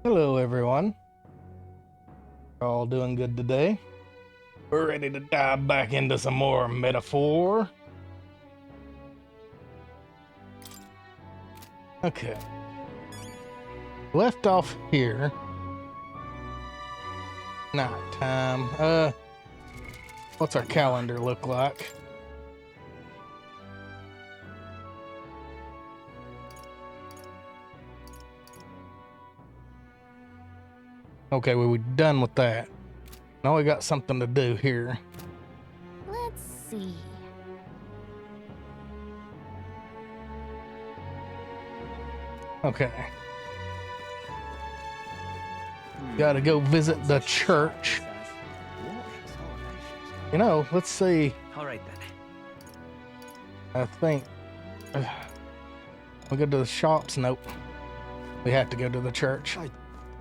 Hello, everyone. All doing good today? We're ready to dive back into some more metaphor. Okay. Left off here. Night time. What's our calendar look like? Okay, well, we're done with that. Now we got something to do here. Let's see. Okay. Gotta go visit the church. You know, let's see. All right then. I think we go to the shops. Nope. We have to go to the church. I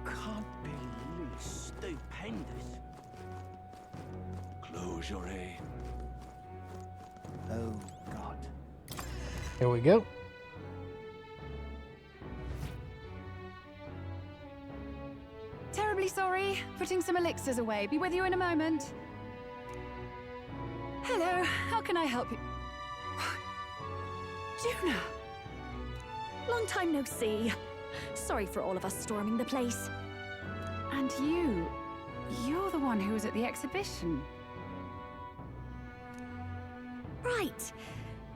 can't believe stupendous. Close your eye. Oh God. Here we go. Terribly sorry. Putting some elixirs away. Be with you in a moment. Hello. How can I help you? Juna! Long time no see. Sorry for all of us storming the place. And you're the one who was at the exhibition. Right.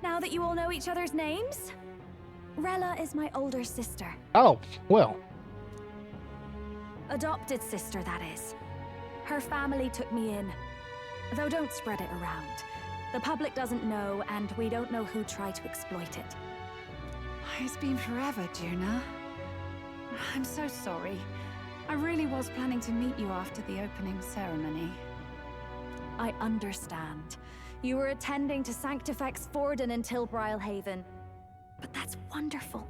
Now that you all know each other's names, Rella is my older sister. Oh, well. Adopted sister, that is. Her family took me in. Though don't spread it around. The public doesn't know, and we don't know who tried to exploit it. It's been forever, Juna. I'm so sorry. I really was planning to meet you after the opening ceremony. I understand. You were attending to Sanctifex Forden in Tilbrile Haven. But that's wonderful.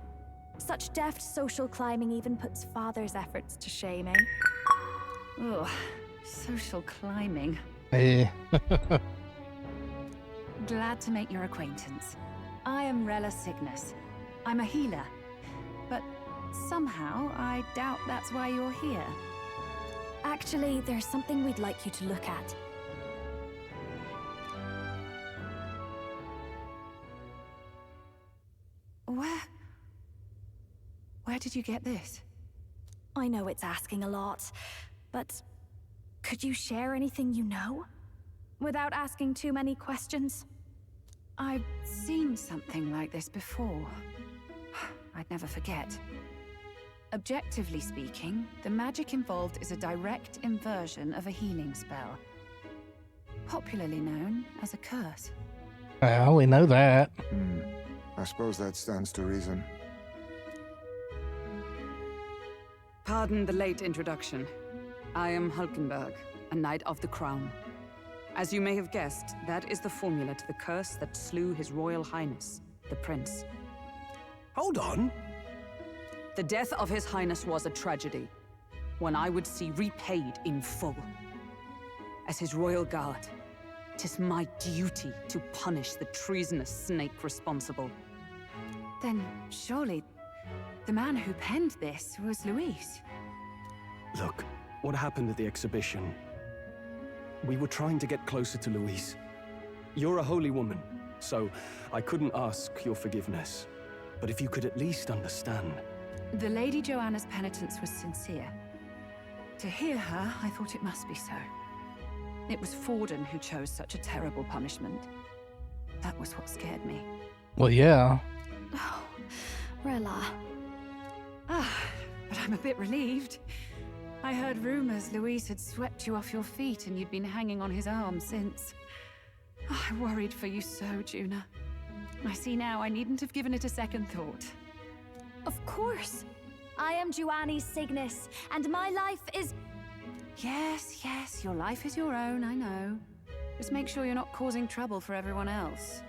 Such deft social climbing even puts father's efforts to shame, eh? Ugh, social climbing. Eh. Glad to make your acquaintance. I am Rella Cygnus. I'm a healer. But somehow, I doubt that's why you're here. Actually, there's something we'd like you to look at. Where did you get this? I know it's asking a lot, but could you share anything you know? Without asking too many questions? I've seen something like this before. I'd never forget. Objectively speaking, the magic involved is a direct inversion of a healing spell. Popularly known as a curse. Well, we know that. I suppose that stands to reason. Pardon the late introduction. I am Hulkenberg, a Knight of the Crown. As you may have guessed, that is the formula to the curse that slew His Royal Highness, the Prince. Hold on. The death of His Highness was a tragedy, one I would see repaid in full. As His Royal Guard, 'tis my duty to punish the treasonous snake responsible. Then surely the man who penned this was Luis. Look, what happened at the exhibition? We were trying to get closer to Louise. You're a holy woman, so I couldn't ask your forgiveness. But if you could at least understand. The Lady Joanna's penitence was sincere. To hear her, I thought it must be so. It was Forden who chose such a terrible punishment. That was what scared me. Well, yeah. Oh, Rella. But I'm a bit relieved. I heard rumors Luis had swept you off your feet and you'd been hanging on his arm since. I worried for you so, Juna. I see now I needn't have given it a second thought. Of course. I am Joannis Cygnus, and my life is... Yes, your life is your own, I know. Just make sure you're not causing trouble for everyone else.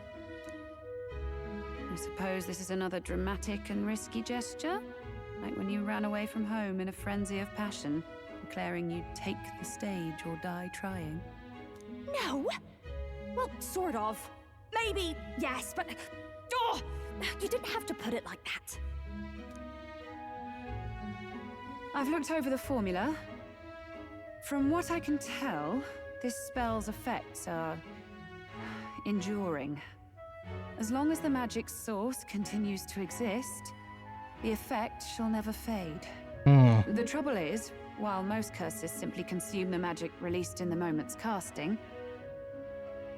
I suppose this is another dramatic and risky gesture? Like when you ran away from home in a frenzy of passion, declaring you'd take the stage or die trying. No! Well, sort of. Maybe, yes, but... Oh, you didn't have to put it like that. I've looked over the formula. From what I can tell, this spell's effects are enduring. As long as the magic source continues to exist, the effect shall never fade. The trouble is, while most curses simply consume the magic released in the moment's casting,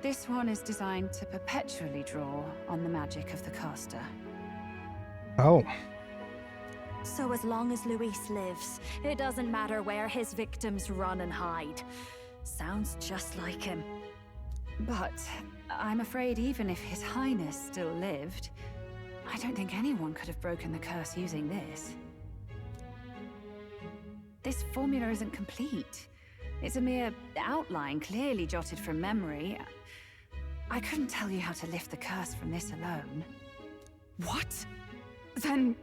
this one is designed to perpetually draw on the magic of the caster. Oh. So as long as Luis lives, it doesn't matter where his victims run and hide. Sounds just like him. But I'm afraid even if His Highness still lived, I don't think anyone could have broken the curse using this. This formula isn't complete. It's a mere outline, clearly jotted from memory. I couldn't tell you how to lift the curse from this alone. What? Then...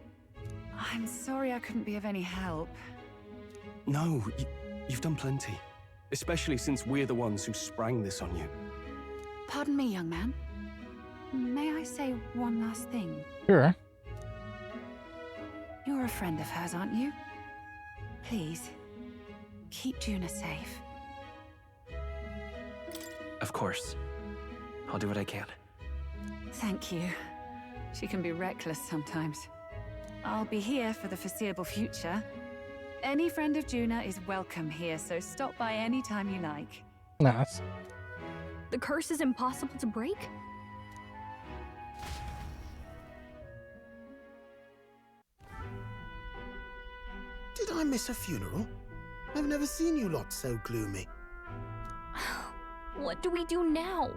I'm sorry I couldn't be of any help. No, you've done plenty. Especially since we're the ones who sprang this on you. Pardon me, young man. May I say one last thing? Sure. You're a friend of hers, aren't you? Please, keep Juna safe. Of course. I'll do what I can. Thank you. She can be reckless sometimes. I'll be here for the foreseeable future. Any friend of Juna is welcome here, so stop by any time you like. Nice. The curse is impossible to break? Did I miss a funeral? I've never seen you lot so gloomy. What do we do now?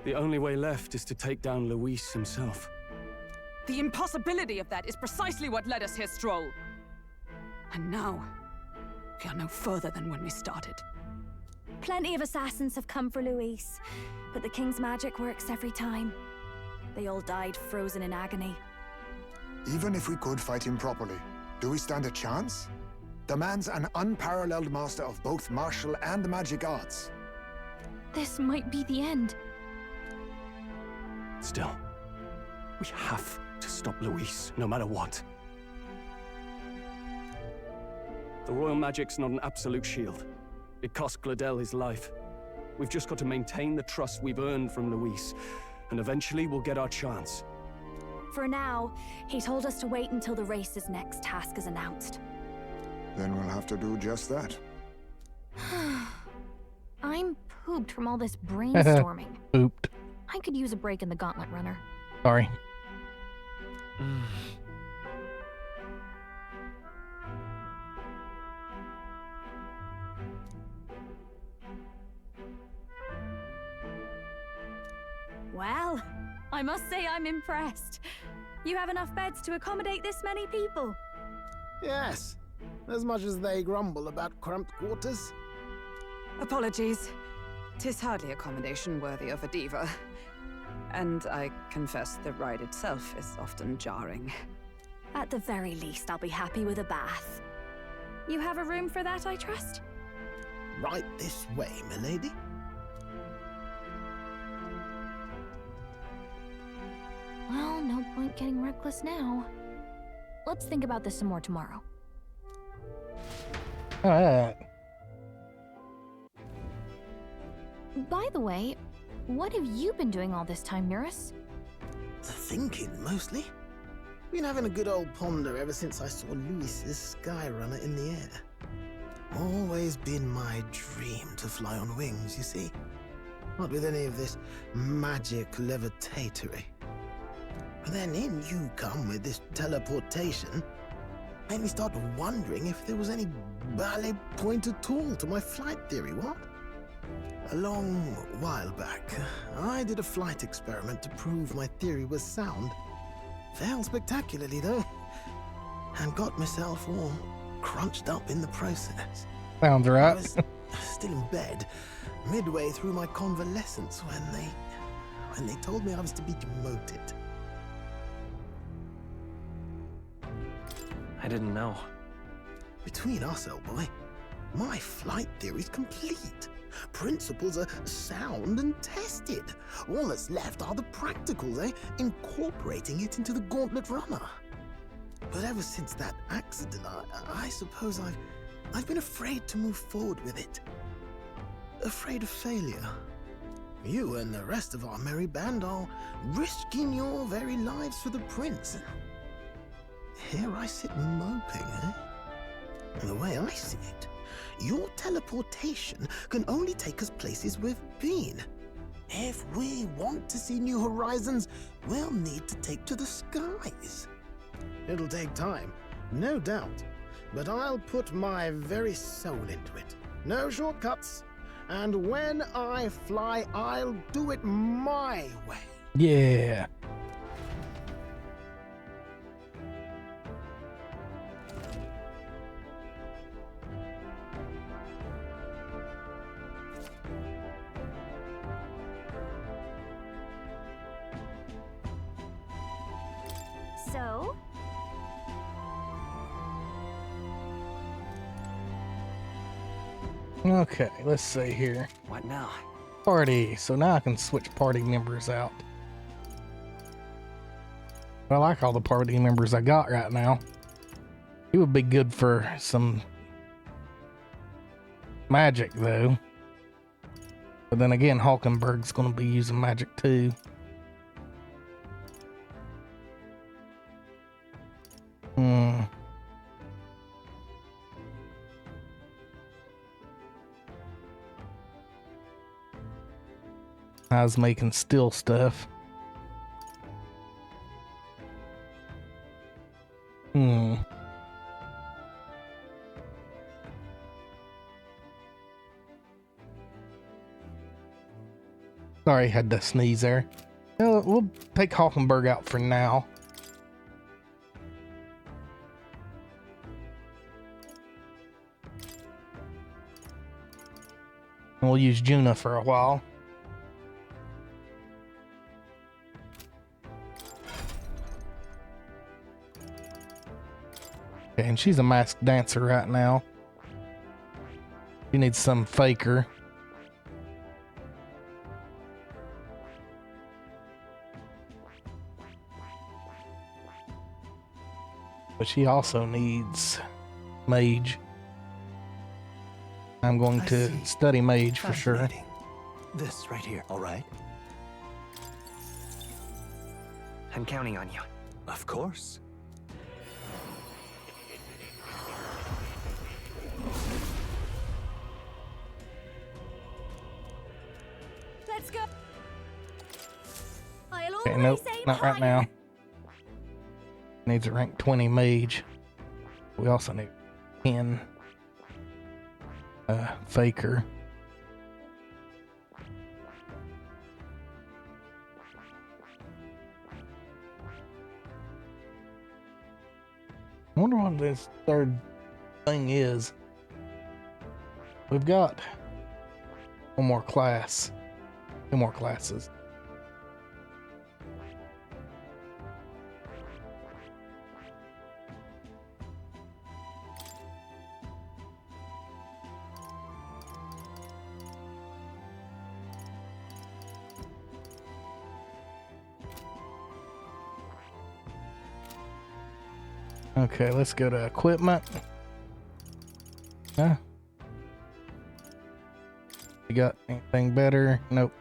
The only way left is to take down Luis himself. The impossibility of that is precisely what led us here, Stroll. And now, we are no further than when we started. Plenty of assassins have come for Luis, but the king's magic works every time. They all died frozen in agony. Even if we could fight him properly, do we stand a chance? The man's an unparalleled master of both martial and magic arts. This might be the end. Still, we have to stop Luis, no matter what. The royal magic's not an absolute shield. It cost Gladel his life. We've just got to maintain the trust we've earned from Luis, and eventually we'll get our chance. For now, he told us to wait until the race's next task is announced. Then we'll have to do just that. I'm pooped from all this brainstorming. Pooped. I could use a break in the gauntlet runner. Sorry. Well, I must say I'm impressed. You have enough beds to accommodate this many people. Yes, as much as they grumble about cramped quarters. Apologies. 'Tis hardly accommodation worthy of a diva. And I confess the ride itself is often jarring. At the very least, I'll be happy with a bath. You have a room for that, I trust? Right this way, milady. Well, no point getting reckless now. Let's think about this some more tomorrow. Alright. By the way, what have you been doing all this time, Eurus? Thinking, mostly. Been having a good old ponder ever since I saw Luis's Skyrunner in the air. Always been my dream to fly on wings, you see. Not with any of this magic levitatory. But then in you come with this teleportation. Made me start wondering if there was any ballet point at all to my flight theory, what? A long while back, I did a flight experiment to prove my theory was sound. Failed spectacularly, though. And got myself all crunched up in the process. Sounds I right. was still in bed, midway through my convalescence when they told me I was to be demoted. I didn't know. Between us, old boy, my flight theory's complete. Principles are sound and tested. All that's left are the practicals, Incorporating it into the gauntlet runner. But ever since that accident, I suppose I've been afraid to move forward with it. Afraid of failure. You and the rest of our merry band are risking your very lives for the prince. Here I sit moping, eh? And the way I see it, your teleportation can only take us places we've been. If we want to see new horizons, we'll need to take to the skies. It'll take time, no doubt, but I'll put my very soul into it. No shortcuts. And when I fly, I'll do it my way. Yeah. So? Okay, let's see here. What now? Party. So now I can switch party members out. I like all the party members I got right now. He would be good for some magic, though. But then again, Hulkenberg's going to be using magic, too. I was making still stuff. Sorry, I had to sneeze there. We'll take Hulkenberg out for now. And we'll use Juna for a while. Okay, and she's a masked dancer right now. She needs some faker. But she also needs mage. I'm going to study mage for sure. Fascinating. This right here, all right? I'm counting on you. Of course. Let's go. I'll Okay, always nope, aim not right higher. now. Needs a rank 20 mage. We also need 10 faker. I wonder what this third thing is. We've got one more class, 2 more classes. Okay, let's go to equipment. Huh? You got anything better? Nope.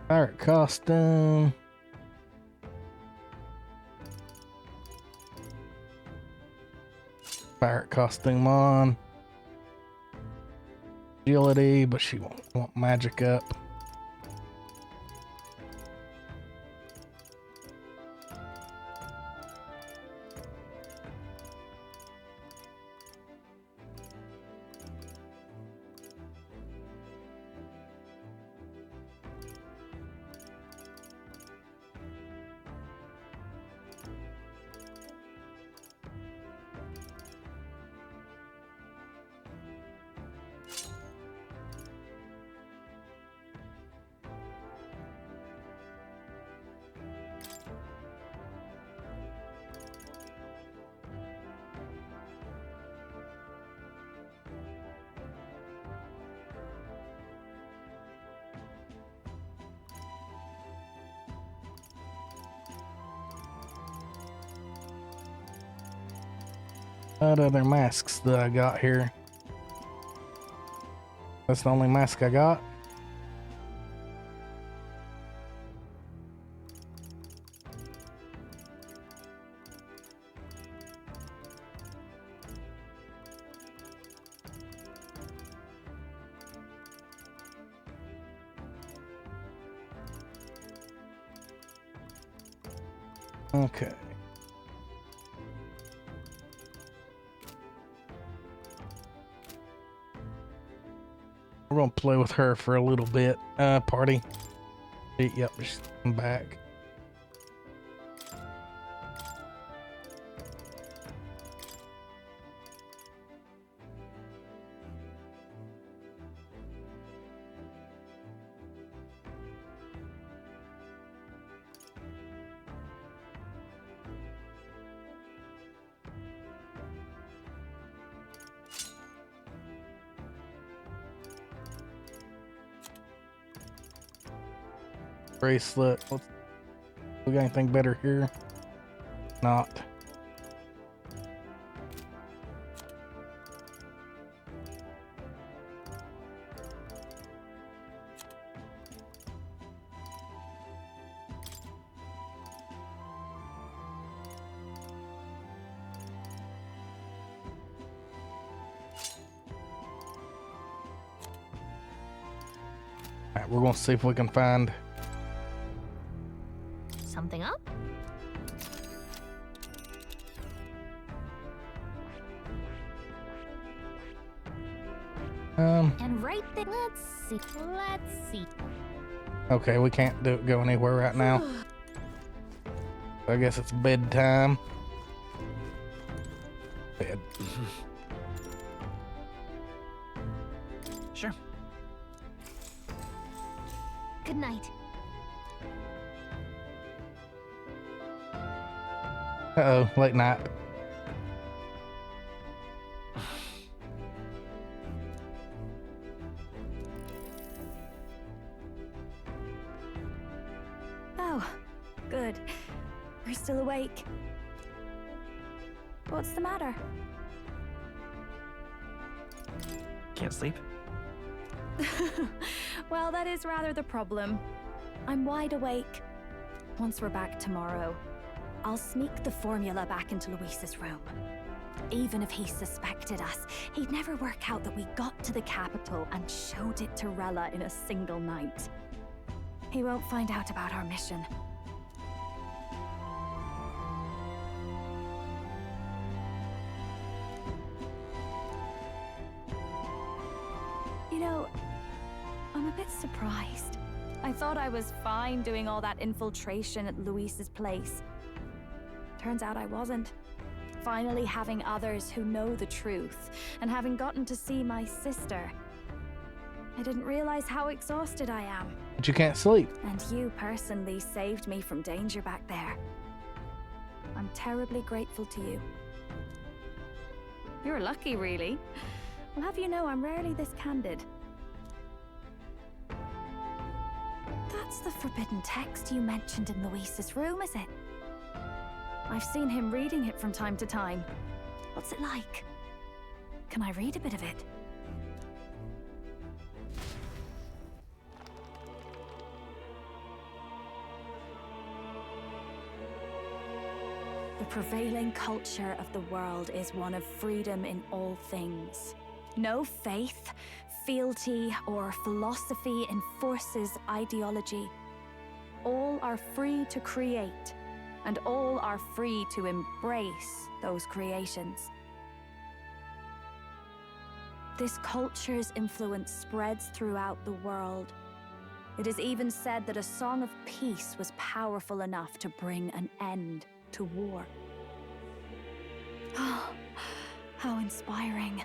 Pirate costume. Pirate costume on. Agility, but she won't want magic up. What other masks that I got here? That's the only mask I got. Okay. We're gonna play with her for a little bit. Party. Yep, she's back. Bracelet. We got anything better here? Not. Alright, we're gonna see if we can find something up? And right there, let's see. Okay, we can't go anywhere right now. I guess it's bedtime. Bed. Sure. Good night. Uh-oh, late night. Oh, good. You're still awake. What's the matter? Can't sleep? Well, that is rather the problem. I'm wide awake. Once we're back tomorrow, I'll sneak the formula back into Luis's room. Even if he suspected us, he'd never work out that we got to the capital and showed it to Rella in a single night. He won't find out about our mission. You know, I'm a bit surprised. I thought I was fine doing all that infiltration at Luis's place. Turns out I wasn't. Finally having others who know the truth, and having gotten to see my sister. I didn't realize how exhausted I am. But you can't sleep. And you personally saved me from danger back there. I'm terribly grateful to you. You're lucky, really. Well, have you know, I'm rarely this candid. That's the forbidden text you mentioned in Luis's room, is it? I've seen him reading it from time to time. What's it like? Can I read a bit of it? The prevailing culture of the world is one of freedom in all things. No faith, fealty, or philosophy enforces ideology. All are free to create, and all are free to embrace those creations. This culture's influence spreads throughout the world. It is even said that a song of peace was powerful enough to bring an end to war. Oh, how inspiring.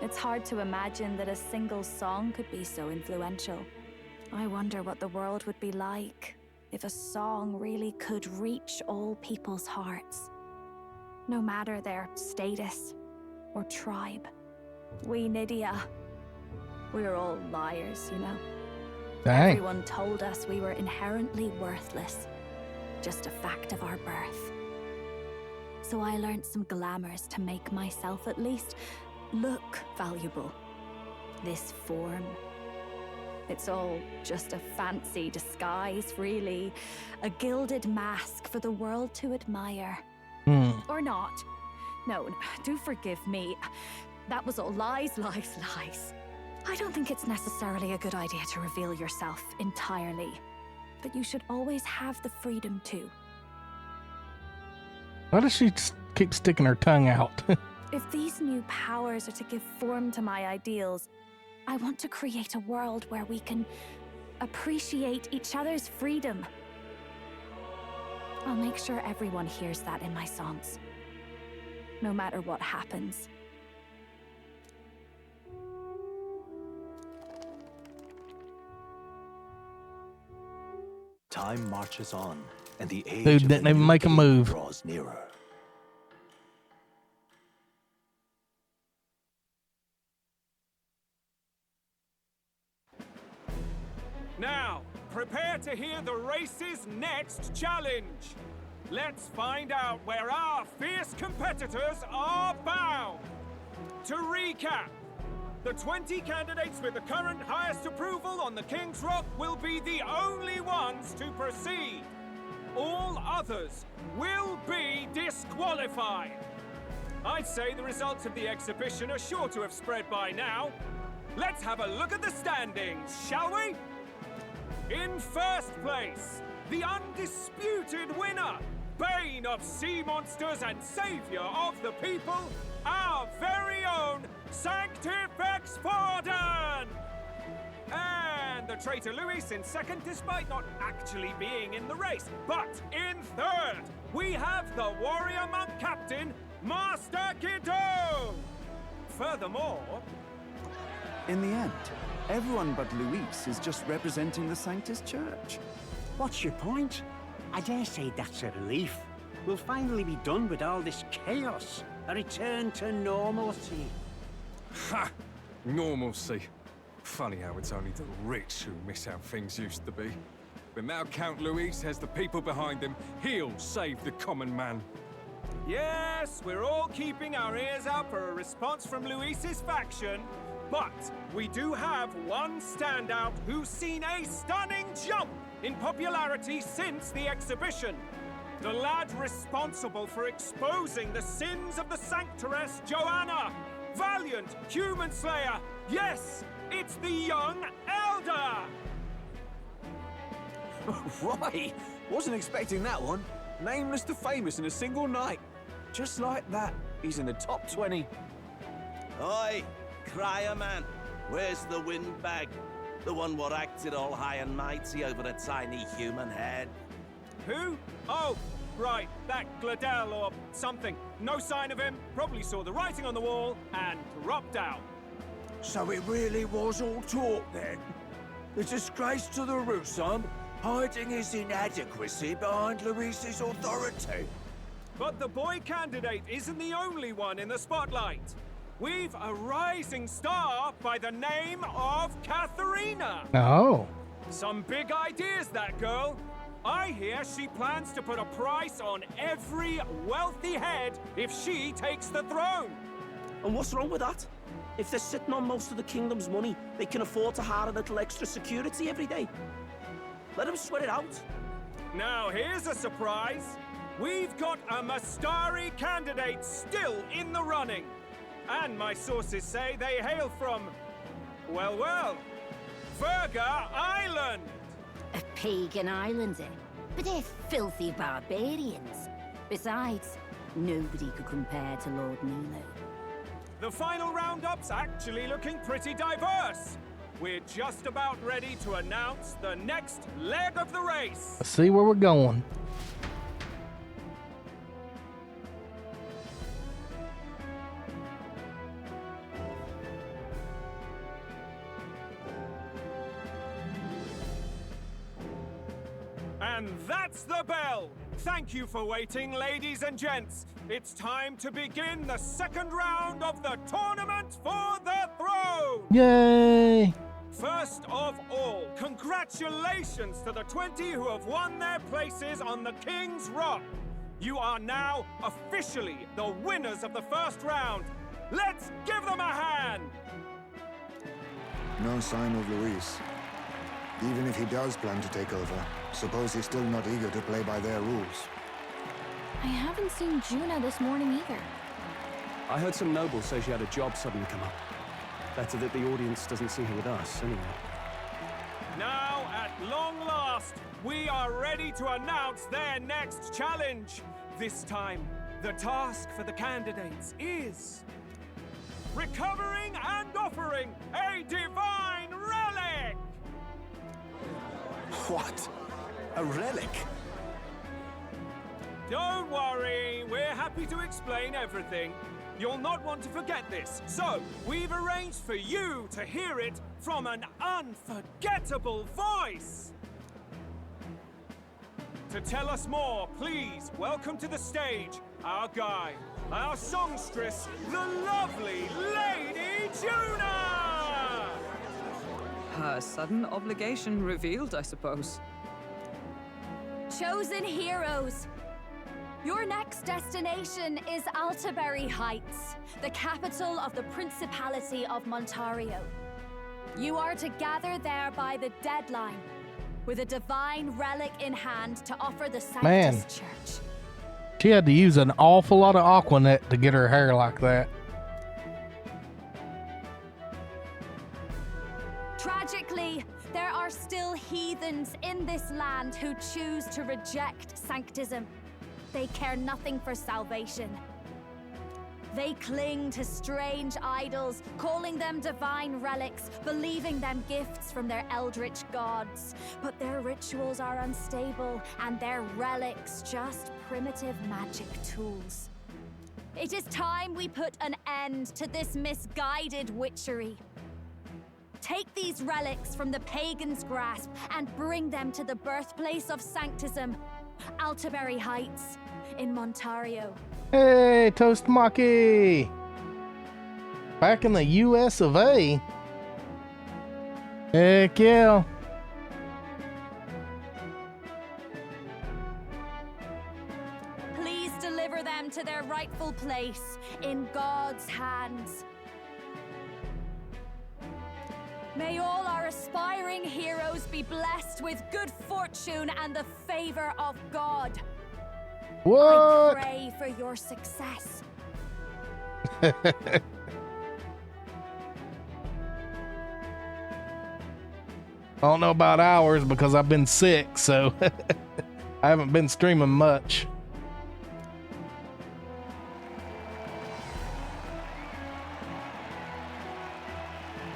It's hard to imagine that a single song could be so influential. I wonder what the world would be like if a song really could reach all people's hearts, no matter their status or tribe. We Nydia, we're all liars, you know. Dang. Everyone told us we were inherently worthless, just a fact of our birth. So I learned some glamours to make myself at least look valuable. This form, it's all just a fancy disguise, really. A gilded mask for the world to admire. Or not. No, do forgive me. That was all lies, lies, lies. I don't think it's necessarily a good idea to reveal yourself entirely. But you should always have the freedom to. Why does she keep sticking her tongue out? If these new powers are to give form to my ideals, I want to create a world where we can appreciate each other's freedom. I'll make sure everyone hears that in my songs, no matter what happens. Time marches on, and the age Dude of didn't the even new make a king move. draws nearer. Now, prepare to hear the race's next challenge. Let's find out where our fierce competitors are bound. To recap, the 20 candidates with the current highest approval on the King's Rock will be the only ones to proceed. All others will be disqualified. I'd say the results of the exhibition are sure to have spread by now. Let's have a look at the standings, shall we? In first place, the undisputed winner, bane of sea monsters and savior of the people, our very own Sanctifex Forden! And the traitor Luis in second, despite not actually being in the race. But in third, we have the warrior monk captain, Master Guidon! Furthermore... In the end, everyone but Luis is just representing the Sanctus Church. What's your point? I dare say that's a relief. We'll finally be done with all this chaos. A return to normalcy. Ha! Normalcy. Funny how it's only the rich who miss how things used to be. But now Count Luis has the people behind him. He'll save the common man. Yes, we're all keeping our ears out for a response from Luis's faction. But we do have one standout who's seen a stunning jump in popularity since the exhibition. The lad responsible for exposing the sins of the Sanctoress Joanna. Valiant human slayer. Yes, it's the young elder. Right, wasn't expecting that one. Nameless to famous in a single night. Just like that, he's in the top 20. Oi, crier man, where's the windbag? The one what acted all high and mighty over a tiny human head. Who? Oh, right, that Gladel or something. No sign of him, probably saw the writing on the wall and dropped out. So it really was all talk then? The disgrace to the Rusum, hiding his inadequacy behind Luis's authority. But the boy candidate isn't the only one in the spotlight. We've a rising star by the name of Katharina. Oh. Some big ideas, that girl. I hear she plans to put a price on every wealthy head if she takes the throne. And what's wrong with that? If they're sitting on most of the kingdom's money, they can afford to hire a little extra security every day. Let them sweat it out. Now here's a surprise. We've got a Mastari candidate still in the running. And my sources say they hail from, well, Verga Island. A pagan island, eh? But they're filthy barbarians. Besides, nobody could compare to Lord Nilo. The final roundup's actually looking pretty diverse. We're just about ready to announce the next leg of the race. Let's see where we're going. And that's the bell! Thank you for waiting, ladies and gents. It's time to begin the second round of the tournament for the throne! Yay! First of all, congratulations to the 20 who have won their places on the King's Rock. You are now officially the winners of the first round. Let's give them a hand! No sign of Luis. Even if he does plan to take over, suppose he's still not eager to play by their rules. I haven't seen Juna this morning either. I heard some nobles say she had a job suddenly come up. Better that the audience doesn't see her with us, anyway. Now, at long last, we are ready to announce their next challenge. This time, the task for the candidates is recovering and offering a divine relic! What? A relic? Don't worry, we're happy to explain everything. You'll not want to forget this, so we've arranged for you to hear it from an unforgettable voice. To tell us more, please welcome to the stage our guide, our songstress, the lovely Lady Juna! Her sudden obligation revealed, I suppose. Chosen heroes! Your next destination is Altaberry Heights, the capital of the Principality of Montario. You are to gather there by the deadline, with a divine relic in hand to offer the Sanctus Church. She had to use an awful lot of Aquanet to get her hair like that. Tragically, there are still heathens in this land who choose to reject sanctism. They care nothing for salvation. They cling to strange idols, calling them divine relics, believing them gifts from their eldritch gods. But their rituals are unstable, and their relics just primitive magic tools. It is time we put an end to this misguided witchery. Take these relics from the pagan's grasp and bring them to the birthplace of sanctism, Altaberry Heights in Montario. Hey, Toast Maki! Back in the US of A. Heck yeah. Please deliver them to their rightful place in God's hands. May all our aspiring heroes be blessed with good fortune and the favor of God. What? I pray for your success. I don't know about hours because I've been sick, so I haven't been streaming much.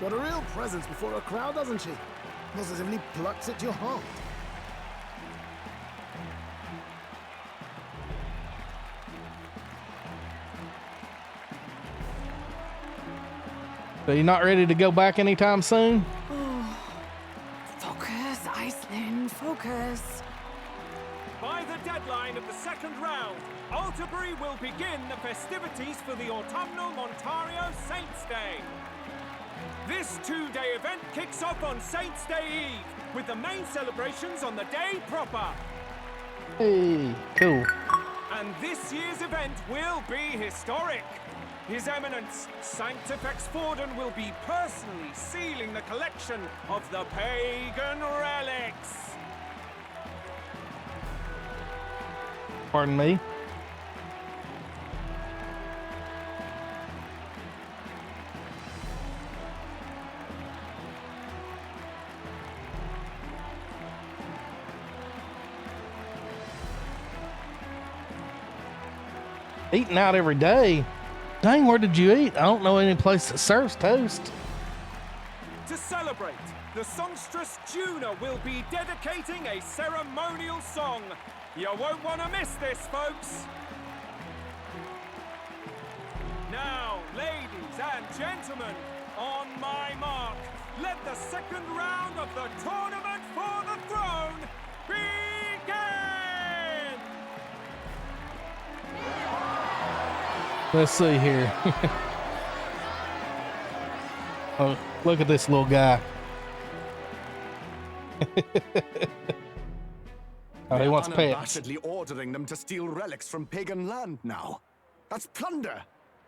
Got a real presence before a crowd, doesn't she? Positively plucks at your heart. So you're not ready to go back anytime soon? Focus, Iceland, focus. By the deadline of the second round, Altaberry will begin the festivities for the autumnal Montario Saints' Day. This two-day event kicks off on Saints' Day Eve, with the main celebrations on the day proper. Hey, cool. And this year's event will be historic. His Eminence, Sanctifex Forden, will be personally sealing the collection of the pagan relics. Pardon me? Eating out every day? Dang, where did you eat? I don't know any place that serves toast. To celebrate, the songstress Juna will be dedicating a ceremonial song. You won't want to miss this, folks. Now, ladies and gentlemen, on my mark, let the second round of the tournament for the throne begin! Let's see here. Oh, look at this little guy. Oh, he They're wants pets. unabashedly ordering them to steal relics from pagan land now. That's plunder.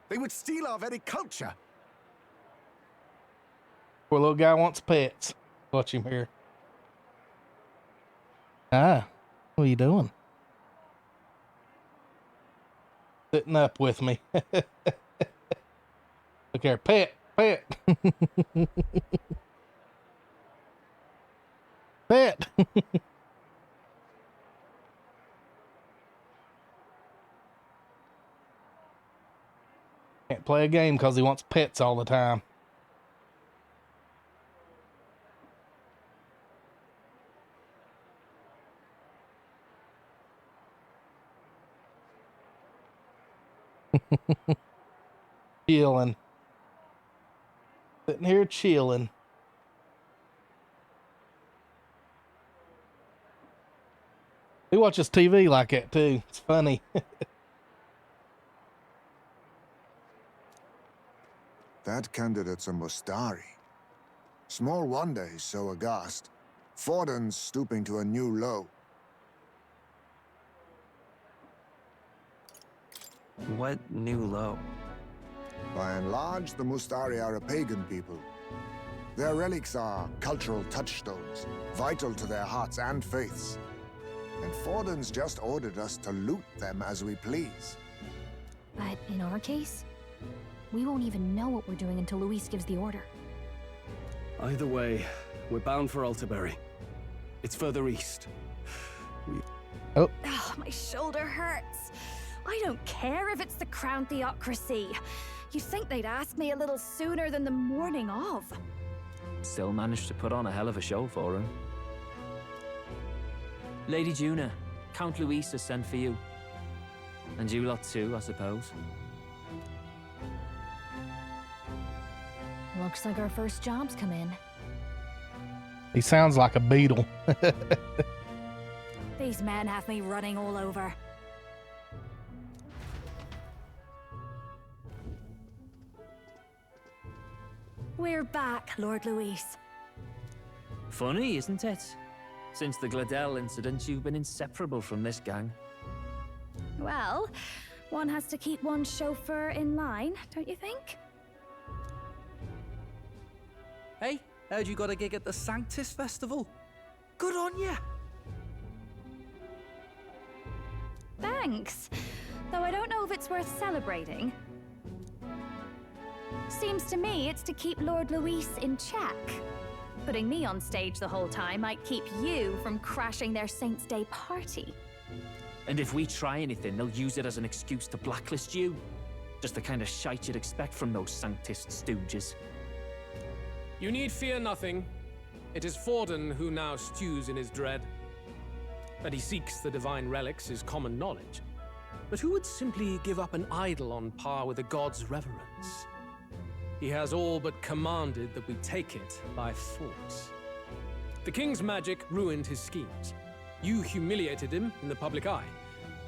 They would steal our very culture. Poor little guy wants pets. Watch him here. Ah, what are you doing? Sitting up with me. Look here, pet. Pet. Can't play a game because he wants pets all the time. Chilling. Sitting here chilling. He watches TV like that too. It's funny. That candidate's a Mustari. Small wonder he's so aghast. Forden's stooping to a new low. What new low? By and large, the Mustari are a pagan people. Their relics are cultural touchstones, vital to their hearts and faiths. And Forden's just ordered us to loot them as we please. But in our case, we won't even know what we're doing until Luis gives the order. Either way, we're bound for Altaberry. It's further east. Oh, my shoulder hurts. I don't care if it's the Crown Theocracy. You'd think they'd ask me a little sooner than the morning of. Still managed to put on a hell of a show for him. Lady Juna, Count Luis has sent for you. And you lot too, I suppose. Looks like our first job's come in. He sounds like a beetle. These men have me running all over. We're back, Lord Luis. Funny, isn't it? Since the Gladell incident, you've been inseparable from this gang. Well, one has to keep one's chauffeur in line, don't you think? Hey, heard you got a gig at the Sanctus Festival? Good on ya! Thanks. Though I don't know if it's worth celebrating. Seems to me it's to keep Lord Luis in check. Putting me on stage the whole time might keep you from crashing their Saints' Day party. And if we try anything, they'll use it as an excuse to blacklist you. Just the kind of shite you'd expect from those Sanctist stooges. You need fear nothing. It is Forden who now stews in his dread. That he seeks the divine relics is common knowledge. But who would simply give up an idol on par with a god's reverence? He has all but commanded that we take it by force. The king's magic ruined his schemes. You humiliated him in the public eye.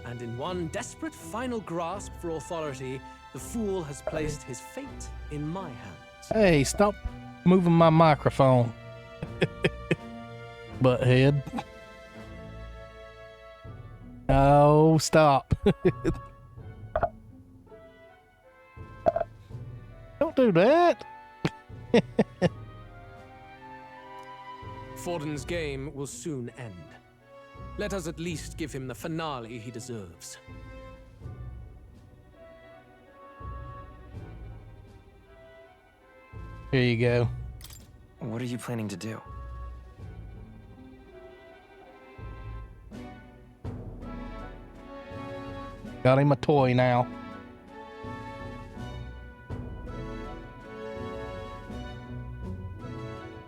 And in one desperate final grasp for authority, the fool has placed his fate in my hands. Hey, stop moving my microphone. Butthead. Oh, stop. Don't do that. Forden's game will soon end. Let us at least give him the finale he deserves. Here you go. What are you planning to do? Got him a toy now.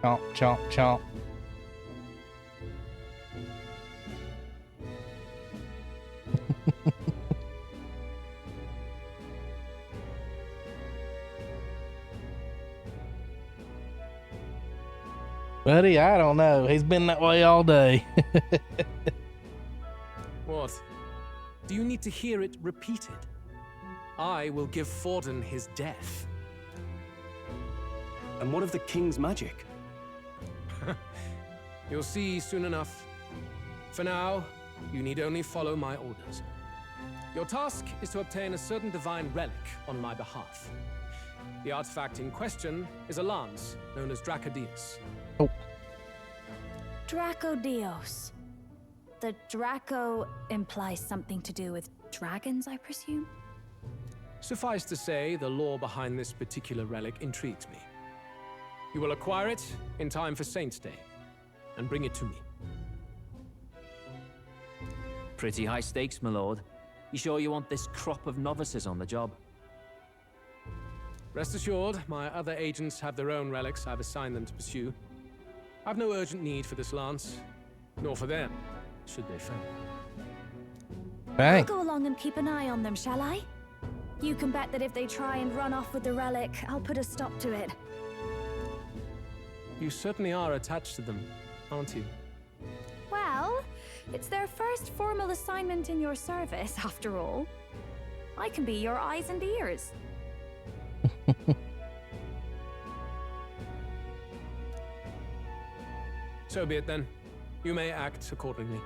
Chomp, chomp, chomp. Buddy, I don't know. He's been that way all day. What? Do you need to hear it repeated? I will give Forden his death. And what of the king's magic? You'll see soon enough. For now, You need only follow my orders. Your task is to obtain a certain divine relic on my behalf. The artifact in question is a lance known as Dracodius. Oh. Dracodios. The Draco implies something to do with dragons, I presume? Suffice to say, the lore behind this particular relic intrigues me. You will acquire it in time for Saint's Day, and bring it to me. Pretty high stakes, my lord. You sure you want this crop of novices on the job? Rest assured, my other agents have their own relics I've assigned them to pursue. I've no urgent need for this lance, nor for them, should they fail. I'll go along and keep an eye on them, shall I? You can bet that if they try and run off with the relic, I'll put a stop to it. You certainly are attached to them, aren't you? Well, it's their first formal assignment in your service, after all. I can be your eyes and ears. So be it then. You may act accordingly.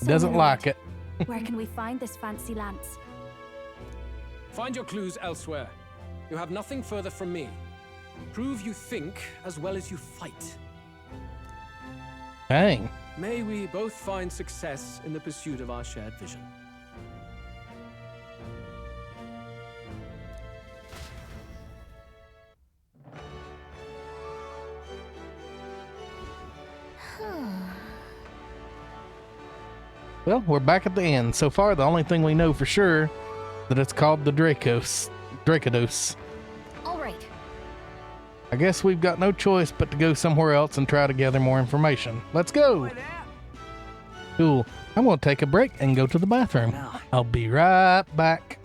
Doesn't like it. Where can we find this fancy lance? Find your clues elsewhere. You have nothing further from me. Prove you think as well as you fight. Dang. May we both find success in the pursuit of our shared vision. Well, we're back at the end. So far, the only thing we know for sure that it's called the Dracodos. All right. I guess we've got no choice but to go somewhere else and try to gather more information. Let's go. Cool. I'm going to take a break and go to the bathroom. I'll be right back.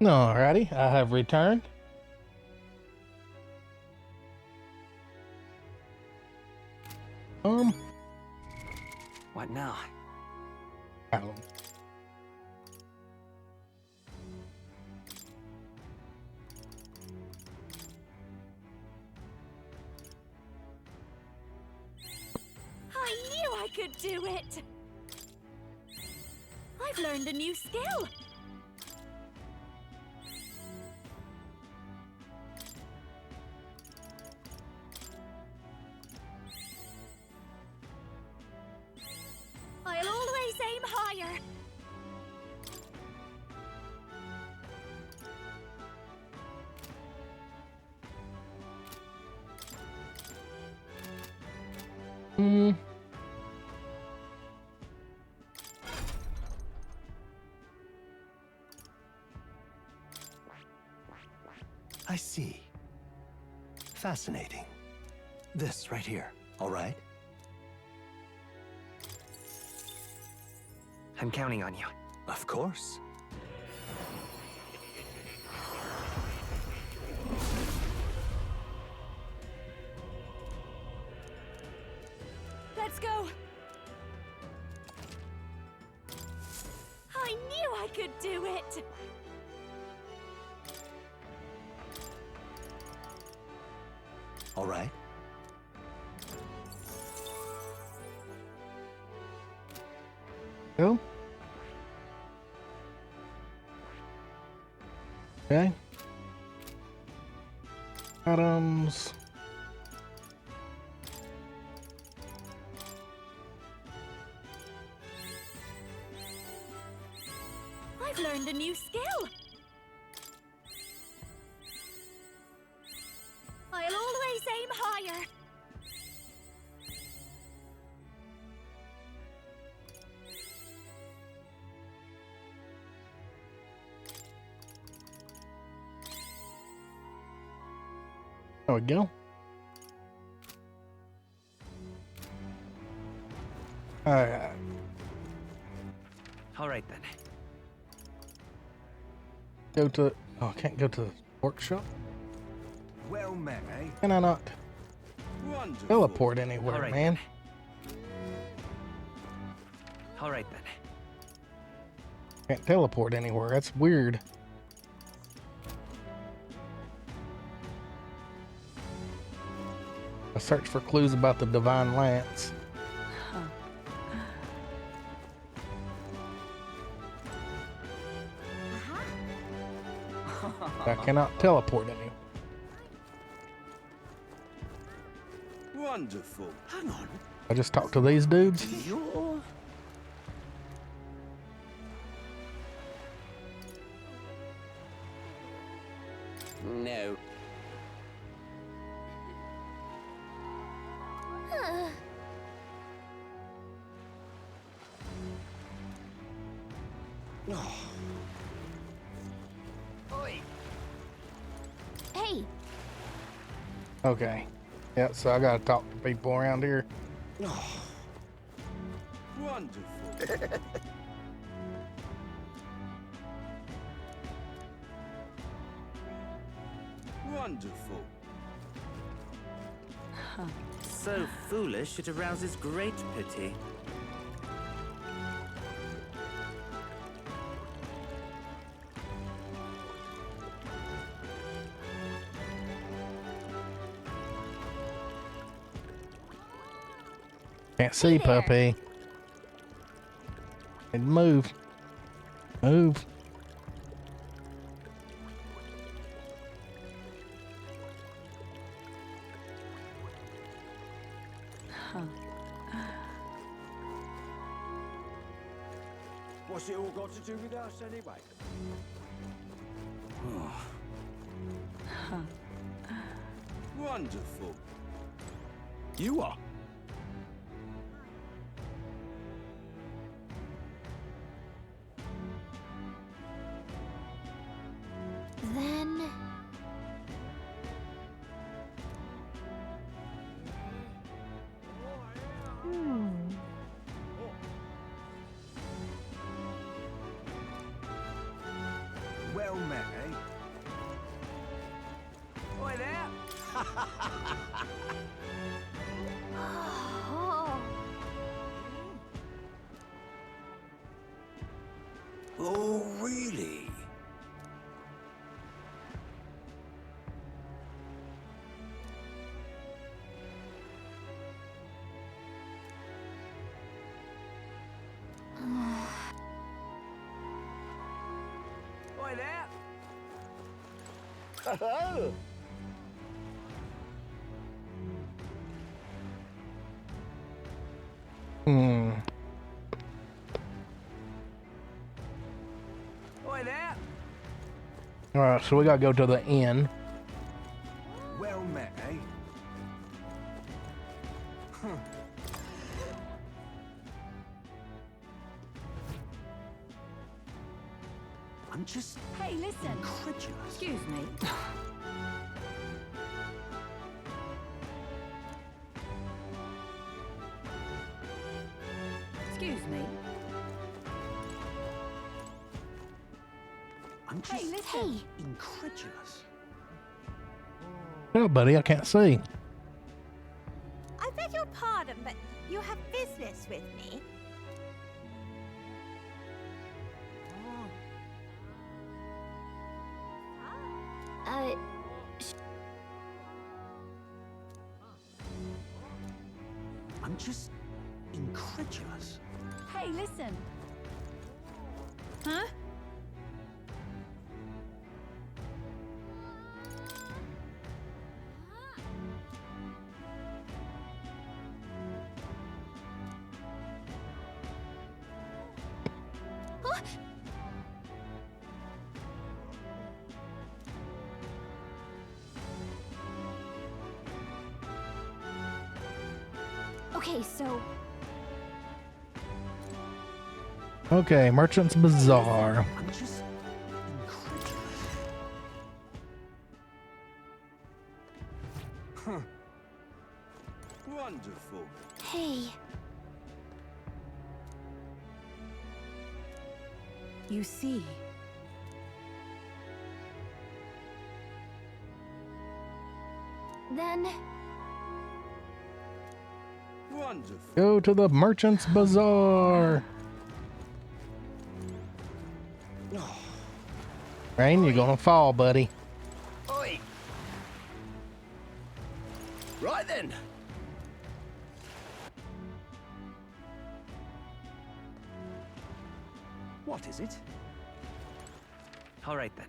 Alrighty, I have returned. What now? Callum. I knew I could do it! I've learned a new skill! I'll always aim higher! I see. Fascinating. This right here, all right? I'm counting on you. Of course. Let's go! I knew I could do it! All right. Go. Okay. Items. I've learned a new skill! I'll always aim higher! There we go. Alright. All right then. Go to... Oh, I can't go to the workshop. Well met, eh? Can I not Wonderful. teleport anywhere, All right, man? All right then. Can't teleport anywhere. That's weird. I searched for clues about the Divine Lance. I cannot teleport anywhere. Wonderful. Hang on. I just talked to these dudes. You're... No. Hey, Okay. Yeah, so I gotta talk to people around here. Wonderful. Wonderful. So foolish, it arouses great pity. Can't see, puppy. And move. Move. What's it all got to do with us anyway? Wonderful. You are. then... Well met, eh? Oi there! Oh, really? Oi there! Oh! Hmm. Oi there! All right, so we gotta go to the inn. Well met, eh? Huh. I'm just Hey, listen. incredulous. Excuse me. Excuse me. I'm just Hey, listen. incredulous. Oh, buddy, I can't see. I beg your pardon, but you have business with me. I'm just incredulous. Hey, listen. Huh? Okay, so Okay, Merchant's Bazaar. I'm just incredulous. Huh. Wonderful. hey, You see, then Wonderful. Go to the Merchant's Bazaar. Rain, you're gonna fall, buddy. Oi! Right then. What is it? All right then.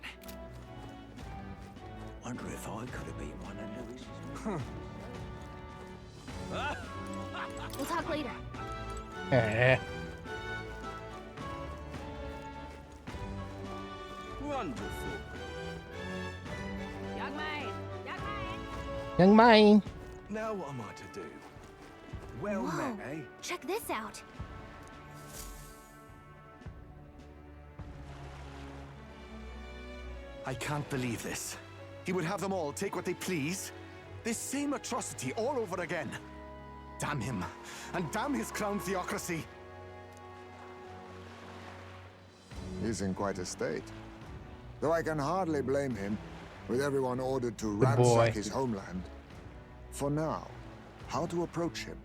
Wonder if I could have been one of Lewis's. we'll talk later. Eh. Wonderful. young man, Young man. Now what am I to do? Well Whoa, met, eh? check this out. I can't believe this. He would have them all take what they please. This same atrocity all over again. Damn him, and damn his crown theocracy. He's in quite a state. Though I can hardly blame him, with everyone ordered to Good boy. ransack his homeland. For now, how to approach him?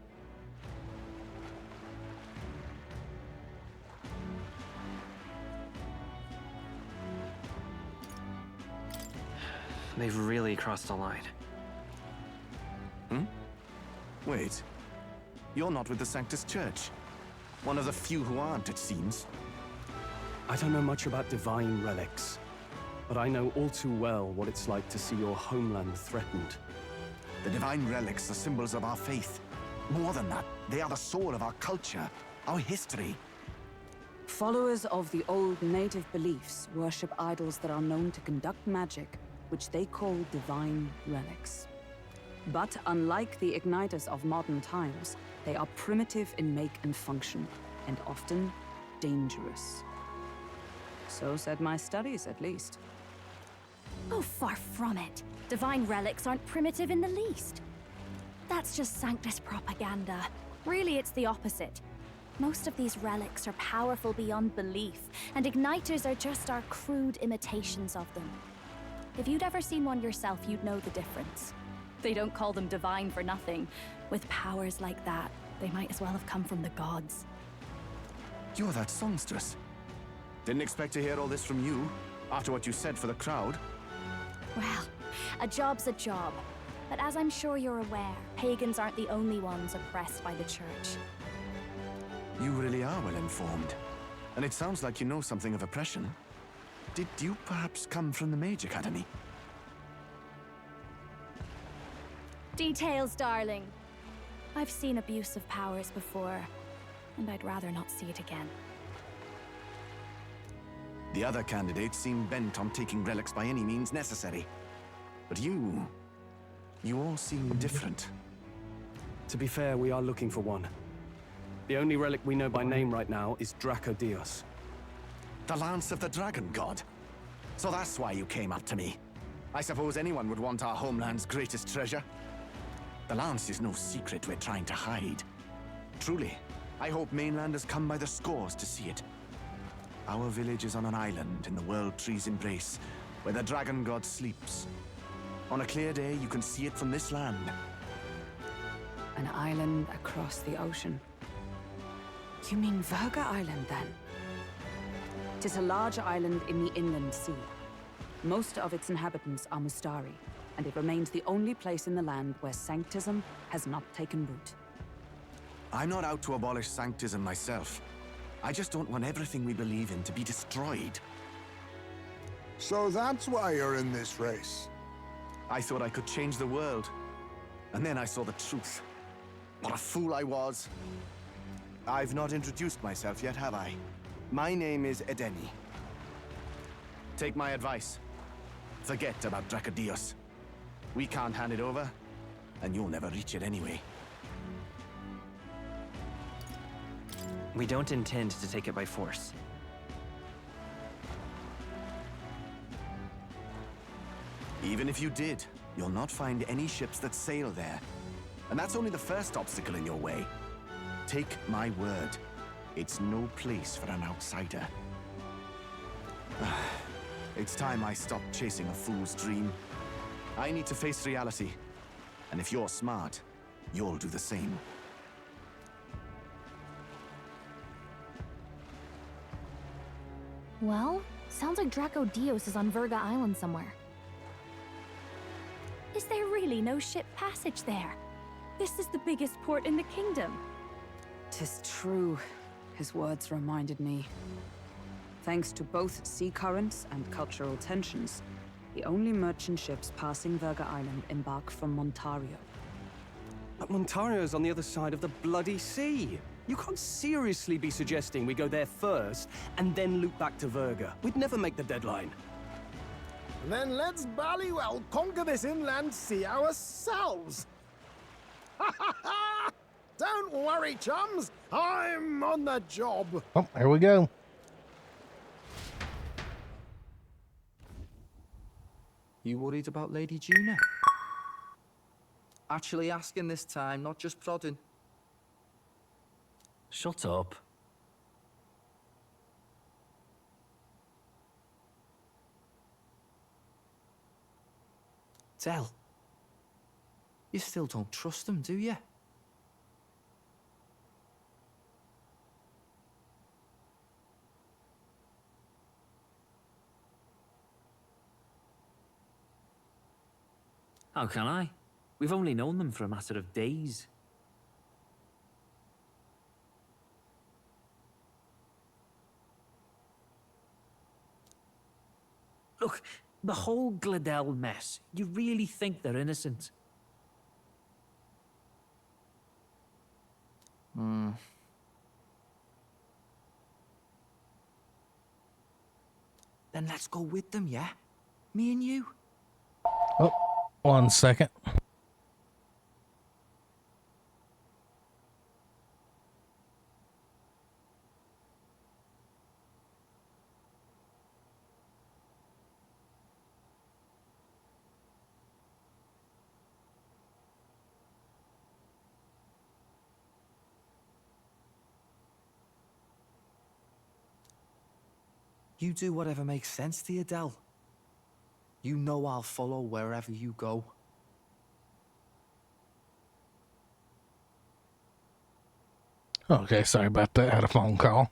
They've really crossed the line. Hmm? Wait. You're not with the Sanctus Church. One of the few who aren't, it seems. I don't know much about divine relics, but I know all too well what it's like to see your homeland threatened. The divine relics are symbols of our faith. More than that, they are the soul of our culture, our history. Followers of the old native beliefs worship idols that are known to conduct magic, which they call divine relics. But unlike the igniters of modern times, they are primitive in make and function, and often dangerous. So said my studies, at least. Oh, far from it. Divine relics aren't primitive in the least. That's just Sanctus propaganda. Really, it's the opposite. Most of these relics are powerful beyond belief, and igniters are just our crude imitations of them. If you'd ever seen one yourself, you'd know the difference. They don't call them divine for nothing. With powers like that, they might as well have come from the gods. You're that songstress. Didn't expect to hear all this from you, after what you said for the crowd. Well, a job's a job. But as I'm sure you're aware, pagans aren't the only ones oppressed by the church. You really are well informed. And it sounds like you know something of oppression. Did you perhaps come from the Mage Academy? Details, darling. I've seen abuse of powers before, and I'd rather not see it again. The other candidates seem bent on taking relics by any means necessary. But you all seem different. To be fair, we are looking for one. The only relic we know by name right now is Dracodios. The Lance of the Dragon God. So that's why you came up to me. I suppose anyone would want our homeland's greatest treasure. The Lance is no secret we're trying to hide. Truly, I hope mainlanders come by the scores to see it. Our village is on an island in the World Tree's embrace, where the Dragon God sleeps. On a clear day, you can see it from this land. An island across the ocean. You mean Verga Island, then? It is a large island in the inland sea. Most of its inhabitants are Mustari, and it remains the only place in the land where sanctism has not taken root. I'm not out to abolish sanctism myself. I just don't want everything we believe in to be destroyed. So that's why you're in this race. I thought I could change the world. And then I saw the truth. What a fool I was. I've not introduced myself yet, have I? My name is Edeni. Take my advice. Forget about Dracodios. We can't hand it over, and you'll never reach it anyway. We don't intend to take it by force. Even if you did, you'll not find any ships that sail there. And that's only the first obstacle in your way. Take my word. It's no place for an outsider. It's time I stopped chasing a fool's dream. I need to face reality. And if you're smart, you'll do the same. Well, sounds like Dracodios is on Verga Island somewhere. Is there really no ship passage there? This is the biggest port in the kingdom. 'Tis true. His words reminded me. Thanks to both sea currents and cultural tensions, the only merchant ships passing Verga Island embark from Montario. But Montario's on the other side of the bloody sea. You can't seriously be suggesting we go there first and then loop back to Verga. We'd never make the deadline. Then let's bally well conquer this inland sea ourselves. Ha ha ha! Don't worry, chums. I'm on the job. Oh, here we go. You worried about Lady Juna? Actually asking this time, not just prodding. Shut up. Tell. You still don't trust them, do you? How can I? We've only known them for a matter of days. Look, the whole Gladell mess, you really think they're innocent? Then let's go with them, yeah? Me and you? Oh, 1 second. You do whatever makes sense to you, Del. You know I'll follow wherever you go. Okay, sorry about that. Had a phone call.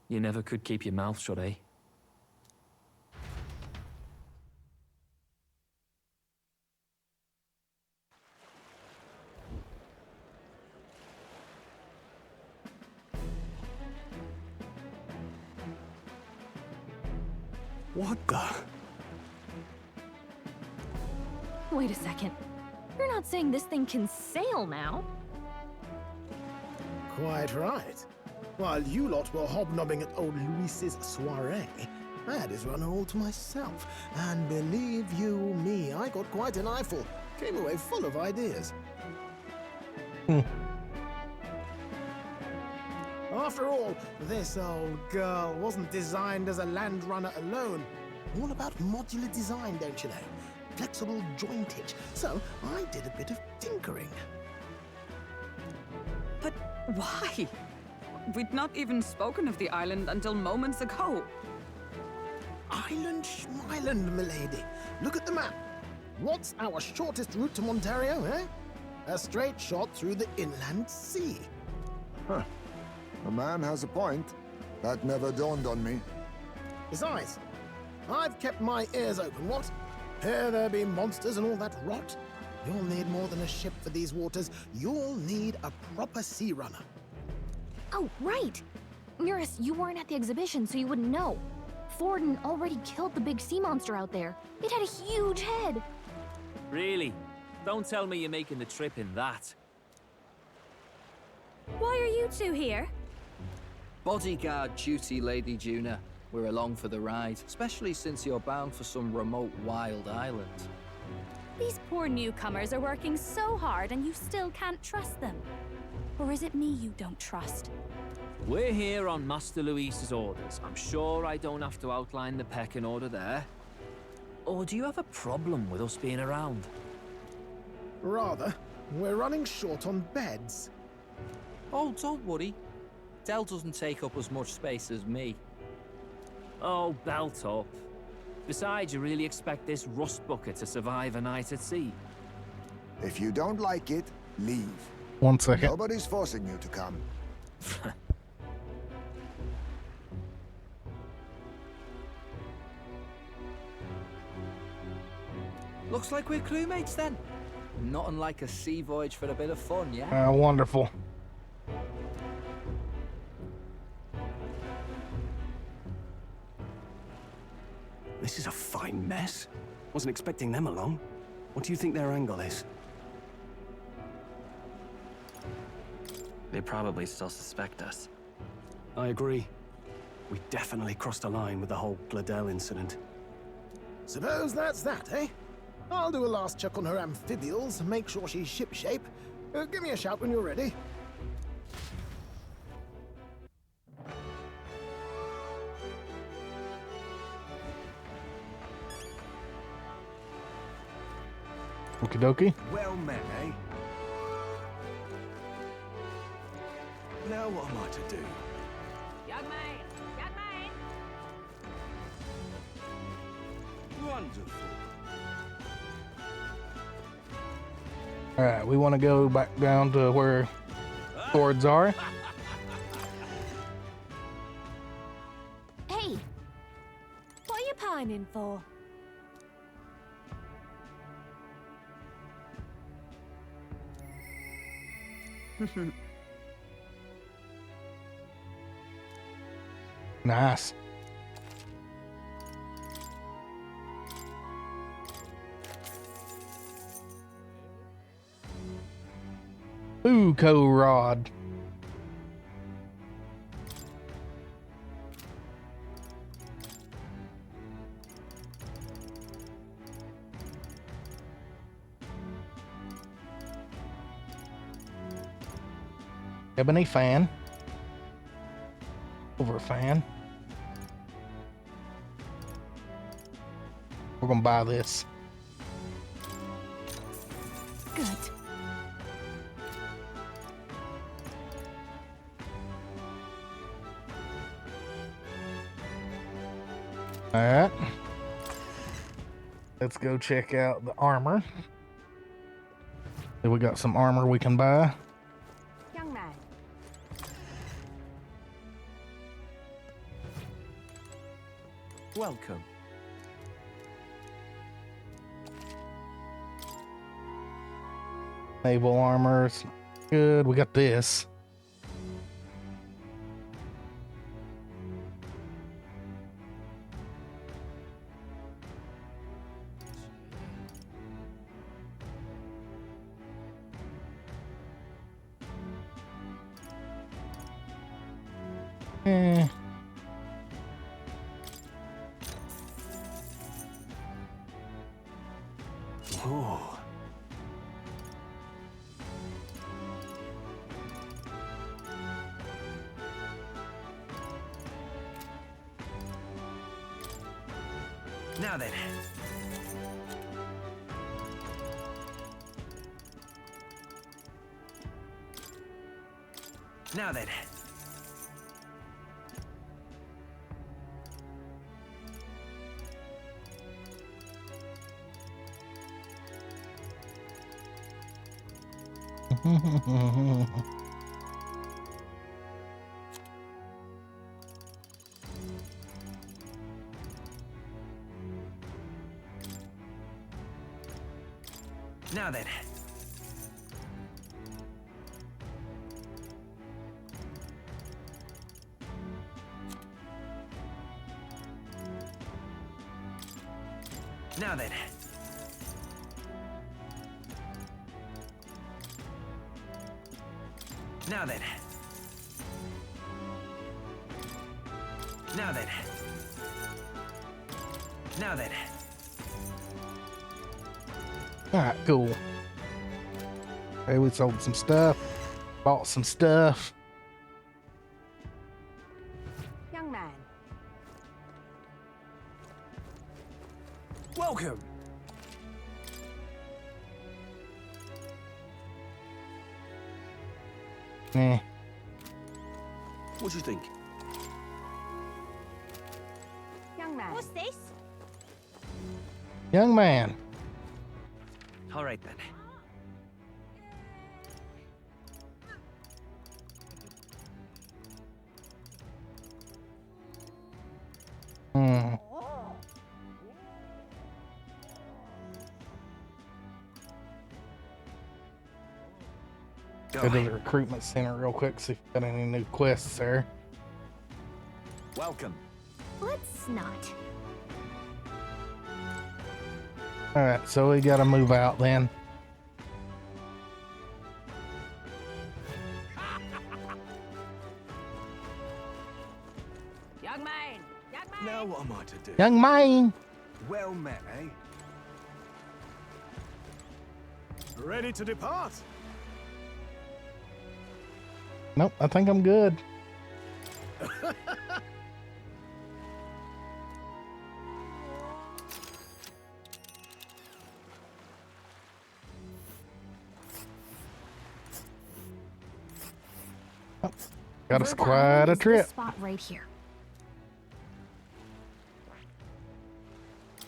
You never could keep your mouth shut, eh? What the? Wait a second. You're not saying this thing can sail now? Quite right. While you lot were hobnobbing at old Luis's soiree, I had his runner all to myself. And believe you me, I got quite an eyeful. Came away full of ideas. After all, this old girl wasn't designed as a land runner alone. All about modular design, don't you know? Flexible jointage. So I did a bit of tinkering. But why? We'd not even spoken of the island until moments ago. Island Schmeiland, milady. Look at the map. What's our shortest route to Ontario, eh? A straight shot through the inland sea. Huh. A man has a point. That never dawned on me. Besides, I've kept my ears open, what? Here there be monsters and all that rot? You'll need more than a ship for these waters. You'll need a proper sea runner. Oh, right! Eurus, you weren't at the exhibition, so you wouldn't know. Forden already killed the big sea monster out there. It had a huge head. Really? Don't tell me you're making the trip in that. Why are you two here? Bodyguard duty, Lady Juna. We're along for the ride, especially since you're bound for some remote wild island. These poor newcomers are working so hard and you still can't trust them. Or is it me you don't trust? We're here on Master Luis's orders. I'm sure I don't have to outline the pecking order there. Or do you have a problem with us being around? Rather, we're running short on beds. Oh, don't worry. Del doesn't take up as much space as me. Oh, belt up. Besides, you really expect this rust bucket to survive a night at sea? If you don't like it, leave. 1 second. Nobody's forcing you to come. Looks like we're crewmates then. Not unlike a sea voyage for a bit of fun, yeah? Wonderful. This is a fine mess. Wasn't expecting them along. What do you think their angle is? They probably still suspect us. I agree. We definitely crossed a line with the whole Gladell incident. Suppose that's that, eh? I'll do a last check on her amphibials, make sure she's shipshape. Give me a shout when you're ready. Okie dokie. Well met, eh? Now what am I to do? Young man! Young man! Wonderful. Alright, we want to go back down to where swords are. Hey! What are you pining for? Nice. Buko rod. Ebony fan. Silver fan. We're gonna buy this. Good. Alright. Let's go check out the armor. We got some armor we can buy. Young man. Welcome. Naval armor's good. We got this. Oh. Now then. Now then. Now then. Now then. Now then. Now then. Now then. Alright, cool. Okay, we sold some stuff. Bought some stuff. Young man. Welcome. Eh. What do you think? Young man. What's this? Young man. All right then. Go to the recruitment center real quick, see if we got any new quests there. Welcome. Let's not. Alright, so we gotta move out then. Young man. Young man. Now what am I to do? Young man! Well met, eh? Ready to depart? Nope, I think I'm good. Got us quite a trip. Spot right here.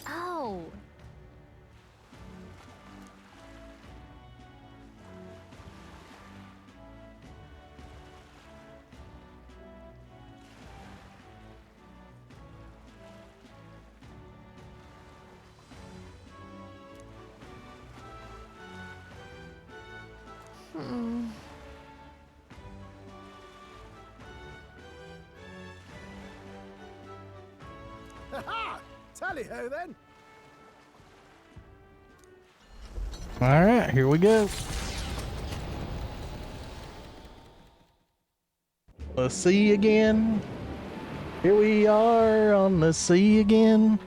Oh. Ha-ha! Tally-ho then. Alright, here we go. The sea again. Here we are on the sea again.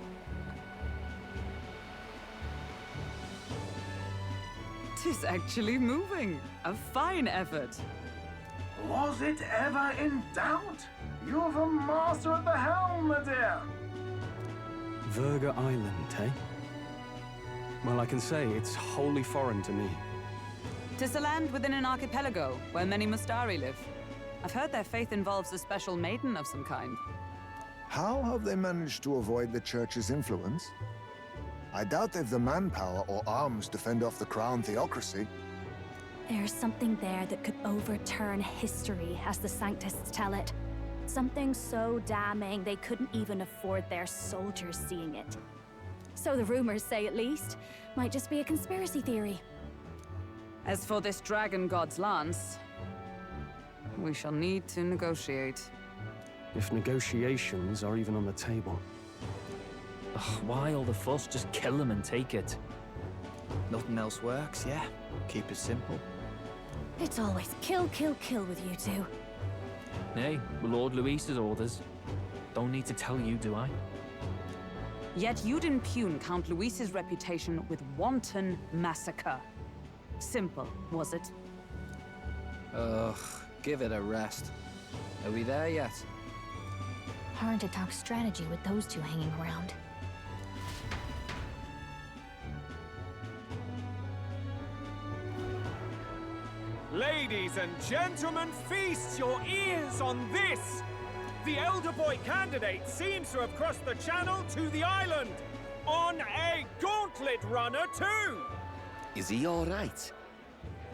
Tis actually moving. A fine effort. Was it ever in doubt? You're the master at the helm, my dear. Verga Island, eh? Well, I can say it's wholly foreign to me. Tis a land within an archipelago where many Mustari live. I've heard their faith involves a special maiden of some kind. How have they managed to avoid the Church's influence? I doubt they've the manpower or arms to fend off the crown theocracy. There's something there that could overturn history, as the Sanctists tell it. Something so damning they couldn't even afford their soldiers seeing it. So the rumors say, at least. Might just be a conspiracy theory. As for this dragon god's lance, we shall need to negotiate. If negotiations are even on the table. Ugh, why all the fuss? Just kill him and take it. Nothing else works, yeah? Keep it simple. It's always kill, kill, kill with you two. Hey, Lord Luis's orders. Don't need to tell you, do I? Yet you'd impugn Count Luis's reputation with wanton massacre. Simple, was it? Ugh, give it a rest. Are we there yet? Hard to talk strategy with those two hanging around. Ladies and gentlemen, feast your ears on this! The elder boy candidate seems to have crossed the channel to the island! On a gauntlet runner, too! Is he all right?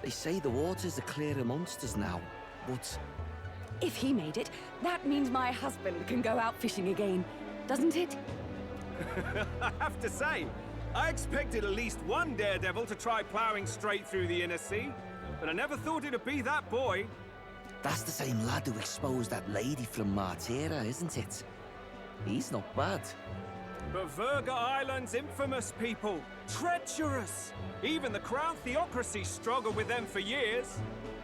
They say the waters are clear amongst us now, but... If he made it, that means my husband can go out fishing again, doesn't it? I have to say, I expected at least one daredevil to try plowing straight through the inner sea, but I never thought it'd be that boy. That's the same lad who exposed that lady from Martira, isn't it? He's not bad. But Virga Island's infamous people, treacherous. Even the crown theocracy struggled with them for years.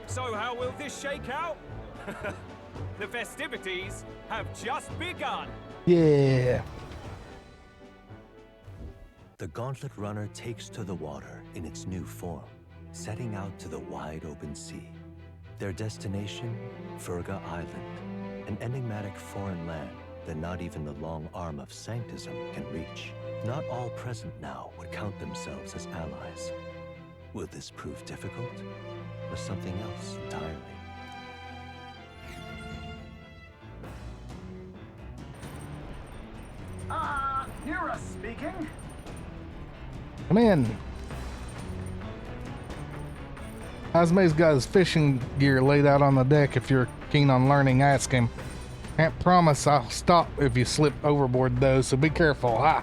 So how will this shake out? The festivities have just begun. Yeah. The Gauntlet Runner takes to the water in its new form, setting out to the wide open sea. Their destination, Virga Island, an enigmatic foreign land that not even the long arm of Sanctism can reach. Not all present now would count themselves as allies. Will this prove difficult, or something else entirely? Hear us speaking? Come in. Osme's got his fishing gear laid out on the deck. If you're keen on learning, ask him. Can't promise I'll stop if you slip overboard though, so be careful, ha!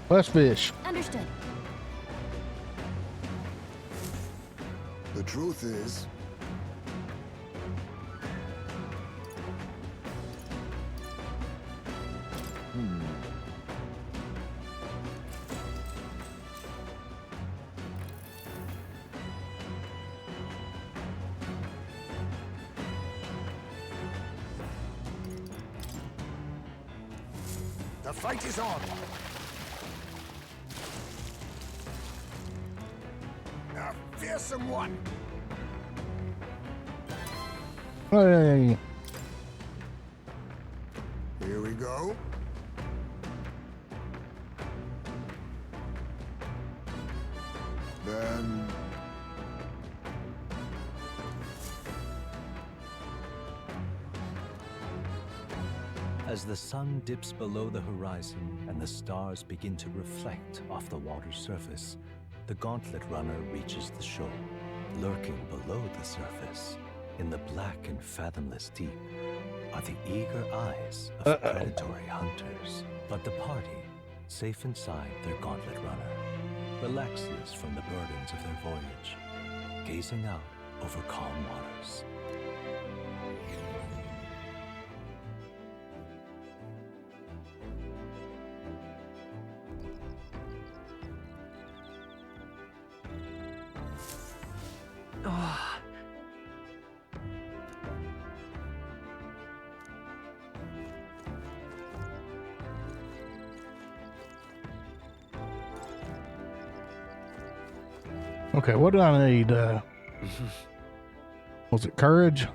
Flesh fish. Understood. The truth is, the fight is on. A fearsome one. Hey. Here we go. Then... As the sun dips below the horizon and the stars begin to reflect off the water's surface, the Gauntlet Runner reaches the shore. Lurking below the surface, in the black and fathomless deep, are the eager eyes of predatory hunters. But the party, safe inside their Gauntlet Runner, relaxes from the burdens of their voyage, gazing out over calm waters. Okay, what do I need? Was it courage?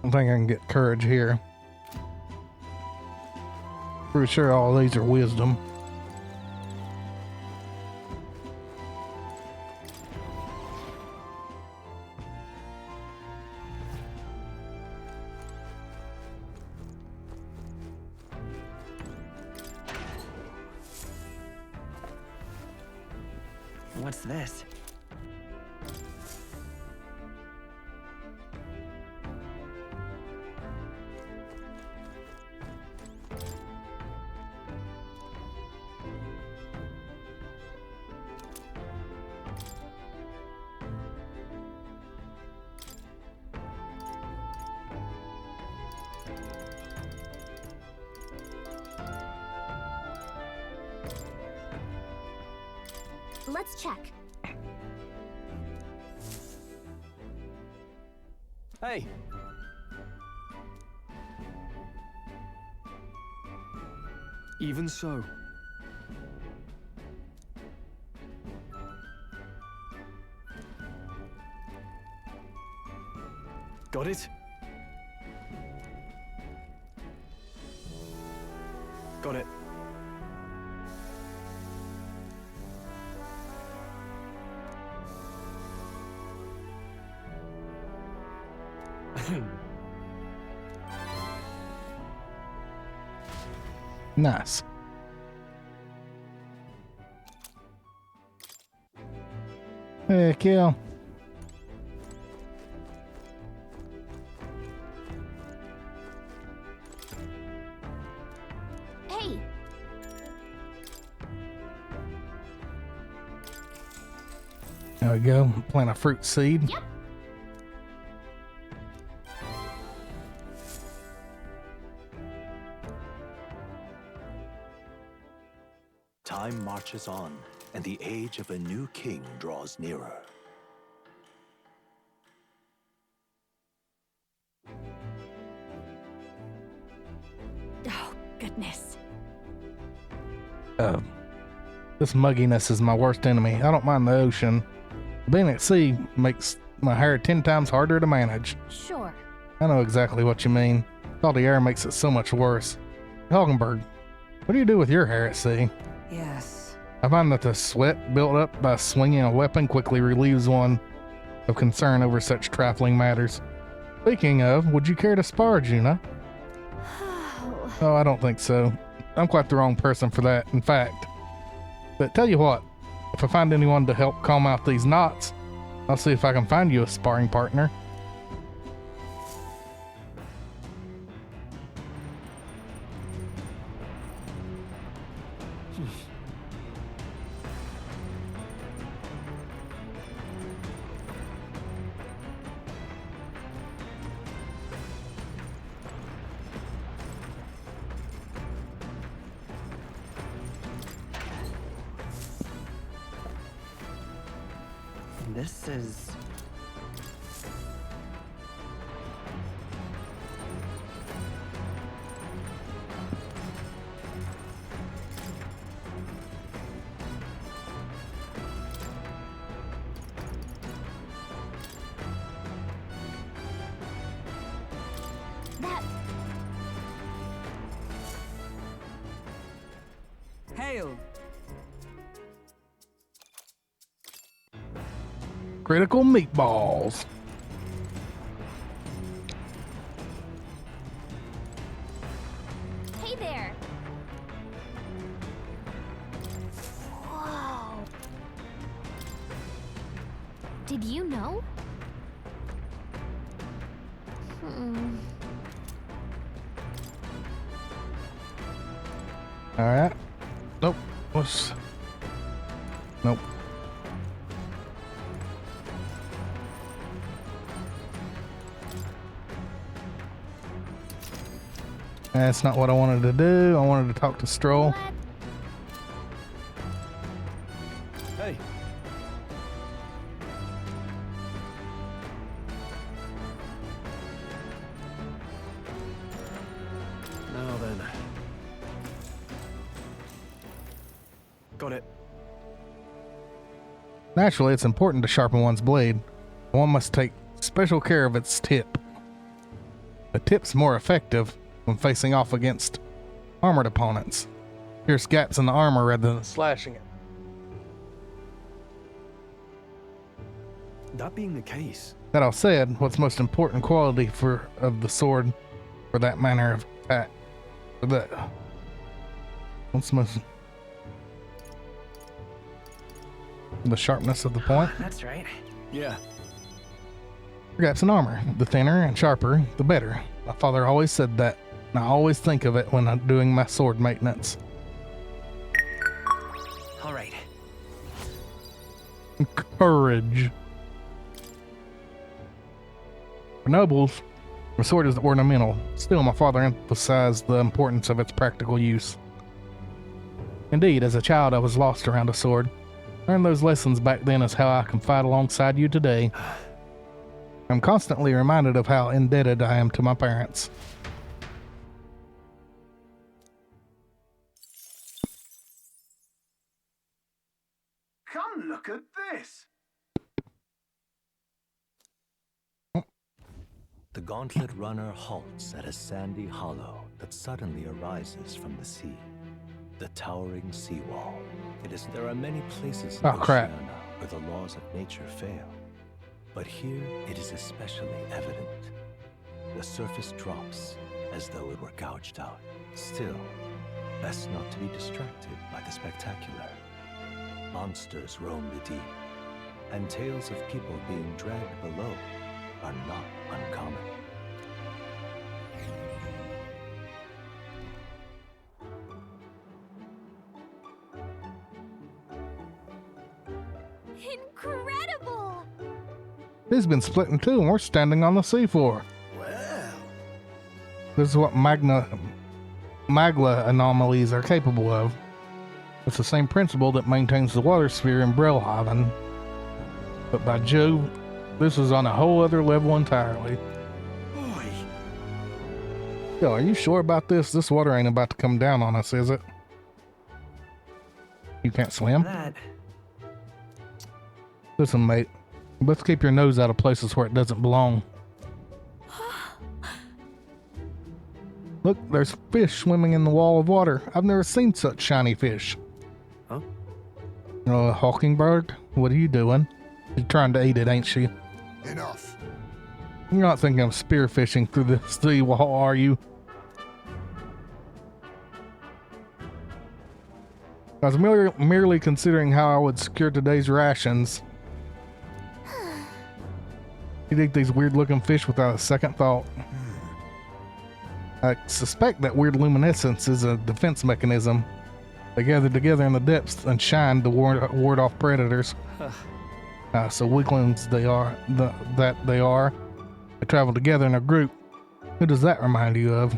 I think I can get courage here. Pretty sure all these are wisdom. What's this? Let's check. Hey! Even so. Got it? Got it. Nice. Heck yeah. Hey! There we go. Plant a fruit seed. Yep. Time marches on, and the age of a new king draws nearer. Oh, goodness. This mugginess is my worst enemy. I don't mind the ocean. Being at sea makes my hair 10 times harder to manage. Sure. I know exactly what you mean. Salty air makes it so much worse. Hoggenberg, what do you do with your hair at sea? Yes. I find that the sweat built up by swinging a weapon quickly relieves one of concern over such trifling matters. Speaking of, would you care to spar, Juna? Oh, I don't think so. I'm quite the wrong person for that, in fact. But tell you what, if I find anyone to help calm out these knots, I'll see if I can find you a sparring partner. This is... That... Hail! Critical meatballs. Hey there! Whoa! Did you know? All right. Nope. What's... Nope. That's not what I wanted to do. I wanted to talk to Stroll. Hey. Now then. Got it. Naturally, it's important to sharpen one's blade. One must take special care of its tip. The tip's more effective when facing off against armored opponents. Pierce gaps in the armor rather than slashing it. That being the case, That all said, what's most important quality of the sword for that manner of attack? What's most... The sharpness of the point? That's right. Yeah. Gaps in armor. The thinner and sharper, the better. My father always said that, and I always think of it when I'm doing my sword maintenance. All right. Courage. For nobles, the sword is ornamental. Still, my father emphasized the importance of its practical use. Indeed, as a child, I was lost around a sword. Learned those lessons back then is how I can fight alongside you today. I'm constantly reminded of how indebted I am to my parents. Come look at this. The gauntlet runner halts at a sandy hollow that suddenly arises from the sea. The towering seawall. There are many places in Oceania where the laws of nature fail. But here it is especially evident. The surface drops as though it were gouged out. Still, best not to be distracted by the spectacular. Monsters roam the deep, and tales of people being dragged below are not uncommon. Incredible! It's been split in two and we're standing on the seafloor. Well. This is what magma anomalies are capable of. It's the same principle that maintains the water sphere in Brellhaven. But by Jove, this is on a whole other level entirely. Boy. Yo, are you sure about this? This water ain't about to come down on us, is it? You can't swim? Listen, mate. Let's keep your nose out of places where it doesn't belong. Look, there's fish swimming in the wall of water. I've never seen such shiny fish. Huh? Hawkingbird, what are you doing? You're trying to eat it, ain't she? Enough. You're not thinking of spearfishing through the sea wall, are you? I was merely considering how I would secure today's rations. You'd eat these weird-looking fish without a second thought. I suspect that weird luminescence is a defense mechanism. They gather together in the depths and shine to ward off predators. So weaklings they are. They travel together in a group. Who does that remind you of?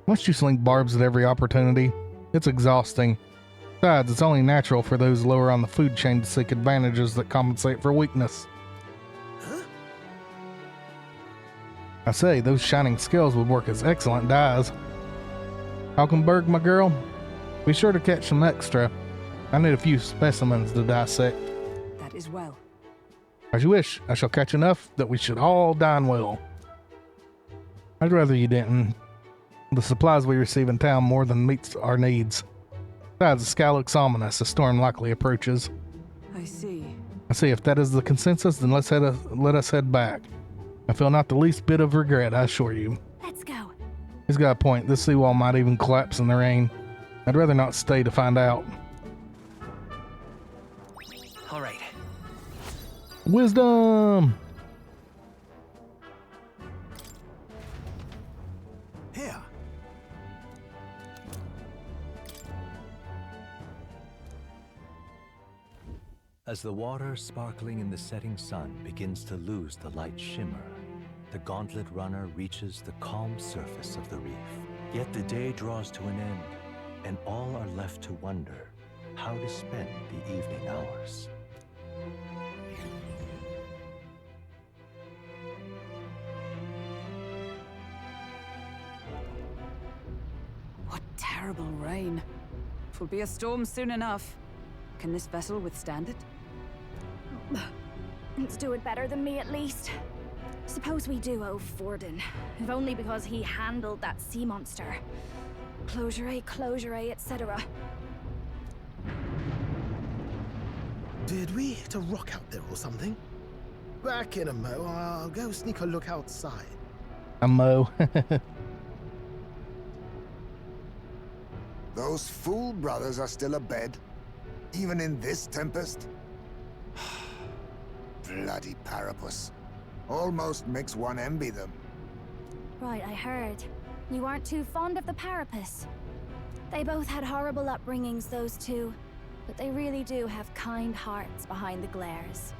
Must you sling barbs at every opportunity? It's exhausting. Besides, it's only natural for those lower on the food chain to seek advantages that compensate for weakness. I say, those shining scales would work as excellent dyes. Hawkenberg, my girl, be sure to catch some extra. I need a few specimens to dissect. That is well. As you wish, I shall catch enough that we should all dine well. I'd rather you didn't. The supplies we receive in town more than meets our needs. Besides, the sky looks ominous. A storm likely approaches. I see. If that is the consensus, then let us head back. I feel not the least bit of regret, I assure you. Let's go. He's got a point. This seawall might even collapse in the rain. I'd rather not stay to find out. All right. Wisdom! Here. As the water sparkling in the setting sun begins to lose the light shimmer, the gauntlet runner reaches the calm surface of the reef. Yet the day draws to an end, and all are left to wonder how to spend the evening hours. What terrible rain. 'Twill be a storm soon enough. Can this vessel withstand it? It's doing better than me, at least. Suppose we do owe Forden, if only because he handled that sea monster. Closure, etc. Did we hit a rock out there or something? Back in a mo, I'll go sneak a look outside. A mo. Those fool brothers are still abed, even in this tempest. Bloody Parapus. Almost makes one envy them. Right, I heard. You aren't too fond of the Parapus. They both had horrible upbringings, those two. But they really do have kind hearts behind the glares.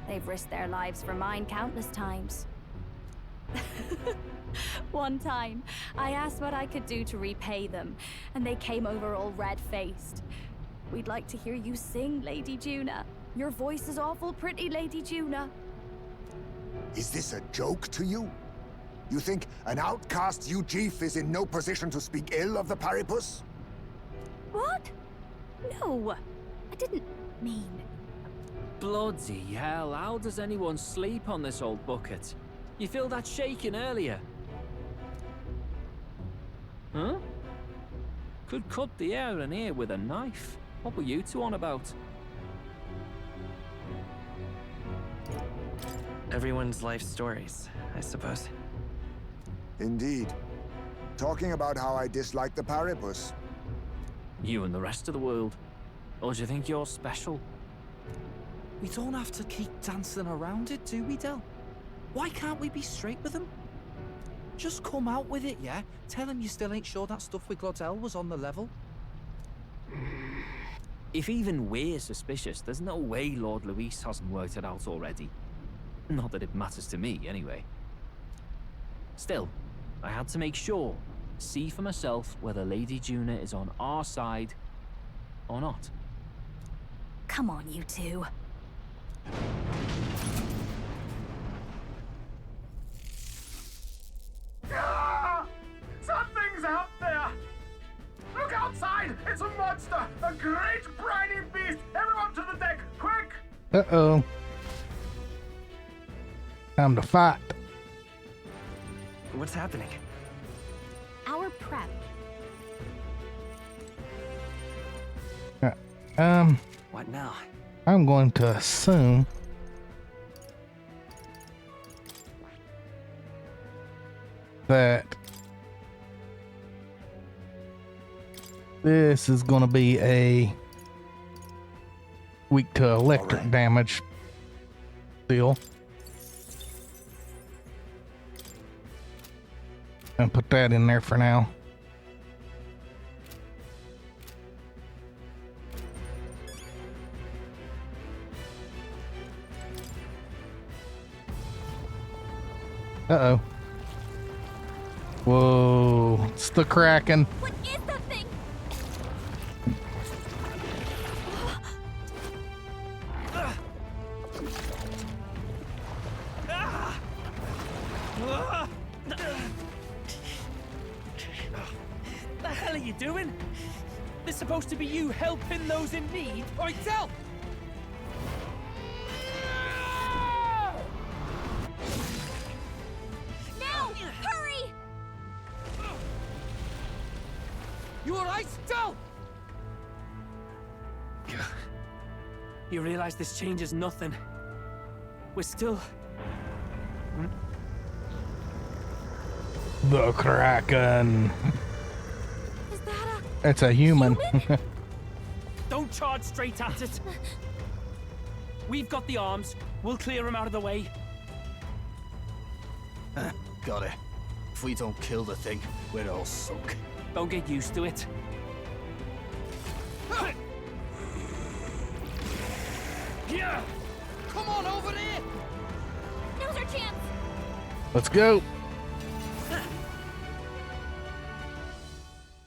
They've risked their lives for mine countless times. One time, I asked what I could do to repay them, and they came over all red-faced. We'd like to hear you sing, Lady Juna. Your voice is awful pretty, Lady Juna. Is this a joke to you? You think an outcast Chief is in no position to speak ill of the Paripus? What? No, I didn't mean... Bloody hell, how does anyone sleep on this old bucket? You feel that shaking earlier? Huh? Could cut the air in here with a knife. What were you two on about? Everyone's life stories, I suppose. Indeed. Talking about how I dislike the Paripus. You and the rest of the world. Or do you think you're special? We don't have to keep dancing around it, do we, Del? Why can't we be straight with him? Just come out with it, yeah? Tell him you still ain't sure that stuff with Glodell was on the level. If even we're suspicious, there's no way Lord Luis hasn't worked it out already. Not that it matters to me, anyway. Still, I had to make sure, see for myself whether Lady Juna is on our side or not. Come on, you two. Something's out there! Look outside! It's a monster! A great briny beast! Everyone to the deck, quick! Uh-oh. Time to fight. What's happening? Our prep. What now? I'm going to assume that this is going to be a weak to electric damage deal. And put that in there for now. Uh-oh. Whoa, it's the Kraken. What is that thing? The hell are you doing? This is supposed to be you helping those in need. Oi, Del! Now! Hurry! You alright, Del? You realize this changes nothing. We're still... The Kraken. Is that It's a human. Don't charge straight at it. We've got the arms. We'll clear him out of the way. Got it. If we don't kill the thing, we're all sunk. Don't get used to it. Yeah! Come on over there! Now's our chance! Let's go.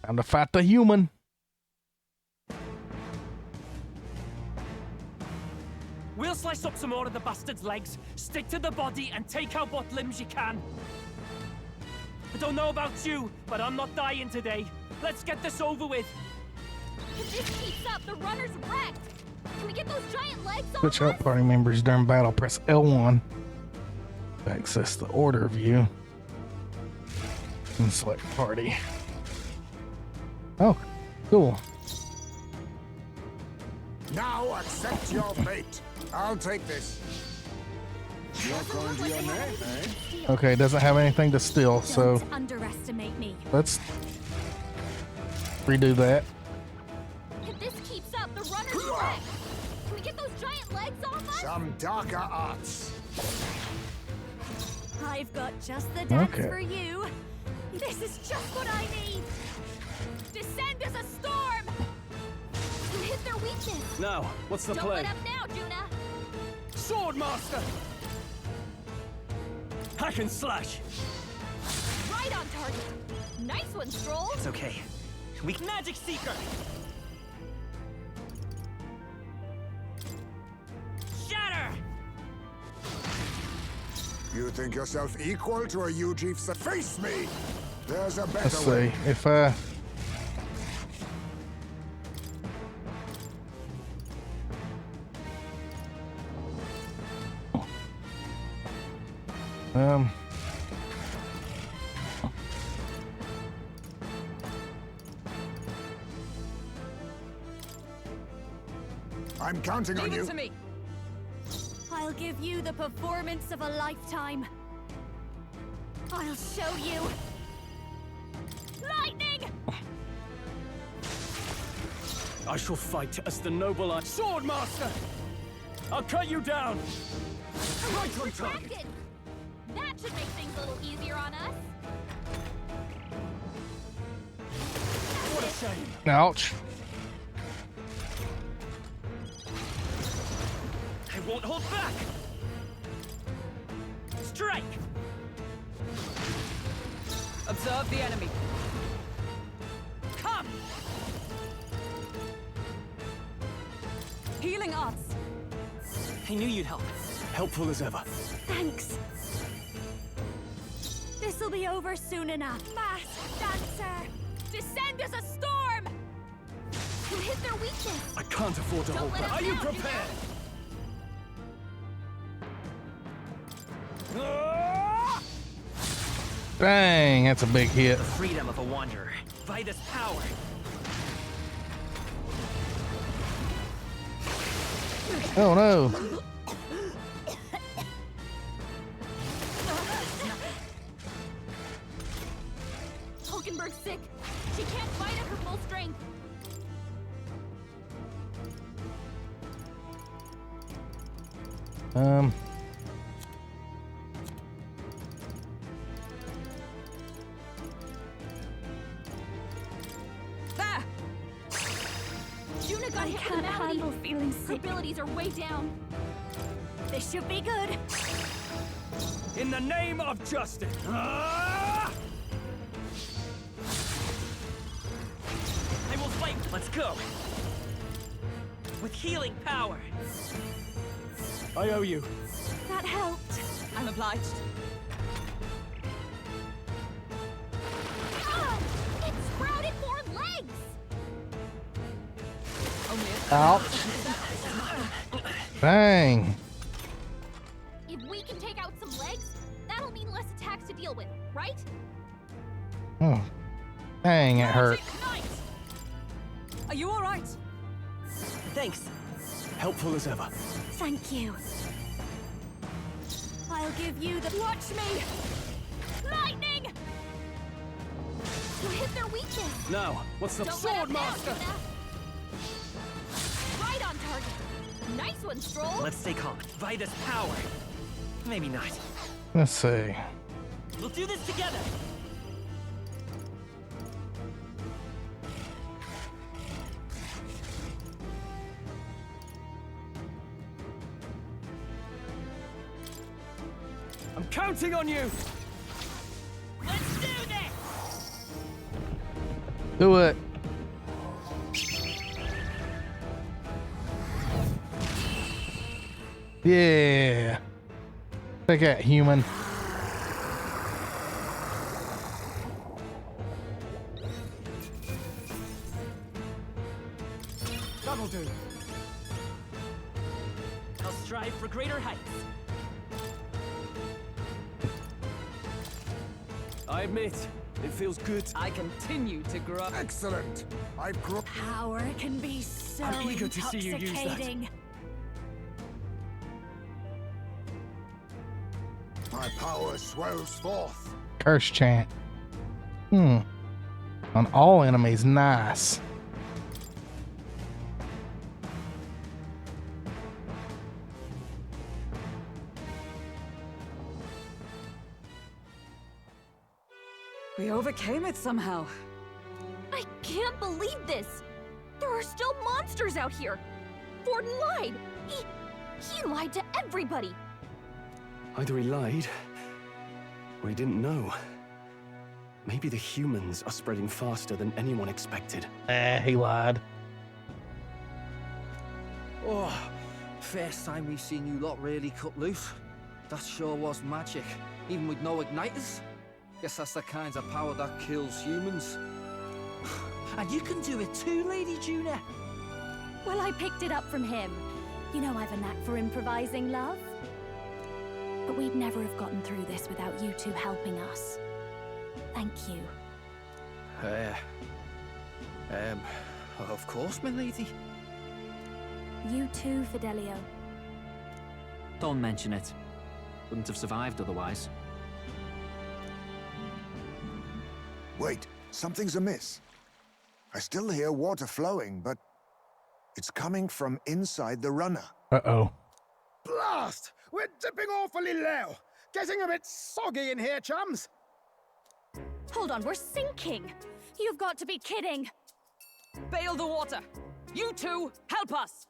Time to fight the human. We'll slice up some more of the bastard's legs, stick to the body, and take out what limbs you can. I don't know about you, but I'm not dying today. Let's get this over with. If this keeps up, the runner's wrecked. Can we get those giant legs off? Switch out party members during battle. Press L1 to access the order view and select party. Oh, cool. Now accept your fate. I'll take this. You're going to your name, eh? Okay, it doesn't have anything to steal, so Don't underestimate me. let's redo that. If this keeps up, the runner's wrecked. Can we get those giant legs off us? Some darker arts. I've got just the dance Okay. for you. This is just what I need. Descend as a storm. You hit their weakness. Now, what's the Don't play? let up now, Juna. Swordmaster! Hack and slash! Right on target. Nice one, Stroll. It's okay. We Magic Seeker! Shatter! You think yourself equal to a UG? Face me! There's a better Let's way. see if I. I'm counting on Leave you. it to me. I'll give you the performance of a lifetime. I'll show you. Lightning! I shall fight as the noble Swordmaster! I'll cut you down! Right on target! Retracted. That should make things a little easier on us. What a shame! Ouch. I won't hold back! Strike! Observe the enemy. Come! Healing arts. I knew you'd help. Helpful as ever. Thanks. This'll be over soon enough. Masked dancer! Descend as a storm! You hit their weakness. I can't afford to hold let back. us Are you down, prepared? Dang, that's a big hit. The freedom of a wanderer. By this power. Oh no. Hulkenberg's sick. She can't fight at her full strength. There! Juna got hit with a malady. Feeling Her sick. abilities are way down. This should be good. In the name of justice! Ah! I will fight. Let's go. With healing power. I owe you. That helped. I'm obliged. Ah! It sprouted more legs! Ouch. Dang. If we can take out some legs, that'll mean less attacks to deal with, right? Oh. Dang, it hurt. Are you all right? Thanks. Helpful as ever. Thank you. I'll give you the... Watch me! Lightning! You hit their weakness. Now, what's the Don't let up now, Swordmaster? Juna. Right on target. Nice one, Stroll. Let's stay calm. By this power. Maybe not. Let's see. We'll do this together. I'm counting on you! Let's do this! Do it. Yeah. Take that, human. That'll do. I'll strive for greater heights. I admit, it feels good. I continue to grow. Excellent. I've grown. Power can be so I'm eager to see you use that. intoxicating. My power swells forth. Curse chant. On all enemies. Nice. We overcame it somehow. I can't believe this. There are still monsters out here. Forden lied. He lied to everybody. Either he lied, or he didn't know. Maybe the humans are spreading faster than anyone expected. He lied. Oh, first time we've seen you lot really cut loose. That sure was magic, even with no igniters. Guess that's the kind of power that kills humans. And you can do it too, Lady Juna. Well, I picked it up from him. You know I've a knack for improvising, love. But we'd never have gotten through this without you two helping us. Thank you. Of course, my lady. You too, Fidelio. Don't mention it. Wouldn't have survived otherwise. Wait, something's amiss. I still hear water flowing, but it's coming from inside the runner. Uh-oh. Blast! We're dipping awfully low. Getting a bit soggy in here, chums. Hold on, we're sinking. You've got to be kidding. Bail the water. You two, help us.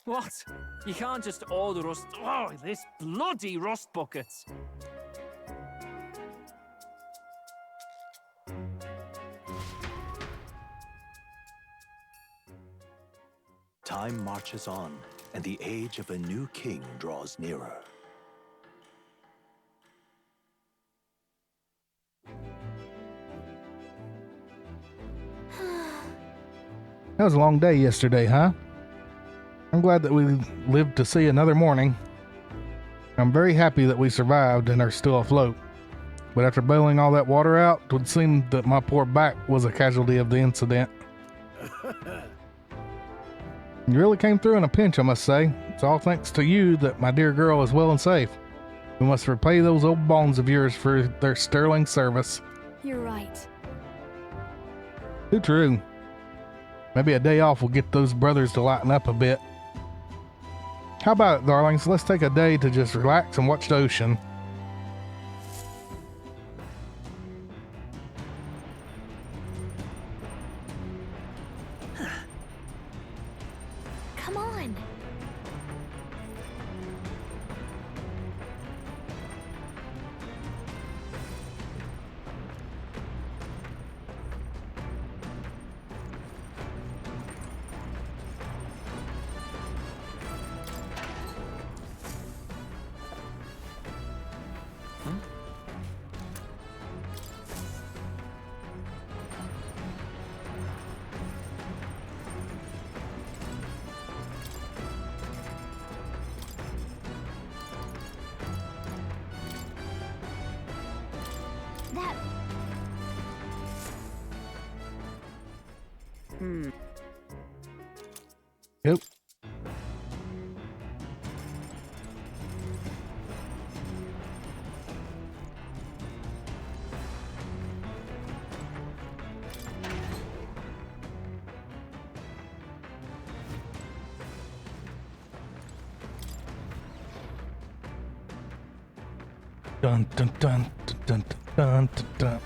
What? You can't just order us. Oh, this bloody rust buckets. Time marches on, and the age of a new king draws nearer. That was a long day yesterday, huh? I'm glad that we lived to see another morning. I'm very happy that we survived and are still afloat. But after bailing all that water out, it would seem that my poor back was a casualty of the incident. You really came through in a pinch, I must say. It's all thanks to you that my dear girl is well and safe. We must repay those old bones of yours for their sterling service. You're right. Too true. Maybe a day off will get those brothers to lighten up a bit. How about it, darlings? Let's take a day to just relax and watch the ocean. Come on. That... Yep. Dun dun dun dun dun dun dun dun.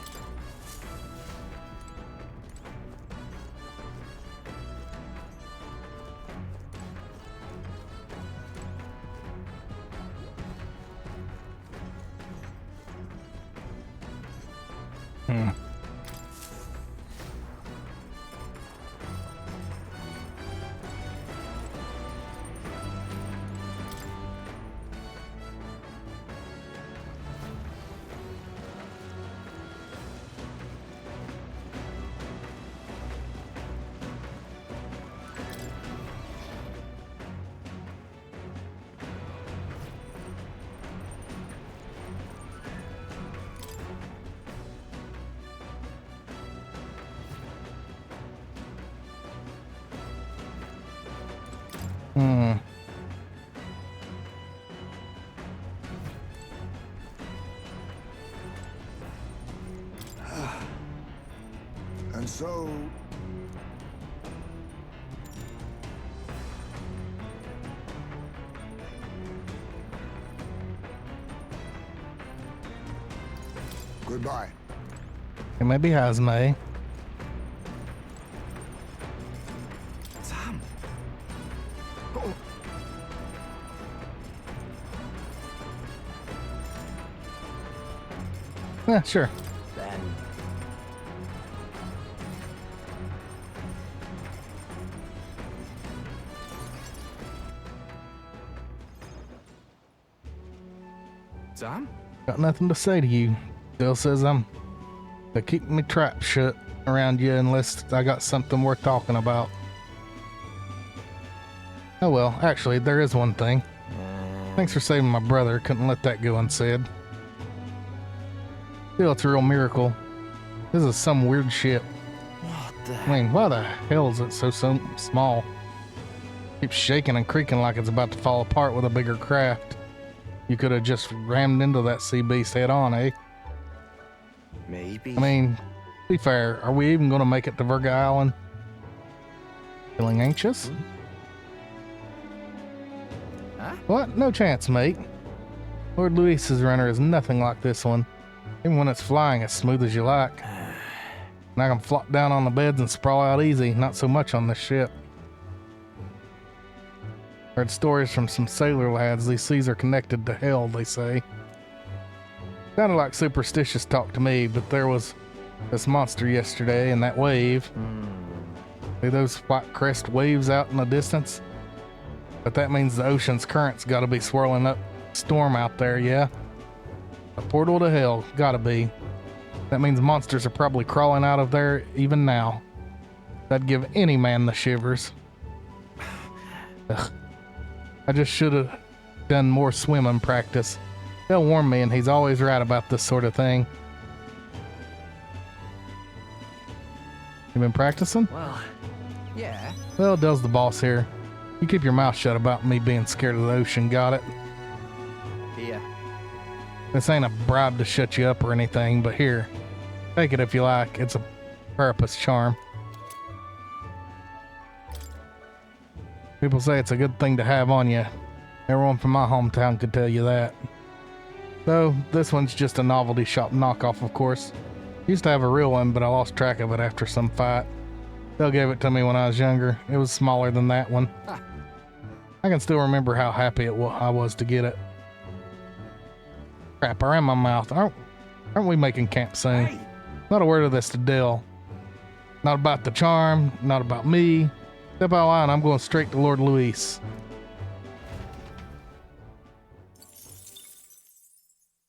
Hmm. And so... Goodbye. It may be Hazme. Sam. Yeah, sure. Then. Sam? Got nothing to say to you. Bill says I'm to keep me trap shut around you unless I got something worth talking about. Oh well, actually, there is one thing. Thanks for saving my brother. Couldn't let that go unsaid. Still, it's a real miracle. This is some weird ship. What the? I mean, why the hell is it so small? Keeps shaking and creaking like it's about to fall apart with a bigger craft. You could have just rammed into that sea beast head on, eh? Maybe. I mean, to be fair, are we even going to make it to Virga Island? Feeling anxious? Huh? What? No chance, mate. Lord Luis's runner is nothing like this one. Even when it's flying as smooth as you like. And I can flop down on the beds and sprawl out easy, not so much on this ship. Heard stories from some sailor lads. These seas are connected to hell, they say. Sounded like superstitious talk to me, but there was this monster yesterday and that wave. See those white crest waves out in the distance? But that means the ocean's current's gotta be swirling up storm out there, yeah? A portal to hell, gotta be. That means monsters are probably crawling out of there even now. That'd give any man the shivers. Ugh. I just should have done more swimming practice. They'll warn me, and he's always right about this sort of thing. You been practicing? Well, yeah. Well, Dell's the boss here. You keep your mouth shut about me being scared of the ocean, got it? Here. This ain't a bribe to shut you up or anything, but here, take it if you like. It's a purpose charm. People say it's a good thing to have on you. Everyone from my hometown could tell you that. So, this one's just a novelty shop knockoff, of course. Used to have a real one, but I lost track of it after some fight. They gave it to me when I was younger. It was smaller than that one. I can still remember how happy I was to get it. Crap, I ran my mouth. Aren't we making camp soon? Hey. Not a word of this to Dell. Not about the charm, not about me. Step out of line, I'm going straight to Lord Luis.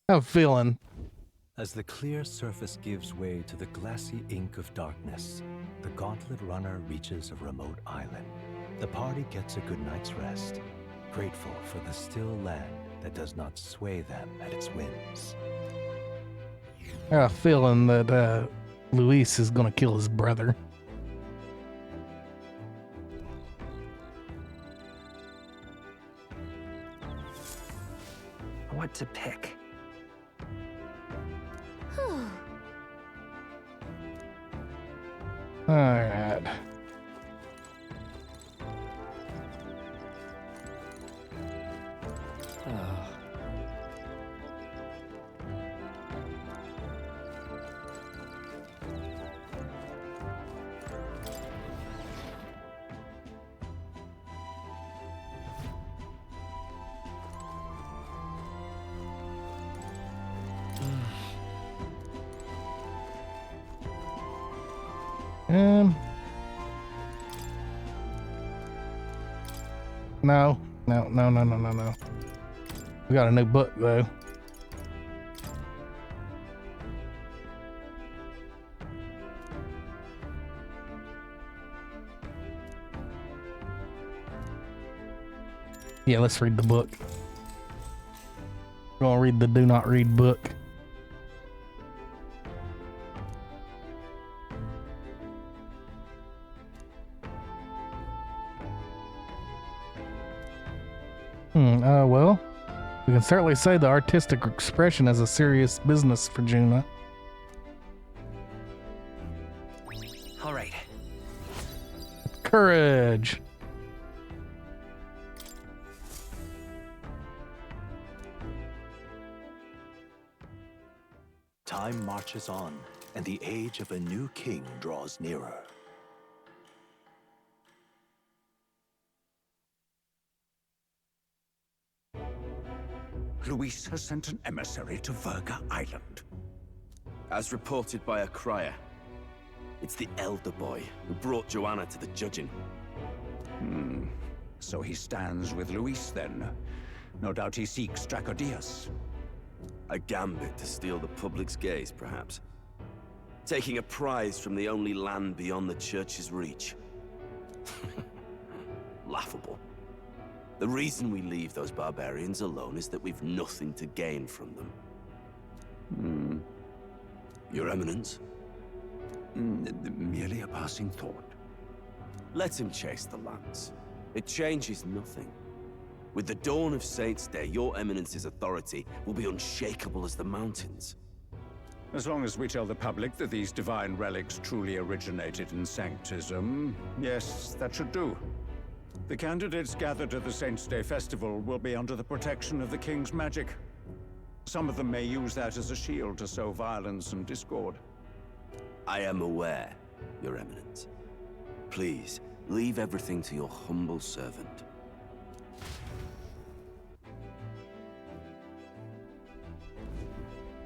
I have a feeling. As the clear surface gives way to the glassy ink of darkness, the gauntlet runner reaches a remote island. The party gets a good night's rest, grateful for the still land that does not sway them at its whims. I have a feeling that Luis is going to kill his brother. What to pick? All right. No. We got a new book though. Yeah, let's read the book. We're gonna read the do not read book. Well, we can certainly say the artistic expression is a serious business for Juna. All right. Courage. Time marches on, and the age of a new king draws nearer. Luis has sent an emissary to Verga Island. As reported by a crier, it's the elder boy who brought Joanna to the judging. So he stands with Luis then. No doubt he seeks Dracodius. A gambit to steal the public's gaze, perhaps. Taking a prize from the only land beyond the church's reach. Laughable. The reason we leave those barbarians alone is that we've nothing to gain from them. Your Eminence? Merely a passing thought. Let him chase the lance. It changes nothing. With the dawn of Saints' Day, your Eminence's authority will be unshakable as the mountains. As long as we tell the public that these divine relics truly originated in Sanctism, yes, that should do. The candidates gathered at the Saints' Day festival will be under the protection of the King's magic. Some of them may use that as a shield to sow violence and discord. I am aware, Your Eminence. Please, leave everything to your humble servant.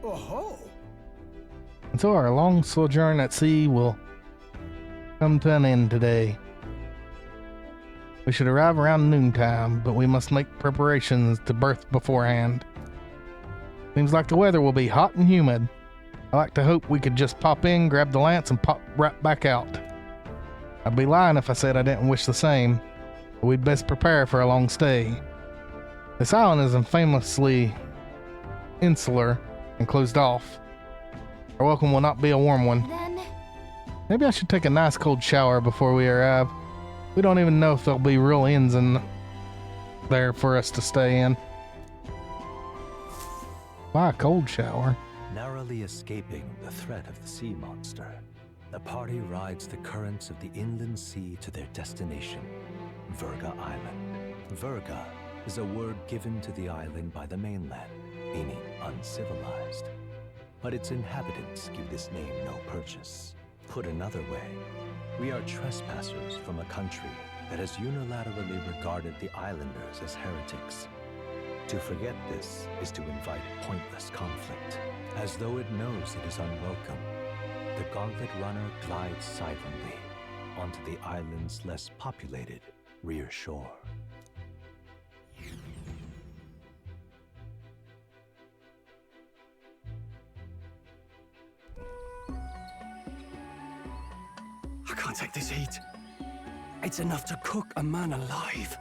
Oh-ho! And so our long sojourn at sea will come to an end today. We should arrive around noontime, but we must make preparations to berth beforehand. Seems like the weather will be hot and humid. I like to hope we could just pop in, grab the lance, and pop right back out. I'd be lying if I said I didn't wish the same, but we'd best prepare for a long stay. This island is famously insular and closed off. Our welcome will not be a warm one. Maybe I should take a nice cold shower before we arrive. We don't even know if there'll be real inns in there for us to stay in. Why a cold shower? Narrowly escaping the threat of the sea monster, the party rides the currents of the inland sea to their destination, Verga Island. Verga is a word given to the island by the mainland, meaning uncivilized. But its inhabitants give this name no purchase. Put another way, we are trespassers from a country that has unilaterally regarded the islanders as heretics. To forget this is to invite pointless conflict. As though it knows it is unwelcome, the Gauntlet Runner glides silently onto the island's less populated rear shore. I can't take this heat. It's enough to cook a man alive.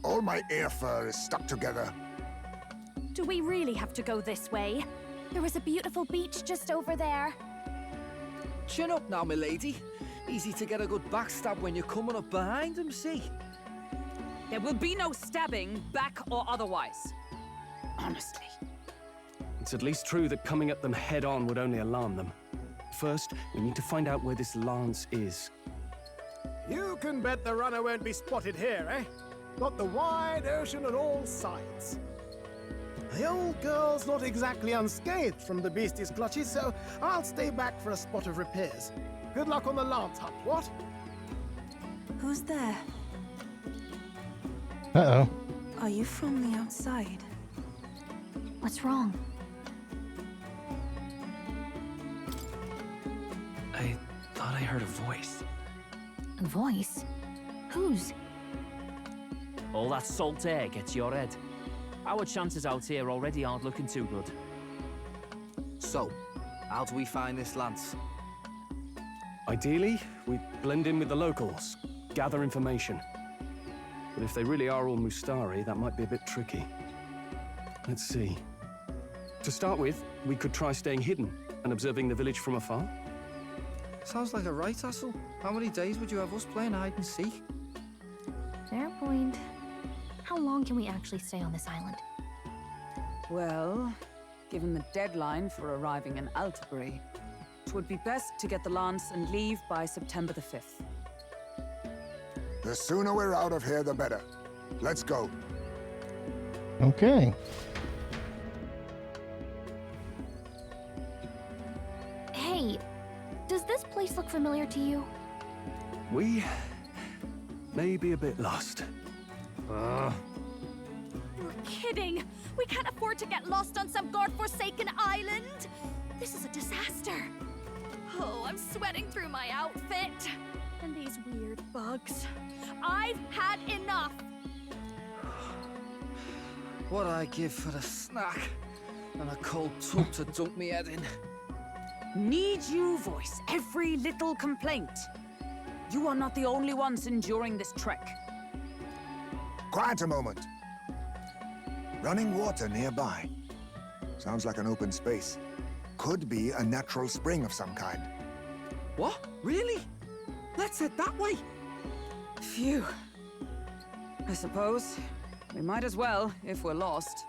All my air fur is stuck together. Do we really have to go this way? There was a beautiful beach just over there. Chin up now, milady. Easy to get a good backstab when you're coming up behind him, see? There will be no stabbing, back or otherwise. Honestly. It's at least true that coming at them head-on would only alarm them. First, we need to find out where this lance is. You can bet the runner won't be spotted here, eh? Got the wide ocean on all sides. The old girl's not exactly unscathed from the beastie's clutches, so I'll stay back for a spot of repairs. Good luck on the lance hunt, what? Who's there? Uh-oh. Are you from the outside? What's wrong? I thought I heard a voice. A voice? Whose? All that salt air gets your head. Our chances out here already aren't looking too good. So, how do we find this lance? Ideally, we blend in with the locals, gather information. But if they really are all Mustari, that might be a bit tricky. Let's see. To start with, we could try staying hidden and observing the village from afar. Sounds like a right hassle. How many days would you have us playing hide and seek? Fair point. How long can we actually stay on this island? Well, given the deadline for arriving in Altabury, it would be best to get the lance and leave by September the 5th. The sooner we're out of here, the better. Let's go. Okay. Hey, does this place look familiar to you? We may be a bit lost. You're kidding! We can't afford to get lost on some godforsaken island! This is a disaster! Oh, I'm sweating through my outfit! And these weird bugs. I've had enough! What I give for a snack and a cold tub to dunk me head in. Need you voice every little complaint? You are not the only ones enduring this trek. Quiet a moment. Running water nearby. Sounds like an open space. Could be a natural spring of some kind. What? Really? Let's head that way. Phew. I suppose we might as well if we're lost.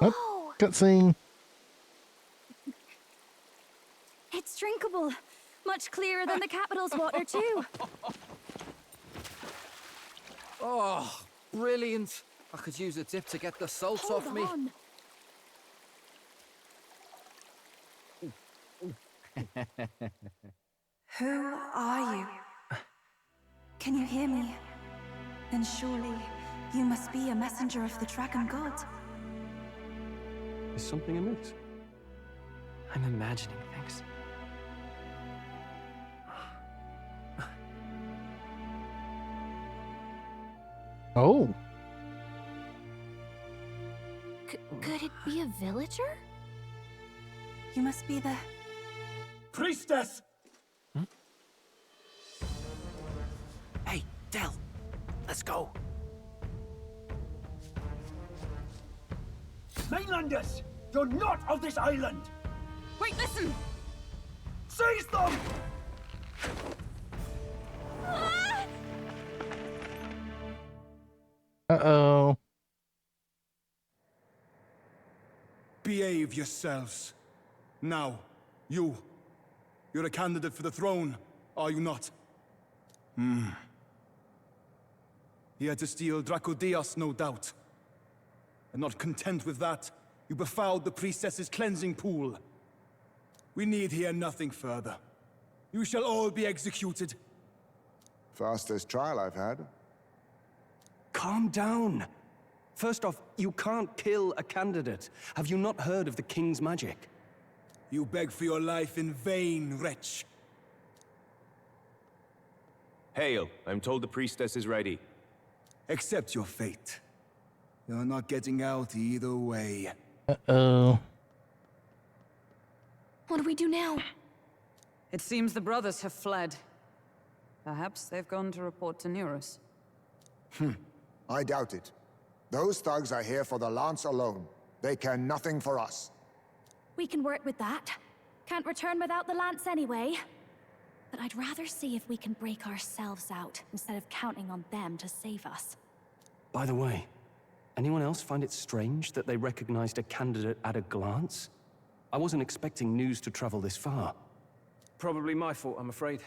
Oh, cutscene. It's drinkable. Much clearer than the capital's water, too. Oh, brilliant. I could use a dip to get the salt Hold off me. on. Who are you? Can you hear me? Then surely you must be a messenger of the Dragon God. Is something amiss? I'm imagining things. Oh. Could it be a villager? You must be the... Priestess! Hey, Del, let's go. Mainlanders! You're not of this island! Wait, listen! Seize them! Uh-oh. Behave yourselves. Now, you're a candidate for the throne, are you not? Here to steal Dracodias, no doubt. And not content with that, you befouled the priestess's cleansing pool. We need hear nothing further. You shall all be executed. Fastest trial I've had. Calm down. First off, you can't kill a candidate. Have you not heard of the king's magic? You beg for your life in vain, wretch. Hail, I'm told the priestess is ready. Accept your fate. You're not getting out either way. Uh-oh. What do we do now? It seems the brothers have fled. Perhaps they've gone to report to Neros. I doubt it. Those thugs are here for the lance alone. They care nothing for us. We can work with that. Can't return without the lance anyway. But I'd rather see if we can break ourselves out, instead of counting on them to save us. By the way, anyone else find it strange that they recognized a candidate at a glance? I wasn't expecting news to travel this far. Probably my fault, I'm afraid.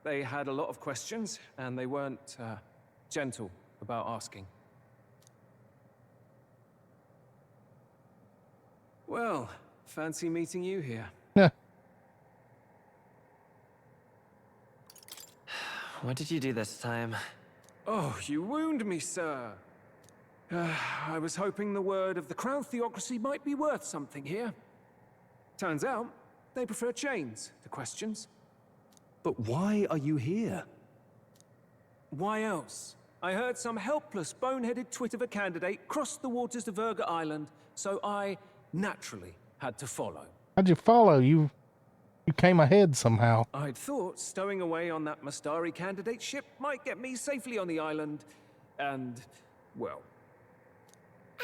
They had a lot of questions, and they weren't, gentle about asking. Well, fancy meeting you here. What did you do this time? Oh, you wound me, sir. I was hoping the word of the Crown Theocracy might be worth something here. Turns out, they prefer chains to questions. But why are you here? Why else? I heard some helpless, boneheaded twit of a candidate crossed the waters of Virga Island, so I naturally had to follow. How'd you follow? You came ahead somehow. I'd thought stowing away on that Mastari candidate ship might get me safely on the island, and, well...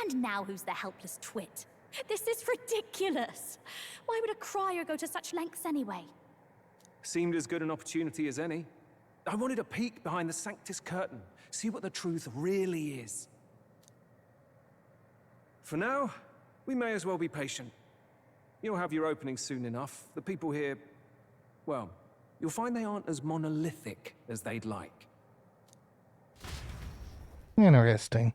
And now who's the helpless twit? This is ridiculous! Why would a crier go to such lengths anyway? Seemed as good an opportunity as any. I wanted a peek behind the Sanctus curtain, see what the truth really is. For now, we may as well be patient. You'll have your opening soon enough. The people here, well, you'll find they aren't as monolithic as they'd like. Interesting.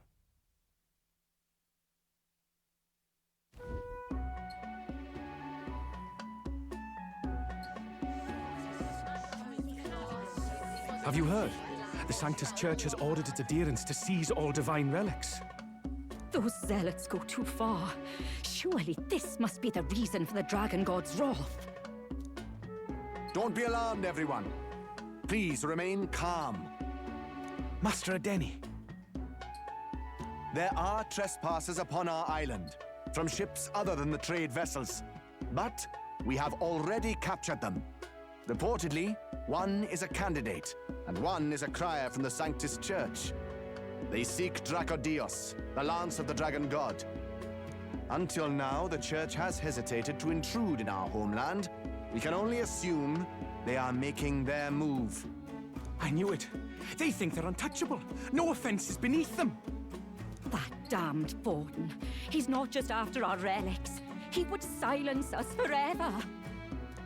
Have you heard? The Sanctus Church has ordered its adherents to seize all divine relics. Those zealots go too far. Surely this must be the reason for the Dragon God's wrath. Don't be alarmed, everyone. Please remain calm. Master Adeni. There are trespassers upon our island, from ships other than the trade vessels. But we have already captured them. Reportedly, one is a candidate, and one is a crier from the Sanctus Church. They seek Dracodios, the lance of the Dragon God. Until now, the Church has hesitated to intrude in our homeland. We can only assume they are making their move. I knew it. They think they're untouchable. No offense is beneath them. That damned Borden. He's not just after our relics. He would silence us forever.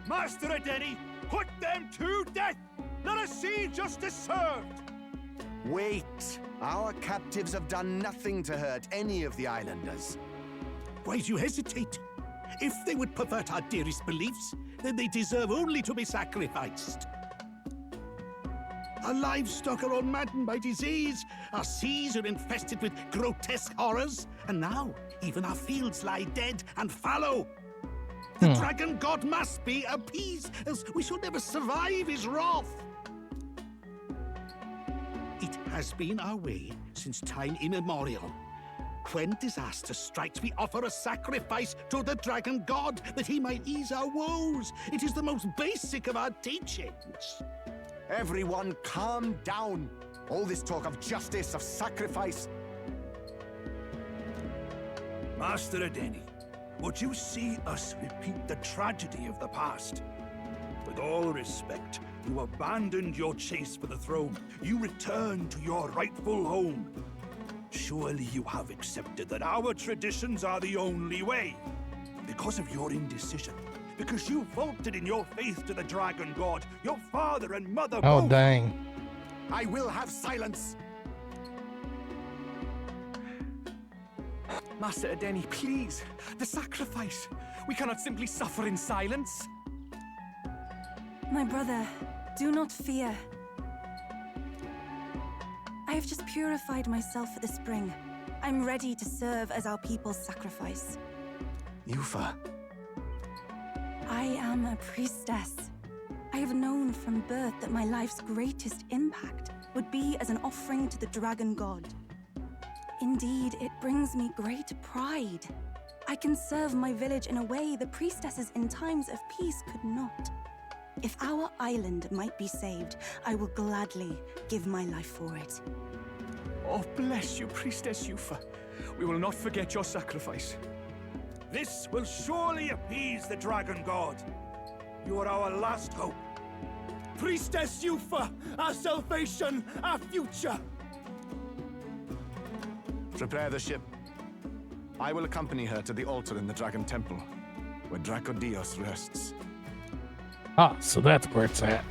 Master Adeni, put them to death! Let us see justice served! Wait! Our captives have done nothing to hurt any of the islanders. Why do you hesitate? If they would pervert our dearest beliefs, then they deserve only to be sacrificed. Our livestock are all maddened by disease, our seas are infested with grotesque horrors, and now even our fields lie dead and fallow. The Dragon God must be appeased, else we shall never survive his wrath. It has been our way since time immemorial. When disaster strikes, we offer a sacrifice to the Dragon God that he might ease our woes. It is the most basic of our teachings. Everyone calm down. All this talk of justice, of sacrifice. Master Adeni, would you see us repeat the tragedy of the past? With all respect, you abandoned your chase for the throne. You returned to your rightful home. Surely you have accepted that our traditions are the only way. Because of your indecision, because you faltered in your faith to the Dragon God, your father and mother Oh, both. dang. I will have silence. Master Adeni, please. The sacrifice. We cannot simply suffer in silence. My brother, do not fear. I have just purified myself for the spring. I'm ready to serve as our people's sacrifice. Yufa. I am a priestess. I have known from birth that my life's greatest impact would be as an offering to the Dragon God. Indeed, it brings me great pride. I can serve my village in a way the priestesses in times of peace could not. If our island might be saved, I will gladly give my life for it. Oh, bless you, Priestess Yufa. We will not forget your sacrifice. This will surely appease the Dragon God. You are our last hope. Priestess Yufa, our salvation, our future. Prepare the ship. I will accompany her to the altar in the Dragon Temple, where Dracodios rests. Ah, so that's where it's at.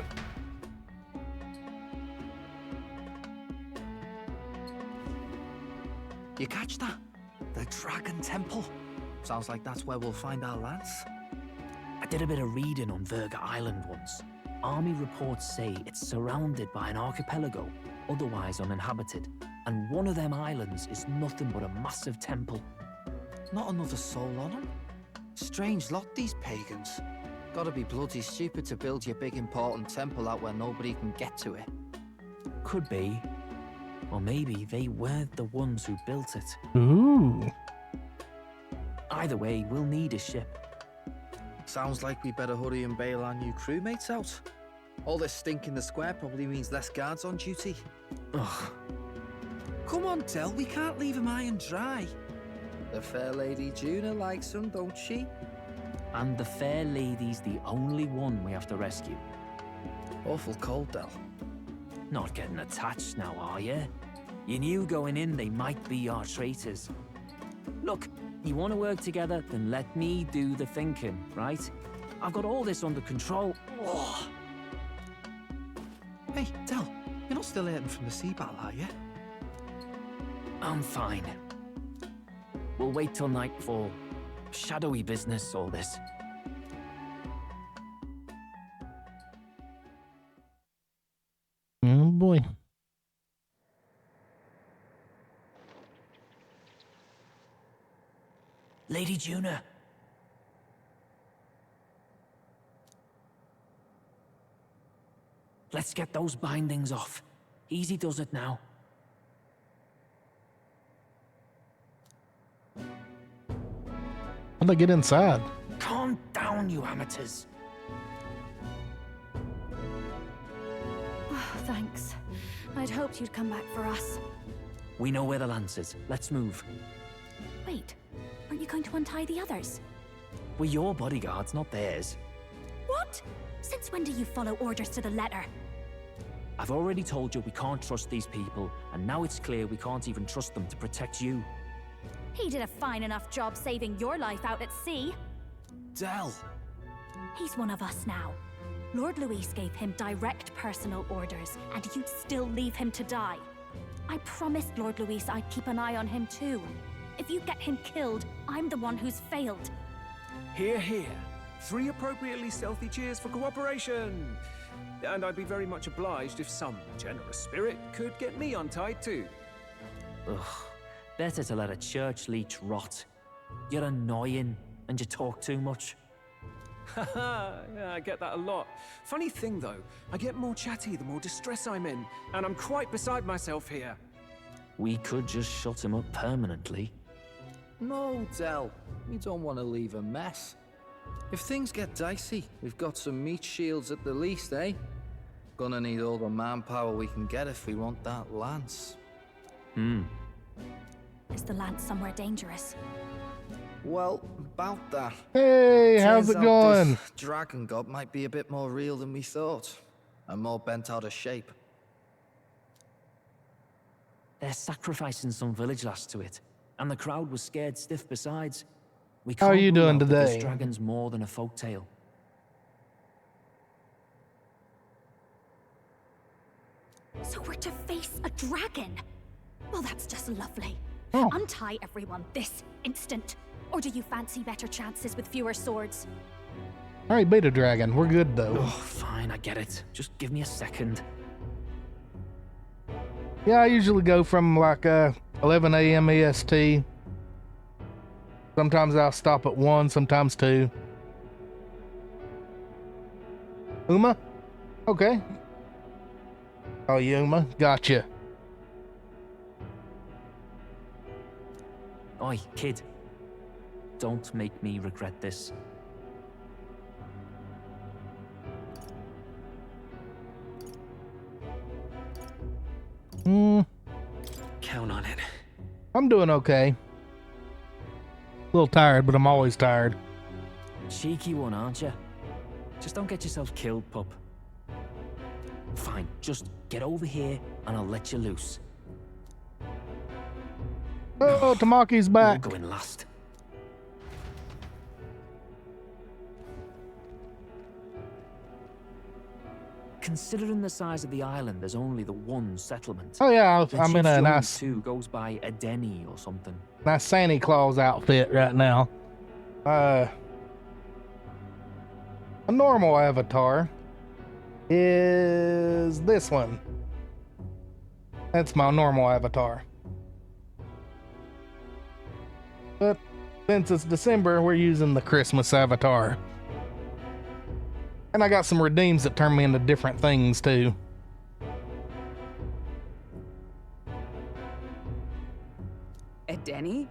You catch that? The Dragon Temple. Sounds like that's where we'll find our lance. I did a bit of reading on Verga Island once. Army reports say it's surrounded by an archipelago, otherwise uninhabited, and one of them islands is nothing but a massive temple. Not another soul on them? Strange lot, these pagans. Gotta be bloody stupid to build your big important temple out where nobody can get to it. Could be. Or maybe they weren't the ones who built it. Ooh. Either way, we'll need a ship. Sounds like we better hurry and bail our new crewmates out. All this stink in the square probably means less guards on duty. Ugh. Come on, Del, we can't leave him high and dry. The fair lady Juna likes him, don't she? And the fair lady's the only one we have to rescue. Awful cold, Del. Not getting attached now, are you? You knew going in they might be our traitors. Look, you want to work together, then let me do the thinking, right? I've got all this under control. Oh. Hey, Del, you're not still hurting from the sea battle, are you? I'm fine. We'll wait till nightfall. Shadowy business, all this. Oh boy. Lady Juna. Let's get those bindings off. Easy does it now. How'd they get inside? Calm down, you amateurs. Oh, thanks. I'd hoped you'd come back for us. We know where the lance is. Let's move. Wait, aren't you going to untie the others? We're your bodyguards, not theirs. What? Since when do you follow orders to the letter? I've already told you we can't trust these people, and now it's clear we can't even trust them to protect you. He did a fine enough job saving your life out at sea. Del! He's one of us now. Lord Luis gave him direct personal orders, and you'd still leave him to die. I promised Lord Luis I'd keep an eye on him too. If you get him killed, I'm the one who's failed. Hear, hear. 3 appropriately stealthy cheers for cooperation. And I'd be very much obliged if some generous spirit could get me untied too. Ugh. Better to let a church leech rot. You're annoying, and you talk too much. Haha, yeah, I get that a lot. Funny thing though, I get more chatty the more distress I'm in, and I'm quite beside myself here. We could just shut him up permanently. No, Del. We don't want to leave a mess. If things get dicey, we've got some meat shields at the least, eh? Gonna need all the manpower we can get if we want that lance. Is the lance somewhere dangerous? Well, about that. Hey, how's Turns it out going? this dragon god might be a bit more real than we thought. And more bent out of shape. They're sacrificing some village lass to it, and the crowd was scared stiff besides. We How are can't you rule doing out that this today? dragon's more than a folktale. So we're to face a dragon? Well, that's just lovely. Oh. Untie everyone this instant. Or do you fancy better chances with fewer swords? All right, beta dragon. We're good though. Oh, fine, I get it. Just give me a second. Yeah, I usually go from like 11 a.m. EST. Sometimes I'll stop at 1, sometimes 2. Uma? Okay. Oh, Uma. Gotcha. Oi, kid. Don't make me regret this. Count on it. I'm doing okay. A little tired, but I'm always tired. Cheeky one, aren't you? Just don't get yourself killed, pup. Fine, just get over here and I'll let you loose. Oh, Tamaki's back. You're going last. Considering the size of the island, there's only the one settlement. Oh yeah, The I'm in chief's a young nice too goes by Edeni or something. Santa Claus outfit right now. A normal avatar is this one. That's my normal avatar. But since it's December, we're using the Christmas avatar. And I got some redeems that turn me into different things too. Edeni?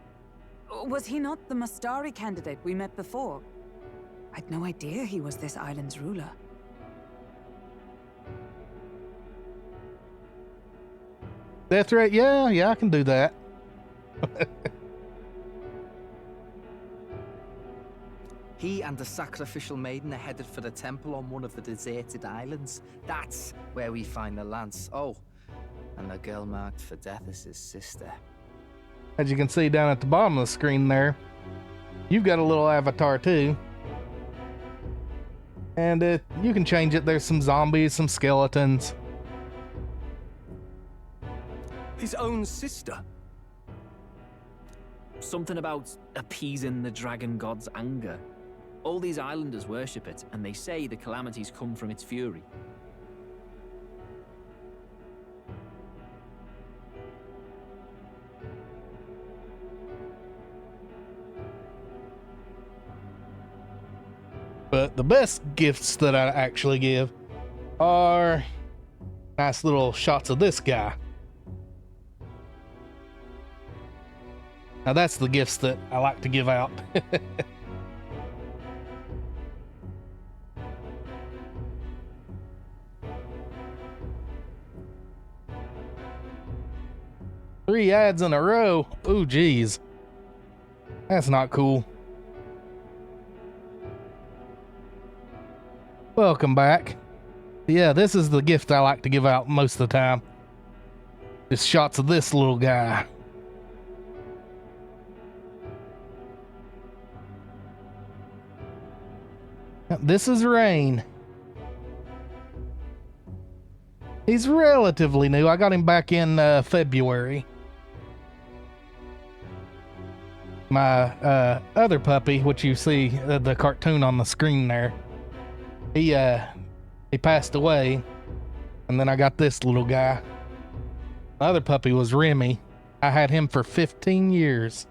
Was he not the Mastari candidate we met before? I'd no idea he was this island's ruler. Death threat? Yeah, I can do that. He and the sacrificial maiden are headed for the temple on one of the deserted islands. That's where we find the lance. Oh, and the girl marked for death is his sister. As you can see down at the bottom of the screen there, you've got a little avatar too. And you can change it. There's some zombies, some skeletons. His own sister? Something about appeasing the dragon god's anger. All these islanders worship it, and they say the calamities come from its fury. But the best gifts that I actually give are nice little shots of this guy. Now that's the gifts that I like to give out. Three ads in a row. Ooh, geez. That's not cool. Welcome back. Yeah, this is the gift I like to give out most of the time. Just shots of this little guy. This is Rain. He's relatively new. I got him back in February. My other puppy, which you see the cartoon on the screen there, he passed away, and then I got this little guy. My other puppy was Remy. I had him for 15 years.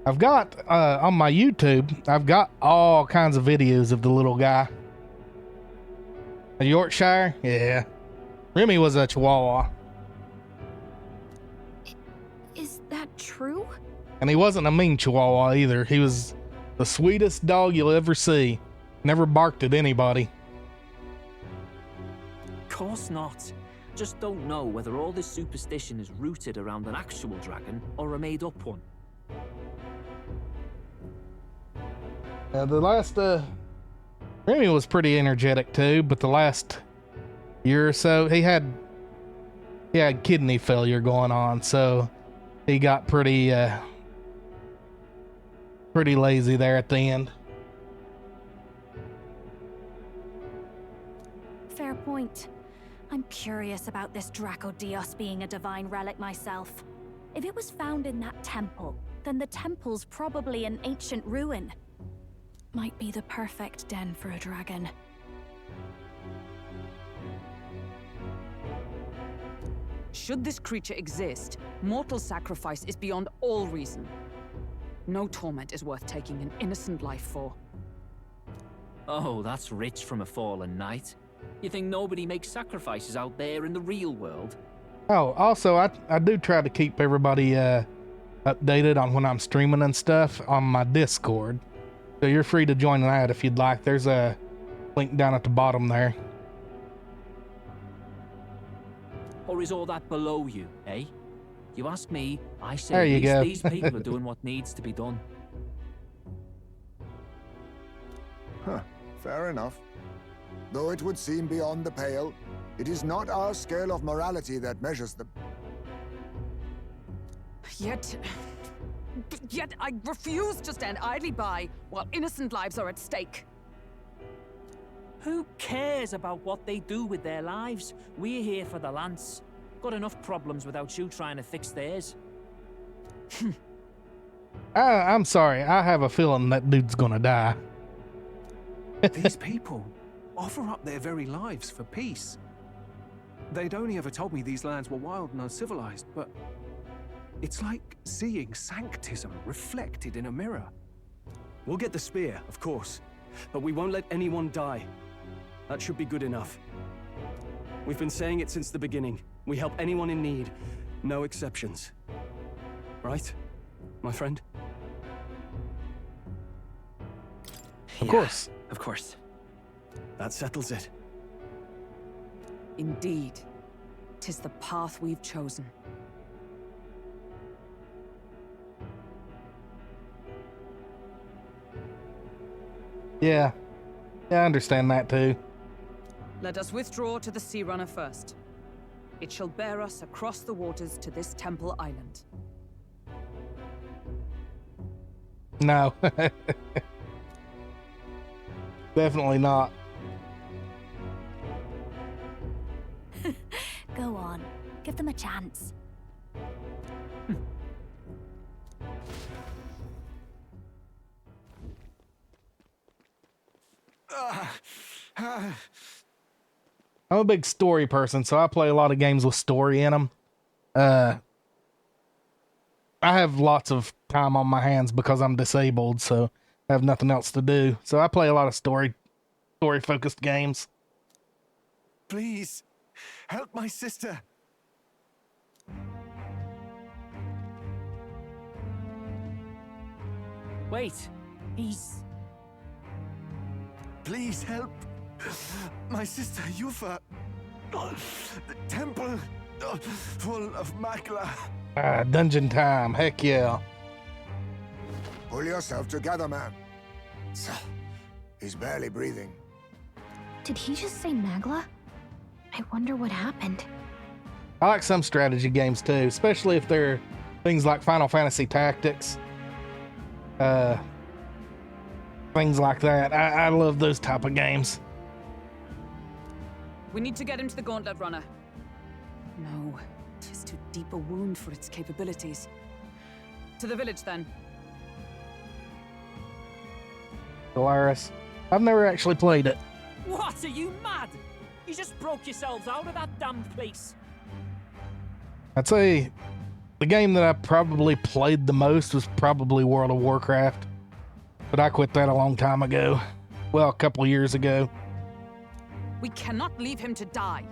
I've got, on my YouTube, I've got all kinds of videos of the little guy. A Yorkshire? Yeah. Remy was a Chihuahua. Is that true? And he wasn't a mean Chihuahua either. He was the sweetest dog you'll ever see. Never barked at anybody. Course not. Just don't know whether all this superstition is rooted around an actual dragon or a made-up one. The last, Remy was pretty energetic too, but the last year or so, he had kidney failure going on, so he got pretty lazy there at the end. Fair point. I'm curious about this Draco Dios being a divine relic myself. If it was found in that temple, then the temple's probably an ancient ruin. Might be the perfect den for a dragon. Should this creature exist, mortal sacrifice is beyond all reason. No torment is worth taking an innocent life for. Oh, that's rich from a fallen knight. You think nobody makes sacrifices out there in the real world? Oh, also, I do try to keep everybody updated on when I'm streaming and stuff on my Discord. So you're free to join that if you'd like. There's a link down at the bottom there. Or is all that below you, eh? You ask me, I say there you go. These people are doing what needs to be done. Huh, fair enough. Though it would seem beyond the pale, it is not our scale of morality that measures them. Yet I refuse to stand idly by while innocent lives are at stake. Who cares about what they do with their lives? We're here for the lance. Got enough problems without you trying to fix theirs. I'm sorry. I have a feeling that dude's gonna die. These people offer up their very lives for peace. They'd only ever told me these lands were wild and uncivilized, but it's like seeing sanctism reflected in a mirror. We'll get the spear, of course, but we won't let anyone die. That should be good enough. We've been saying it since the beginning. We help anyone in need, no exceptions. Right, my friend? Of course. Of course. That settles it. Indeed, 'tis the path we've chosen. Yeah. Yeah, I understand that too. Let us withdraw to the Sea Runner first. It shall bear us across the waters to this temple island. No. Definitely not. Go on. Give them a chance. I'm a big story person, so I play a lot of games with story in them. I have lots of time on my hands because I'm disabled, so I have nothing else to do. So I play a lot of story-focused games. Please, help my sister. Wait, he's... Please help. My sister Yufa. The temple full of Makla. Dungeon time. Heck yeah. Pull yourself together, man. He's barely breathing. Did he just say Magla? I wonder what happened. I like some strategy games too, especially if they're things like Final Fantasy Tactics. Things like that. I love those type of games. We need to get him to the Gauntlet Runner. No, 'tis too deep a wound for its capabilities. To the village, then. Galaris. I've never actually played it. What, are you mad? You just broke yourselves out of that damn place. I'd say the game that I probably played the most was probably World of Warcraft. But I quit that a long time ago. Well, a couple years ago. We cannot leave him to die.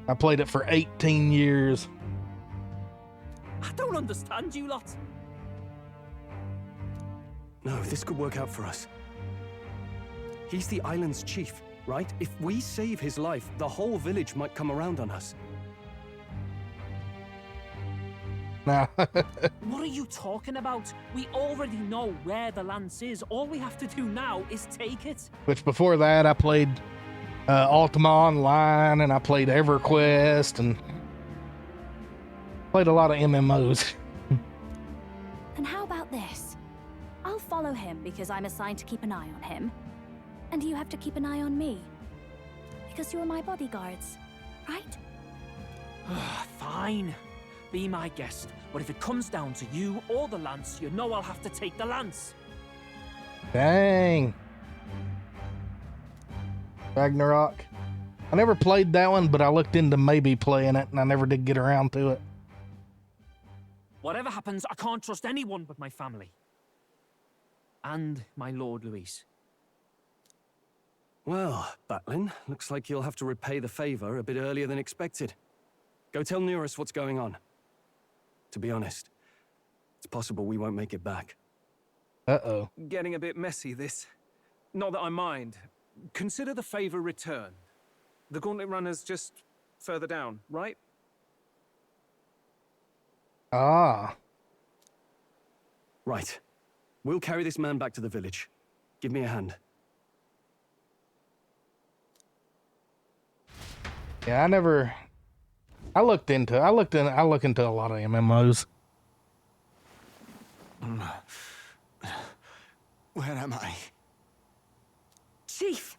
I played it for 18 years. I don't understand you lot. No, this could work out for us. He's the island's chief, right? If we save his life, the whole village might come around on us. Nah. What are you talking about? We already know where the lance is. All we have to do now is take it. Which before that, I played Ultima Online, and I played EverQuest, and played a lot of MMOs. And how about this? I'll follow him because I'm assigned to keep an eye on him. And you have to keep an eye on me. Because you're my bodyguards, right? Fine. Be my guest. But if it comes down to you or the lance, you know I'll have to take the lance. Dang. Ragnarok. I never played that one, but I looked into maybe playing it, and I never did get around to it. Whatever happens, I can't trust anyone but my family. And my Lord Luis. Well, Batlin, looks like you'll have to repay the favor a bit earlier than expected. Go tell Neurus what's going on. To be honest, it's possible we won't make it back. Uh-oh. Getting a bit messy, this. Not that I mind. Consider the favor returned. The Gauntlet Runner's just further down, right? Ah. Right. We'll carry this man back to the village. Give me a hand. Yeah, I look into a lot of MMOs. Where am I? Chief!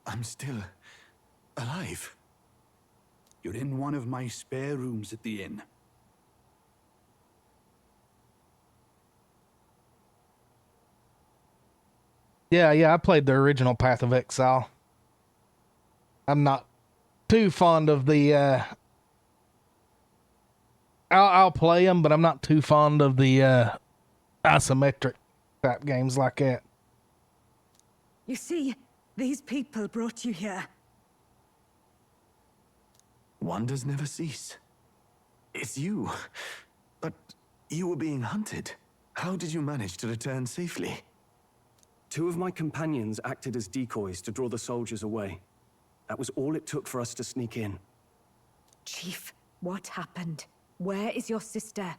I'm still alive. You're in one of my spare rooms at the inn. Yeah, I played the original Path of Exile. I'm not too fond of the, I'll play them, but I'm not too fond of the, isometric type games like that. You see, these people brought you here. Wonders never cease. It's you. But you were being hunted. How did you manage to return safely? 2 of my companions acted as decoys to draw the soldiers away. That was all it took for us to sneak in. Chief, what happened? Where is your sister?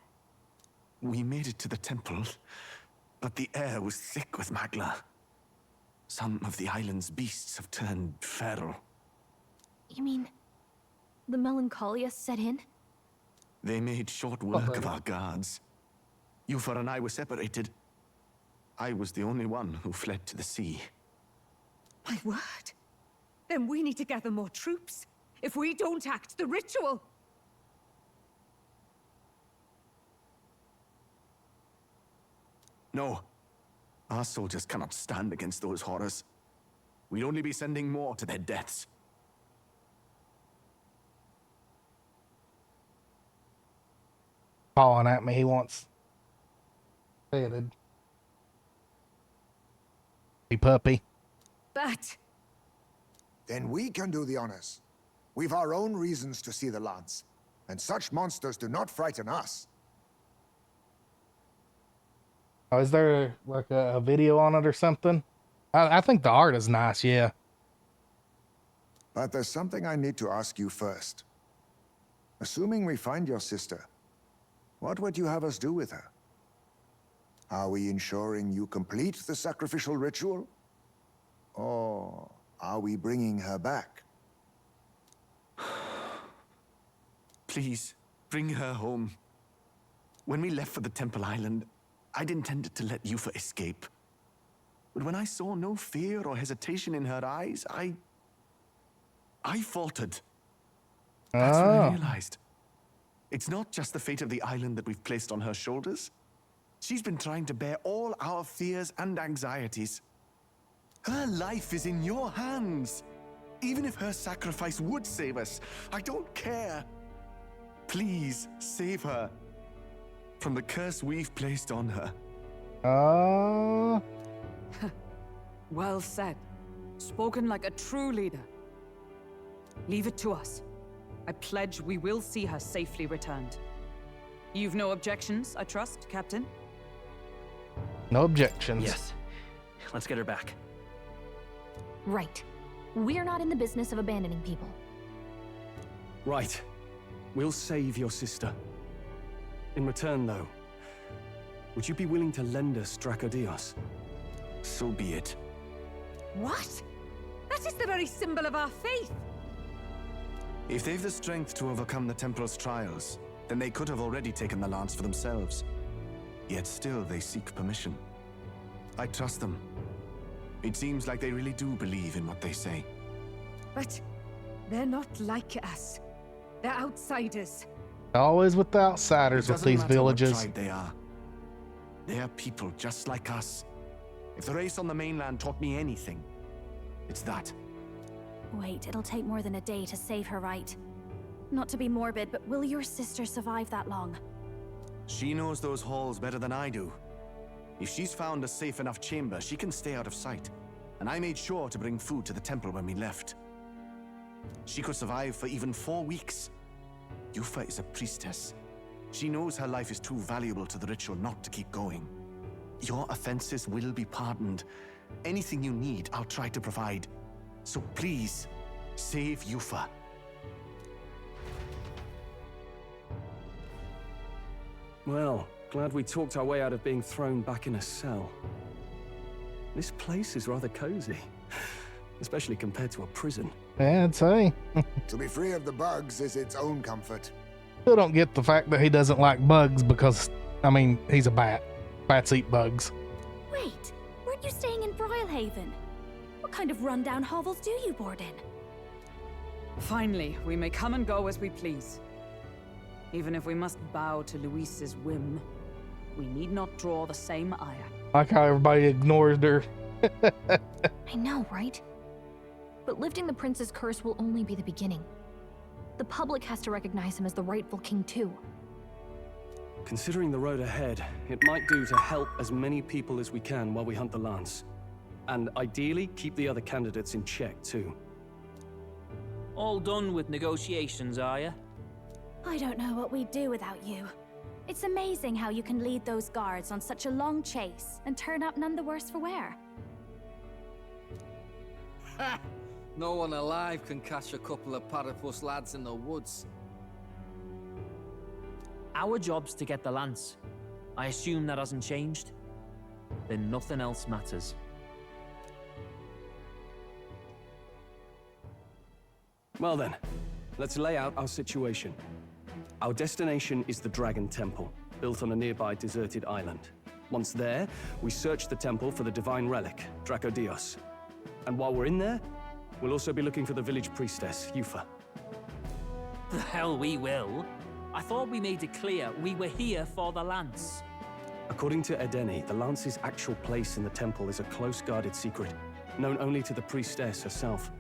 We made it to the temple, but the air was thick with Magla. Some of the island's beasts have turned feral. You mean the melancholia set in? They made short work of our guards. Yufa and I were separated. I was the only one who fled to the sea. My word. Then we need to gather more troops. If we don't act, the ritual... No. Our soldiers cannot stand against those horrors. We'd only be sending more to their deaths. Calling at me, he wants fetid. Hey, puppy. But... Then we can do the honors. We've our own reasons to see the lance, and such monsters do not frighten us. Oh, is there like a video on it or something? I think the art is nice, yeah. But there's something I need to ask you first. Assuming we find your sister, what would you have us do with her? Are we ensuring you complete the sacrificial ritual? Or are we bringing her back? Please, bring her home. When we left for the Temple Island, I'd intended to let Yufa escape. But when I saw no fear or hesitation in her eyes, I faltered. That's when I realized. It's not just the fate of the island that we've placed on her shoulders. She's been trying to bear all our fears and anxieties. Her life is in your hands. Even if her sacrifice would save us, I don't care. Please, save her from the curse we've placed on her. Well said. Spoken like a true leader. Leave it to us. I pledge we will see her safely returned. You've no objections, I trust, Captain? No objections. Yes. Let's get her back. Right. We're not in the business of abandoning people. Right. We'll save your sister. In return, though, would you be willing to lend us Dracodios? So be it. What? That is the very symbol of our faith! If they've the strength to overcome the Templars' trials, then they could have already taken the lance for themselves. Yet still they seek permission. I trust them. It seems like they really do believe in what they say. But they're not like us. They're outsiders. Always with the outsiders with these villages. What tribe they are. They are people just like us. If the race on the mainland taught me anything, it's that. Wait, it'll take more than a day to save her, right? Not to be morbid, but will your sister survive that long? She knows those halls better than I do. If she's found a safe enough chamber, she can stay out of sight. And I made sure to bring food to the temple when we left. She could survive for even 4 weeks. Yufa is a priestess. She knows her life is too valuable to the ritual not to keep going. Your offenses will be pardoned. Anything you need, I'll try to provide. So please, save Yufa. Well, glad we talked our way out of being thrown back in a cell. This place is rather cozy, especially compared to a prison. Yeah, I'd say. To be free of the bugs is its own comfort. Still don't get the fact that he doesn't like bugs because, I mean, he's a bat. Bats eat bugs. Wait, weren't you staying in Brilhaven? What kind of rundown hovels do you board in? Finally, we may come and go as we please. Even if we must bow to Luis's whim, we need not draw the same ire. Like how everybody ignored her. I know, right? But lifting the prince's curse will only be the beginning. The public has to recognize him as the rightful king too. Considering the road ahead, it might do to help as many people as we can while we hunt the lance. And ideally, keep the other candidates in check too. All done with negotiations, are you? I don't know what we'd do without you. It's amazing how you can lead those guards on such a long chase and turn up none the worse for wear. Ha! No one alive can catch a couple of platypus lads in the woods. Our job's to get the lance. I assume that hasn't changed? then nothing else matters. Well then, let's lay out our situation. Our destination is the Dragon Temple, built on a nearby deserted island. Once there, we search the temple for the divine relic, Dracodios. And while we're in there, we'll also be looking for the village priestess, Yufa. The hell we will. I thought we made it clear we were here for the lance. According to Edeni, the lance's actual place in the temple is a close-guarded secret, known only to the priestess herself.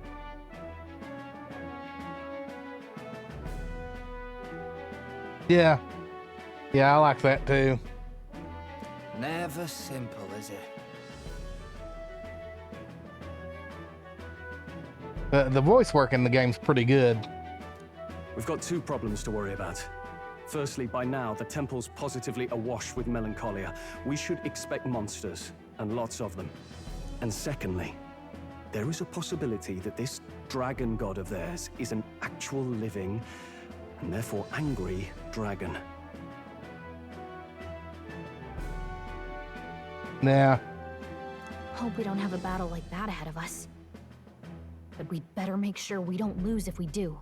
Yeah. Yeah, I like that too. Never simple, is it? The voice work in the game's pretty good. We've got two problems to worry about. Firstly, by now, the temple's positively awash with melancholia. We should expect monsters, and lots of them. And secondly, there is a possibility that this dragon god of theirs is an actual living, and therefore angry, dragon. Yeah. Hope we don't have a battle like that ahead of us. But we'd better make sure we don't lose if we do.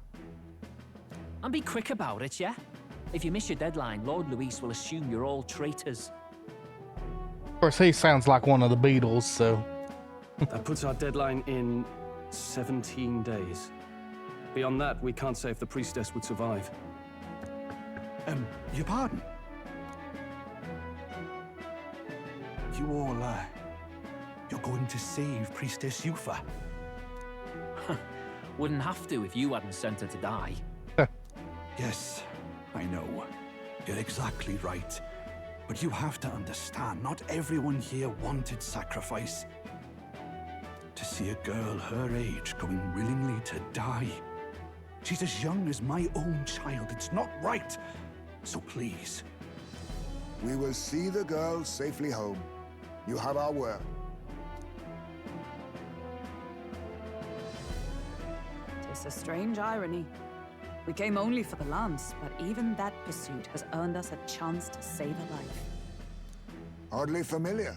And be quick about it, yeah? If you miss your deadline, Lord Luis will assume you're all traitors. Of course, he sounds like one of the Beatles, so... That puts our deadline in 17 days. Beyond that, we can't say if the priestess would survive. Your pardon? You all, you're going to save Priestess Yufa? Wouldn't have to if you hadn't sent her to die. Yes, I know. You're exactly right. But you have to understand, not everyone here wanted sacrifice. To see a girl her age going willingly to die. She's as young as my own child. It's not right. So please. We will see the girl safely home. You have our word. It's a strange irony. We came only for the lance, but even that pursuit has earned us a chance to save a life. Oddly familiar.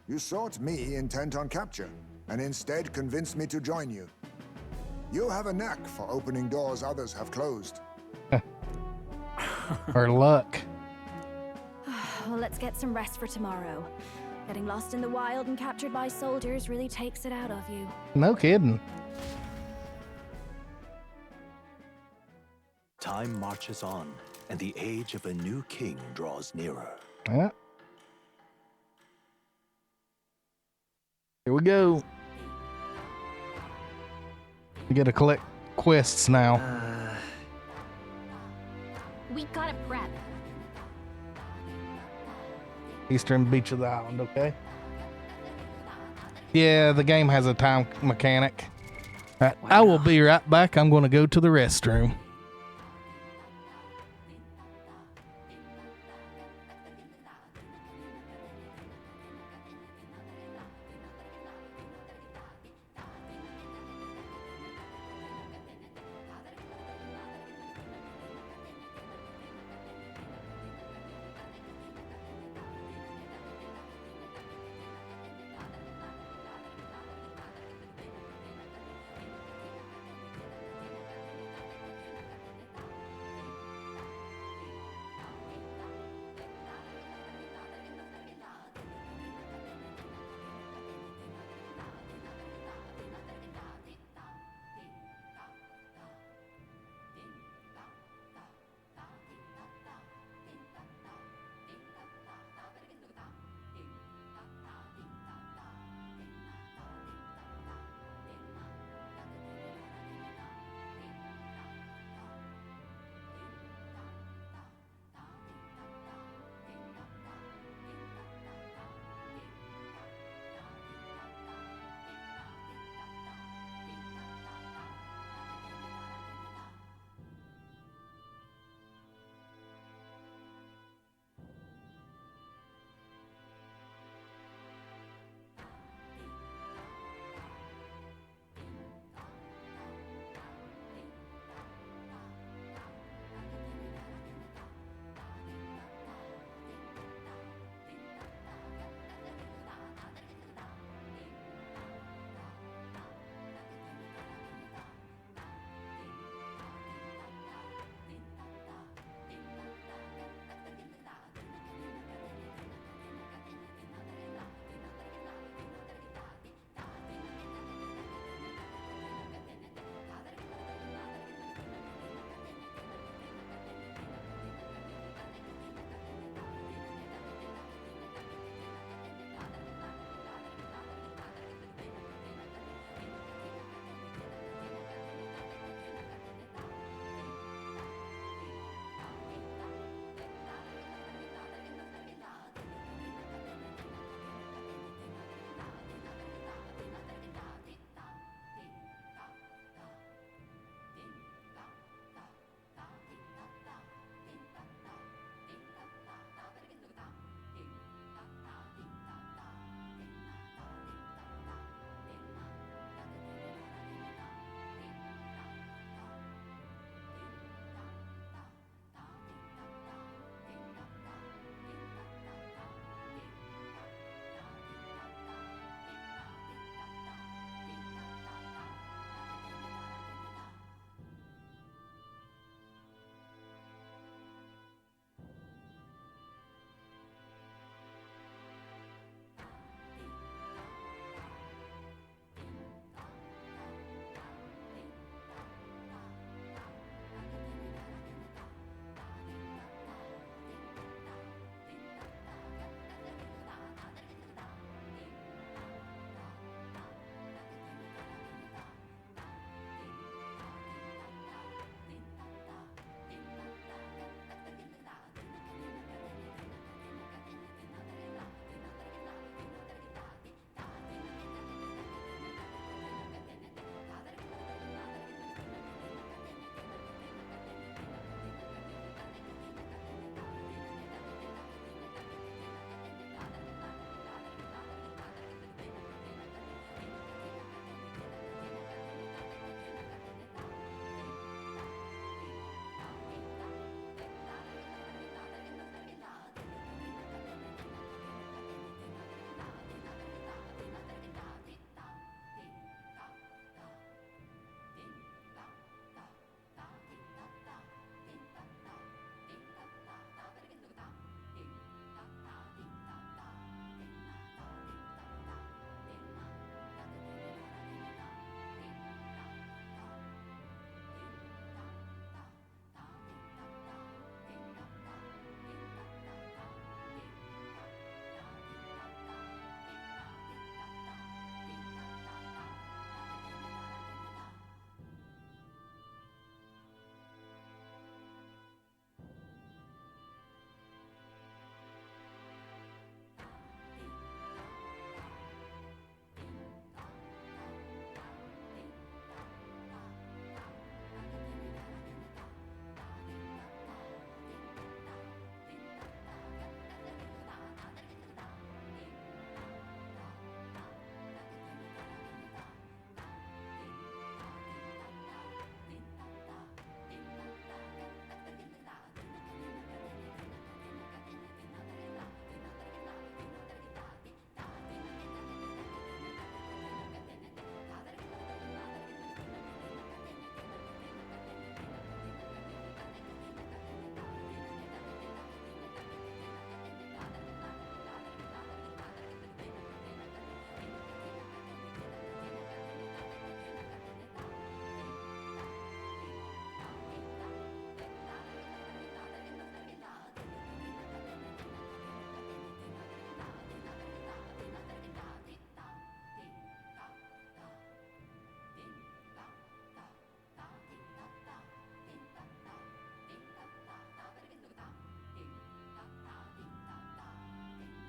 You sought me intent on capture, and instead convinced me to join you. You have a knack for opening doors others have closed. Her luck. Well, let's get some rest for tomorrow. Getting lost in the wild and captured by soldiers really takes it out of you. No kidding. Time marches on, and the age of a new king draws nearer. Yeah. Here we go. We gotta collect quests now. We gotta prep. Eastern beach of the island, okay? Yeah, the game has a time mechanic. Right, I will be right back. I'm gonna go to the restroom.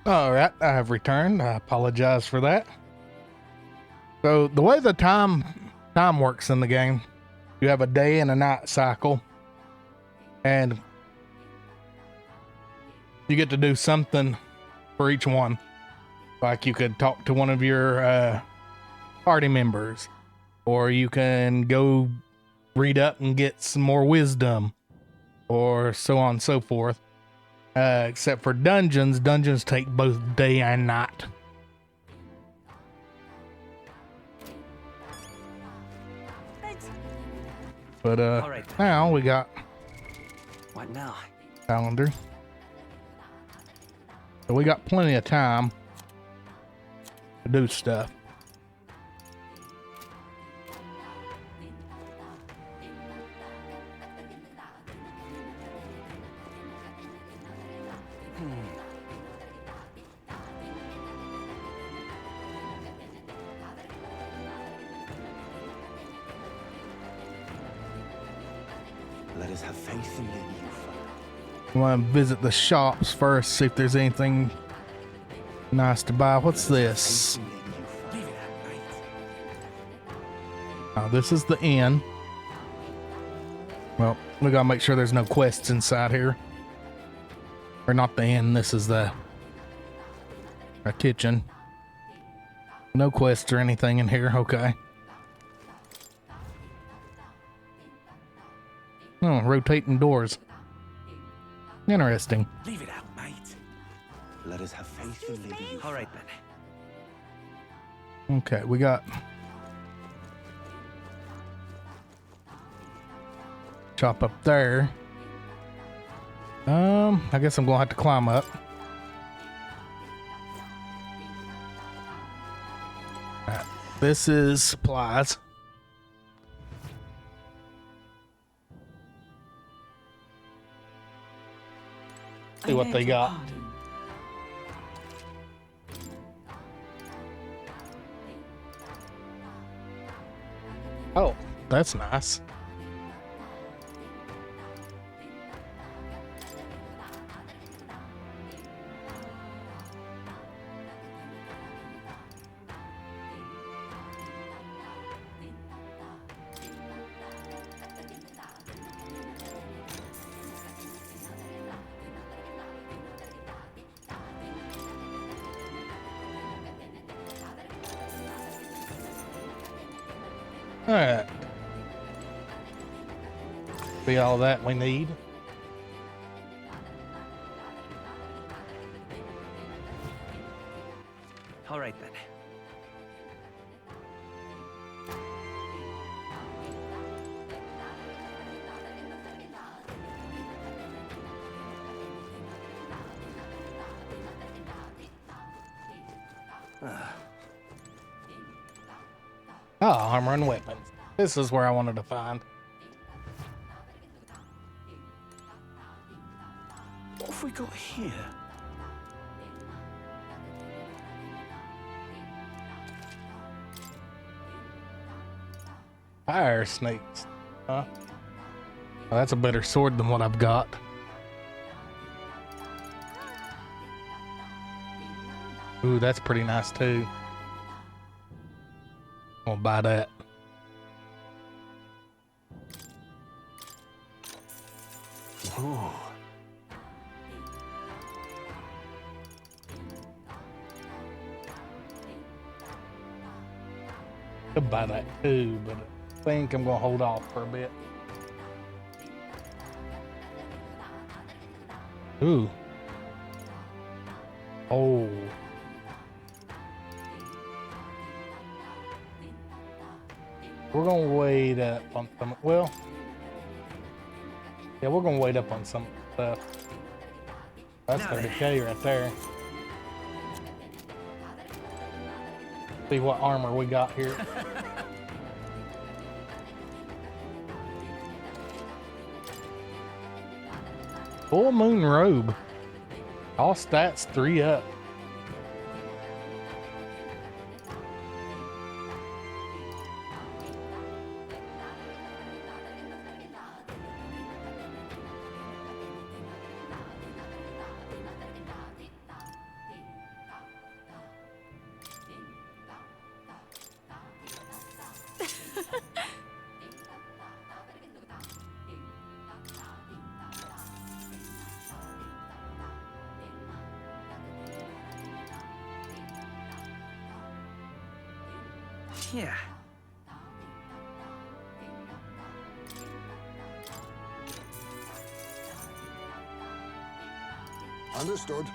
All right, I have returned. I apologize for that. So the way the time works in the game, you have a day and a night cycle, and you get to do something for each one. Like you could talk to one of your party members, or you can go read up and get some more wisdom, or so on and so forth. Except for dungeons. Dungeons take both day and night. But All right. now we got What now? calendar. So we got plenty of time to do stuff. Let us have faith in the new. I want to visit the shops first, see if there's anything nice to buy. What's this? Oh, this is the inn. Well, we gotta make sure there's no quests inside here. Or not the inn, this is the kitchen. No quests or anything in here, okay. Oh, rotating doors. Interesting. Leave it out, mate. Let us have faith in the new. All right then. Okay, we got chop up there. I guess I'm gonna have to climb up. Alright, this is supplies. See what they got. Oh, that's nice. All right. Be all that we need. All right then. Oh, armor and weapons. This is where I wanted to find. What have we got here? Fire snakes. Huh? Oh, that's a better sword than what I've got. Ooh, that's pretty nice too. I'll buy that. Ooh. Could buy that too, but I think I'm gonna hold off for a bit. Ooh. Oh. We're gonna wait up on some, well, yeah, we're gonna wait up on some stuff. That's 30K right there. See what armor we got here. Full moon robe. All stats 3 up. Yeah. Understood.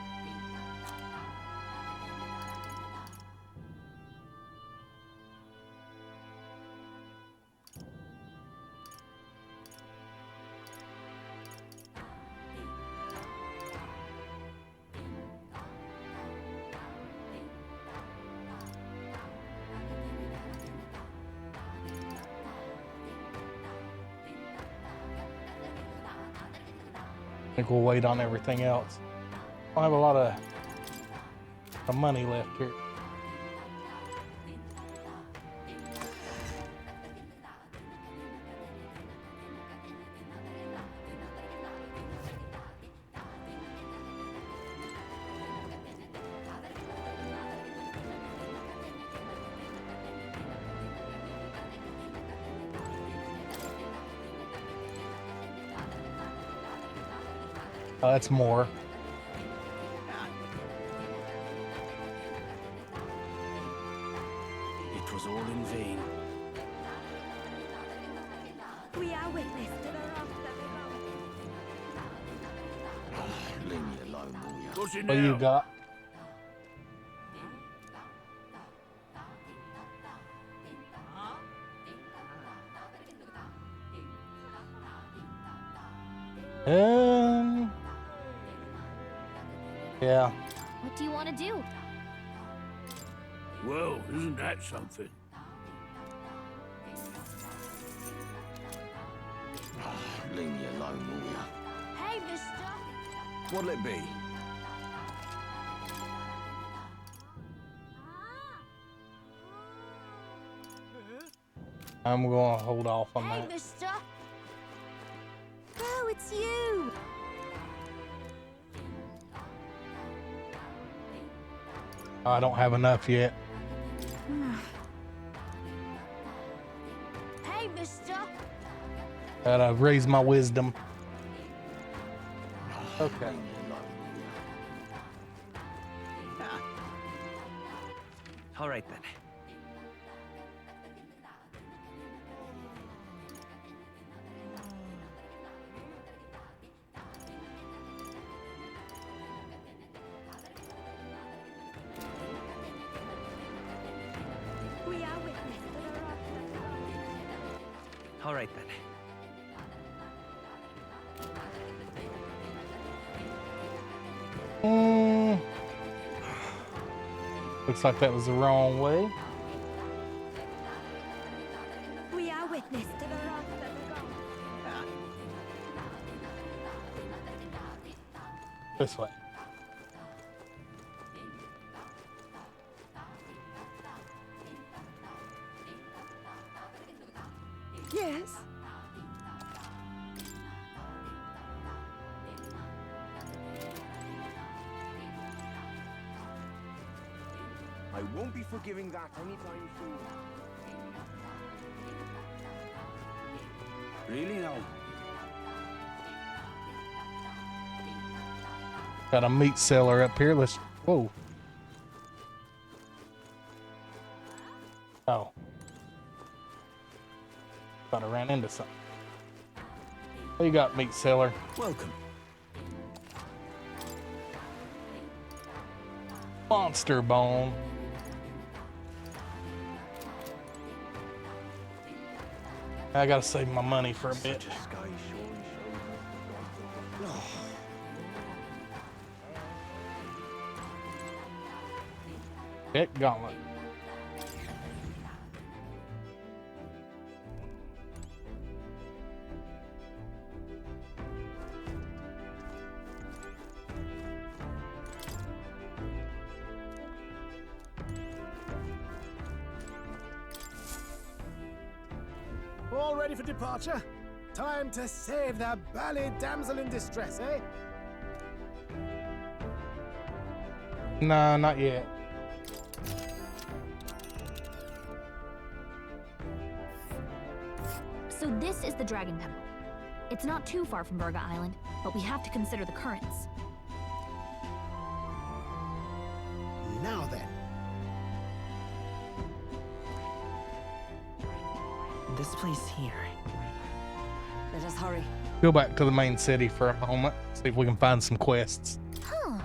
I think we'll wait on everything else. I have a lot of money left here. Oh, that's more. It was all in vain. We are witness to the wrath Leave me alone, will you? What you got? Yeah. What do you want to do? Well, isn't that something? Leave me alone, will you? Hey, mister! What'll it be? I'm going to hold off on Hey, that. mister! Oh, it's you! I don't have enough yet. Hey, mister! Gotta raise my wisdom. Okay. All right then. We are witness to the wrath All right then. Looks like that was the wrong way. We are witness to the wrath of the gods. This way. Yes? I won't be forgiving that anytime soon. Really now? Got a meat seller up here. Let's. Whoa. Oh. Thought I ran into something. What you got, meat seller? Welcome. Monster bone. I gotta save my money for a bit. Heck, gauntlet. All ready for departure? Time to save the bally damsel in distress, eh? Nah, not yet. So this is the Dragon Temple. It's not too far from Virga Island, but we have to consider the currents. Now then. This place here. Let us hurry. Go back to the main city for a moment. See if we can find some quests. Huh.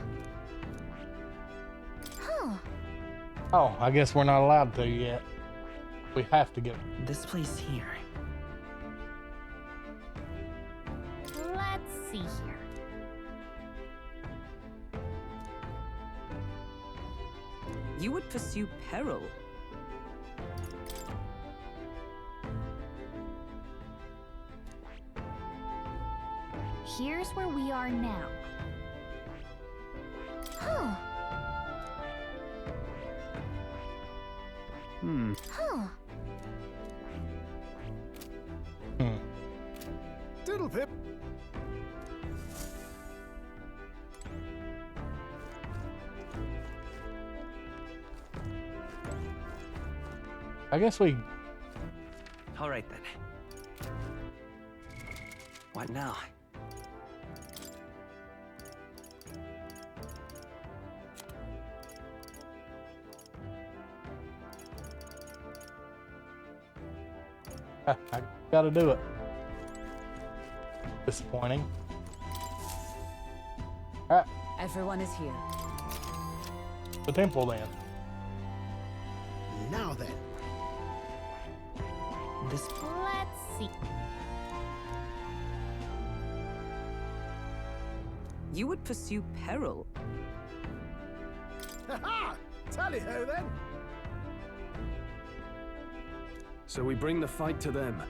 Huh. Oh, I guess we're not allowed to yet. We have to go. This place here. Let's see here. You would pursue peril. Here's where we are now. Huh. Huh. Diddle pip. I guess we... All right then. What now? I gotta do it. Disappointing. Alright, Everyone is here. the temple then. Now then. This. Let's see. You would pursue peril. Ha-ha! Tally-ho then. So we bring the fight to them.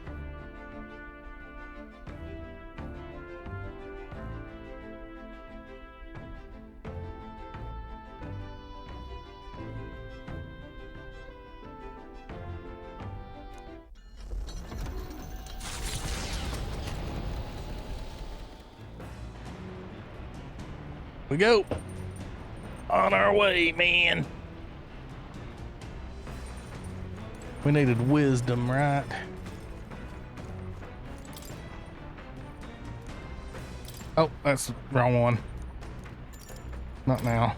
We go. On our way, man. We needed wisdom, right? Oh, that's the wrong one. Not now.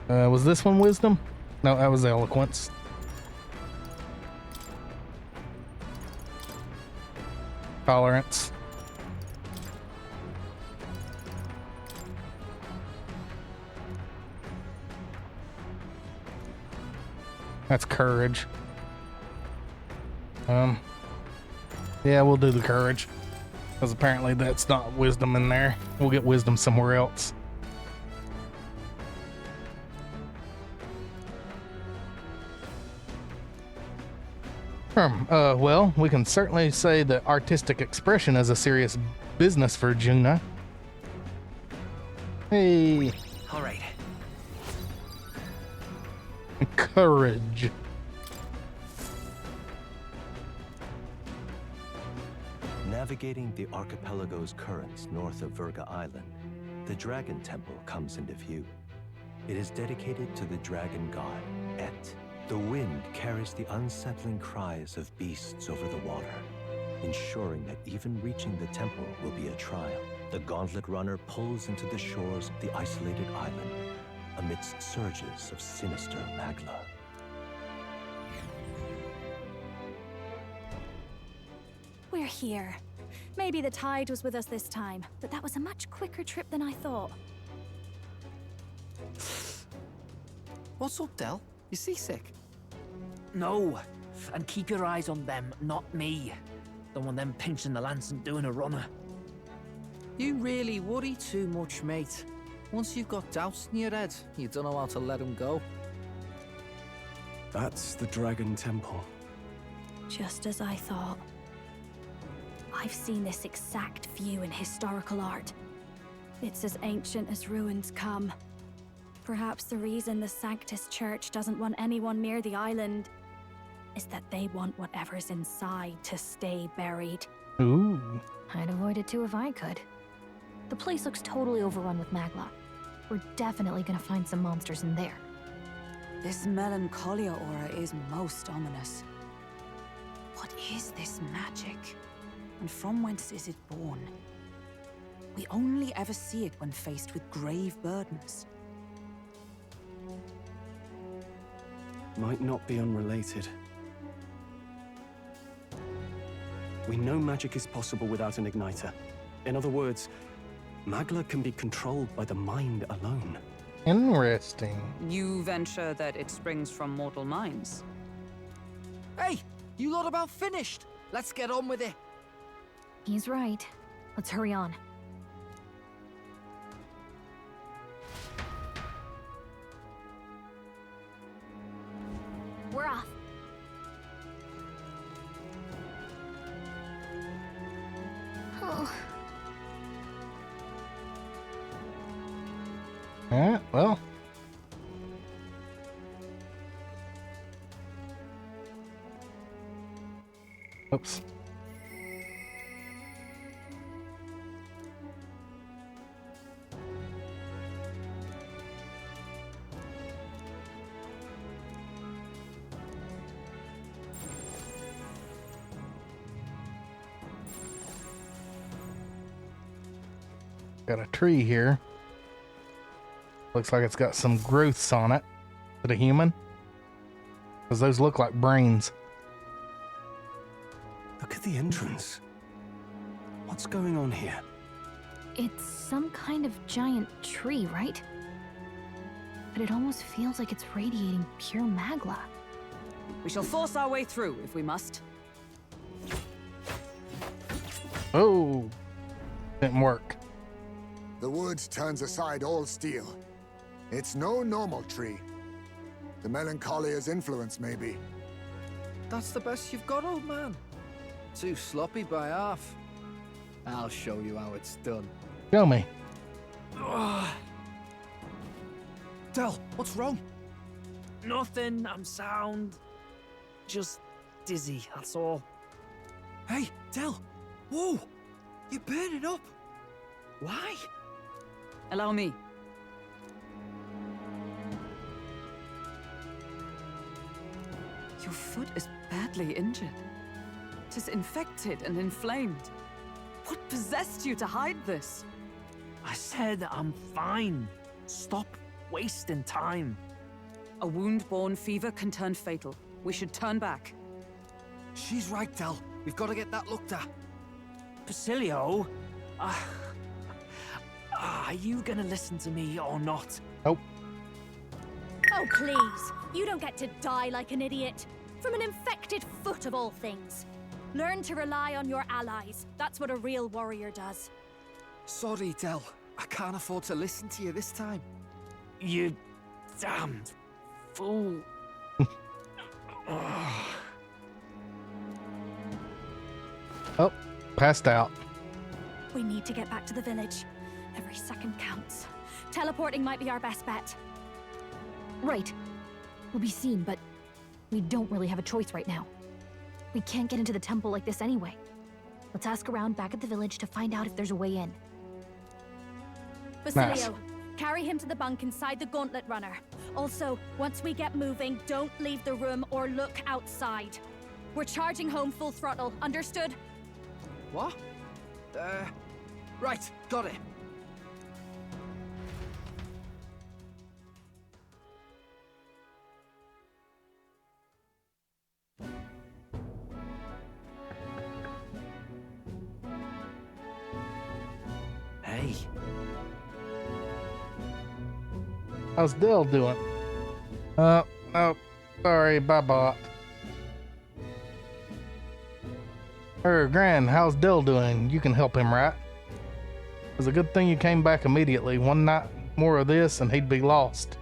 Was this one wisdom? No, that was eloquence. Tolerance. That's courage. Yeah, we'll do the courage. Because apparently that's not wisdom in there. We'll get wisdom somewhere else. Well, we can certainly say that artistic expression is a serious business for Juna. Hey. All right. Courage. Navigating the archipelago's currents north of Virga Island, the Dragon Temple comes into view. It is dedicated to the dragon god, Et. The wind carries the unsettling cries of beasts over the water, ensuring that even reaching the temple will be a trial. The Gauntlet Runner pulls into the shores of the isolated island amidst surges of sinister magla. We're here. Maybe the tide was with us this time, but that was a much quicker trip than I thought. What's up, Del? You seasick? No. And keep your eyes on them, not me. Don't want them pinching the lance and doing a runner. You really worry too much, mate. Once you've got doubts in your head, you don't know how to let them go. That's the Dragon Temple. Just as I thought. I've seen this exact view in historical art. It's as ancient as ruins come. Perhaps the reason the Sanctus Church doesn't want anyone near the island is that they want whatever's inside to stay buried. Ooh. I'd avoid it too if I could. The place looks totally overrun with magla. We're definitely gonna find some monsters in there. This melancholia aura is most ominous. What is this magic? And from whence is it born? We only ever see it when faced with grave burdens. Might not be unrelated. We know magic is possible without an igniter. In other words, Magla can be controlled by the mind alone. Interesting. You venture that it springs from mortal minds? Hey, you lot about finished. Let's get on with it. He's right. Let's hurry on. We're off. Oh. Alright, well. Oops. Got a tree here. Looks like it's got some growths on it. Is it a human? Because those look like brains. Look at the entrance. What's going on here? It's some kind of giant tree, right? But it almost feels like it's radiating pure magla. We shall force our way through if we must. Oh, didn't work. The wood turns aside all steel. It's no normal tree. The Melancholia's influence, maybe. That's the best you've got, old man. Too sloppy by half. I'll show you how it's done. Show me. Del, what's wrong? Nothing, I'm sound. Just dizzy, that's all. Hey, Del. Whoa! You're burning up. Why? Allow me. Your foot is badly injured. It is infected and inflamed. What possessed you to hide this? I said I'm fine. Stop wasting time. A wound-borne fever can turn fatal. We should turn back. She's right, Del. We've got to get that looked at. Basilio? Are you gonna listen to me or not? Nope. Oh, please. You don't get to die like an idiot. From an infected foot of all things. Learn to rely on your allies. That's what a real warrior does. Sorry, Del. I can't afford to listen to you this time. You damned fool. Oh, passed out. We need to get back to the village. Every second counts. Teleporting might be our best bet. Right. We'll be seen, but we don't really have a choice right now. We can't get into the temple like this anyway. Let's ask around back at the village to find out if there's a way in. Basilio, carry him to the bunk inside the gauntlet runner. Also, once we get moving, don't leave the room or look outside. We're charging home full throttle, understood? What? Right, got it. Hey. How's Dill doing? Oh, sorry, bye-bye. Gran, how's Dill doing? You can help him, right? It's a good thing you came back immediately. One night more of this and he'd be lost.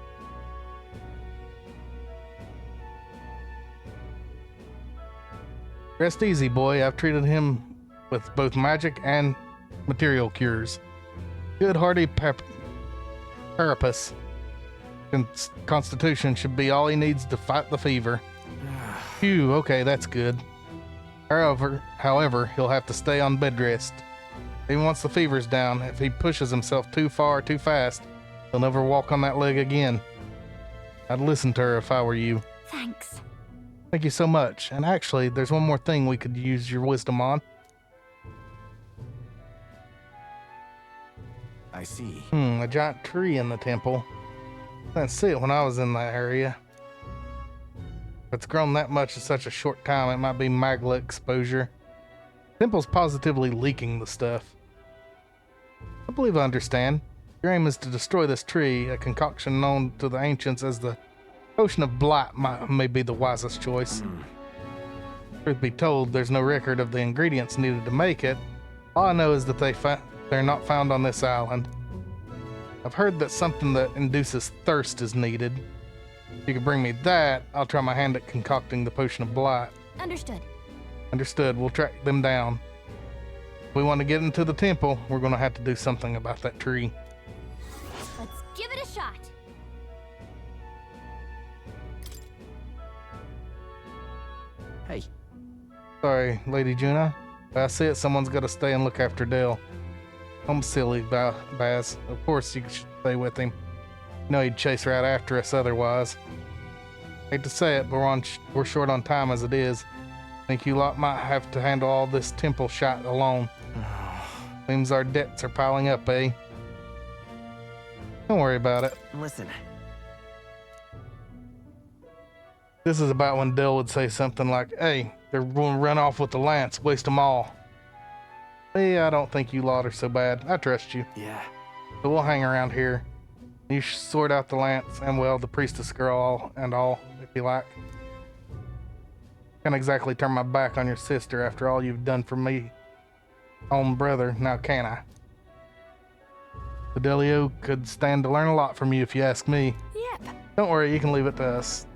Rest easy, boy. I've treated him with both magic and material cures. Good hardy carapace. Constitution should be all he needs to fight the fever. Phew, okay, that's good. However, he'll have to stay on bed rest. Even once the fever's down, if he pushes himself too far, too fast, he'll never walk on that leg again. I'd listen to her if I were you. Thanks. Thank you so much. And actually, there's one more thing we could use your wisdom on. I see. A giant tree in the temple. I didn't see it when I was in that area. If it's grown that much in such a short time, it might be magla exposure. Temple's positively leaking the stuff. I believe I understand. Your aim is to destroy this tree, a concoction known to the ancients as the Potion of Blight may be the wisest choice. Truth be told, there's no record of the ingredients needed to make it. All I know is that they're not found on this island. I've heard that something that induces thirst is needed. If you could bring me that, I'll try my hand at concocting the Potion of Blight. Understood. Understood. We'll track them down. If we want to get into the temple, we're going to have to do something about that tree. Let's give it a shot. Hey. Sorry, Lady Juna. If I see it, someone's got to stay and look after Dale. I'm silly, Baz. Of course you should stay with him. You know he'd chase right after us otherwise. Hate to say it, but we're short on time as it is. Think you lot might have to handle all this temple shot alone. Seems our debts are piling up, eh? Don't worry about it. Listen. This is about when Dell would say something like, hey, they're going to run off with the lance, waste them all. Hey, I don't think you lot are so bad. I trust you. Yeah. So we'll hang around here. You sort out the lance and, well, the priestess girl and all, if you like. Can't exactly turn my back on your sister after all you've done for me, own brother, now can I? Fidelio could stand to learn a lot from you if you ask me. Yep. Don't worry, you can leave it to us.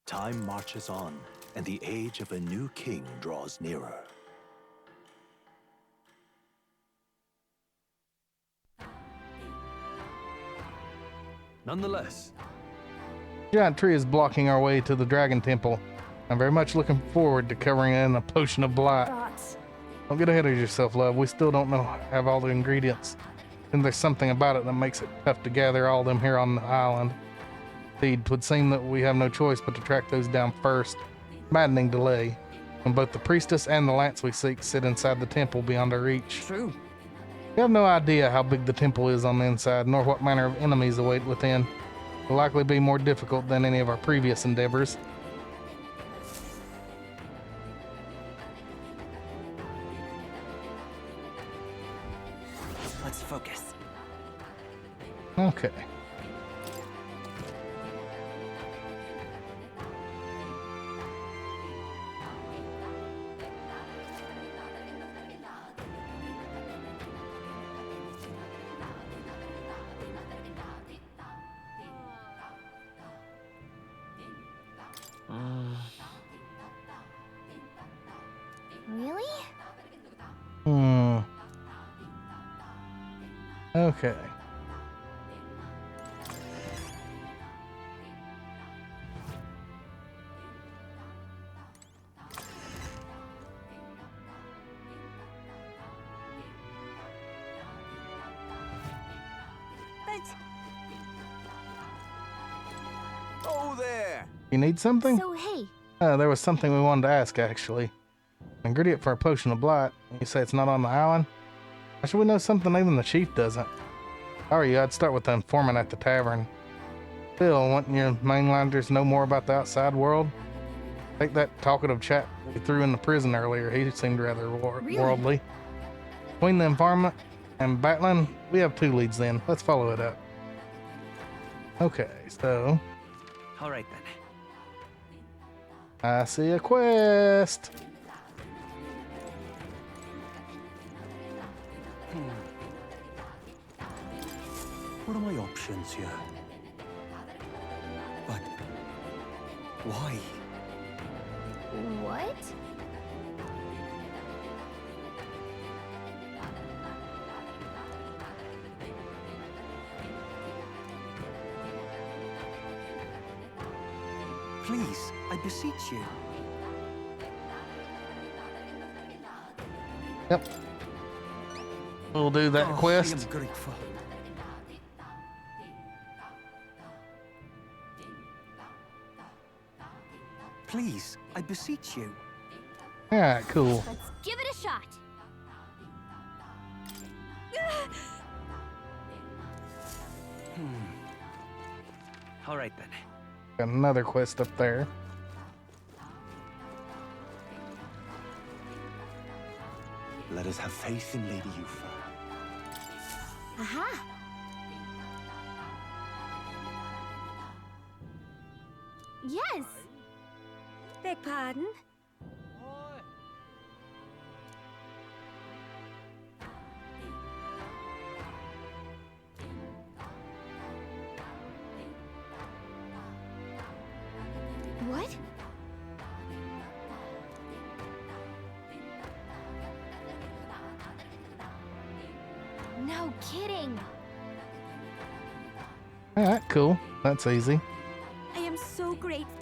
Time marches on, and the age of a new king draws nearer. Nonetheless, Giant tree is blocking our way to the Dragon Temple. I'm very much looking forward to covering it in a potion of blight. Don't get ahead of yourself, love. We still don't have all the ingredients. And there's something about it that makes it tough to gather all of them here on the island. Indeed, 'twould seem that we have no choice but to track those down first. Maddening delay, when both the priestess and the lance we seek sit inside the temple beyond our reach. True. We have no idea how big the temple is on the inside, nor what manner of enemies await within. It will likely be more difficult than any of our previous endeavors. Let's focus. Okay. Really? Okay. Oh there! You need something? So, hey. There was something we wanted to ask, actually. Ingredient for a potion of blight. You say it's not on the island? How should we know something even the chief doesn't? If I were you, I'd start with the informant at the tavern. Still, wouldn't your mainlanders know more about the outside world? Take that talkative chap we threw in the prison earlier. He seemed rather worldly. Between the informant and Batlin, we have two leads then. Let's follow it up. Okay, so... All right, then. I see a quest. What are my options here? But why? What? Please, I beseech you. Yep. We'll do that quest. I am grateful. Please, I beseech you. Alright, cool. Let's give it a shot. All right, then. Got another quest up there. Let us have faith in Lady Yufa. Aha! Yes! Beg pardon? What? No kidding! Alright, cool. That's easy. I am so grateful.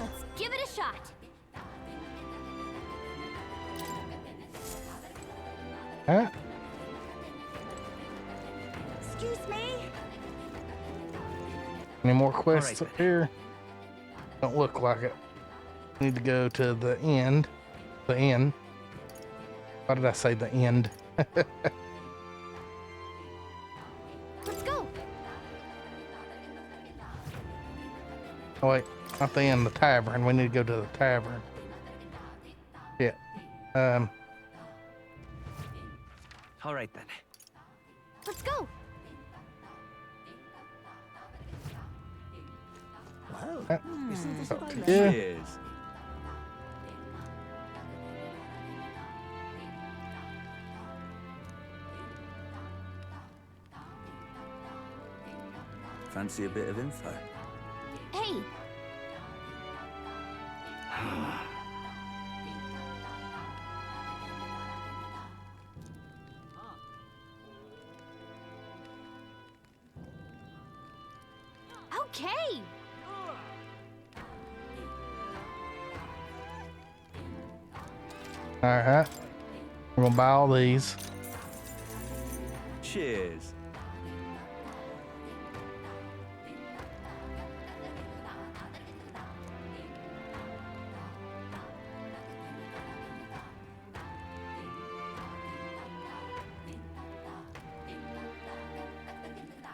Let's give it a shot! Alright. Excuse me? Any more quests up here? Don't look like it. Need to go to the end. The end. Why did I say the end? Let's go! Oh wait, not the end, the tavern. We need to go to the tavern. Yeah. All right then. Let's go! Well, isn't this about yeah. Cheers. Fancy a bit of info? Hey! Okay! Alright. We're gonna buy all these. Cheers.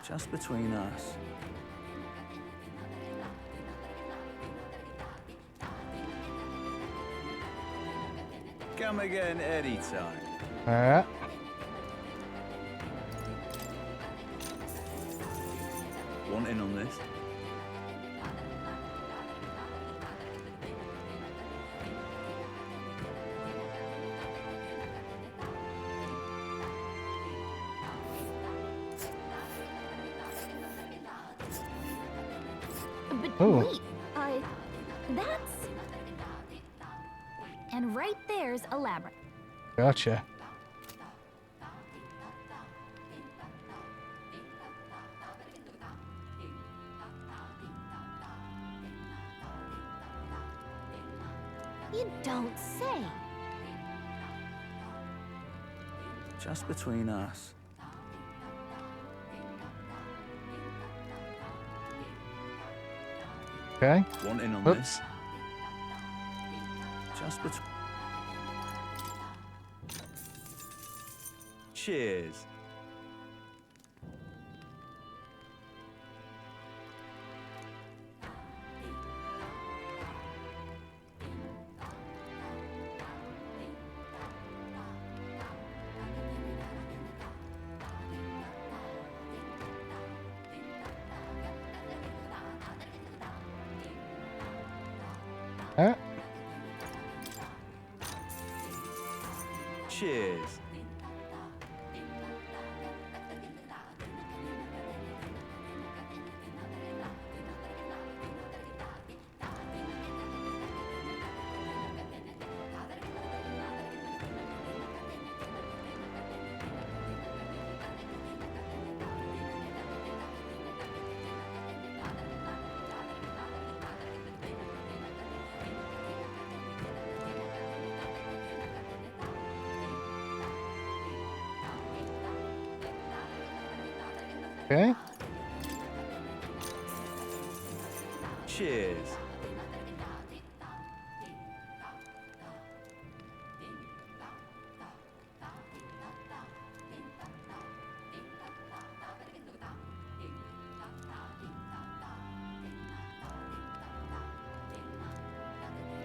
Just between us. Come again anytime. Alright. Want in on this? But Ooh. wait, that's... And right there's a labyrinth. Gotcha. You don't say. Just between us. Okay. Want in on Oops. this? Just between. Cheers. Alright. Cheers. Okay. Cheers.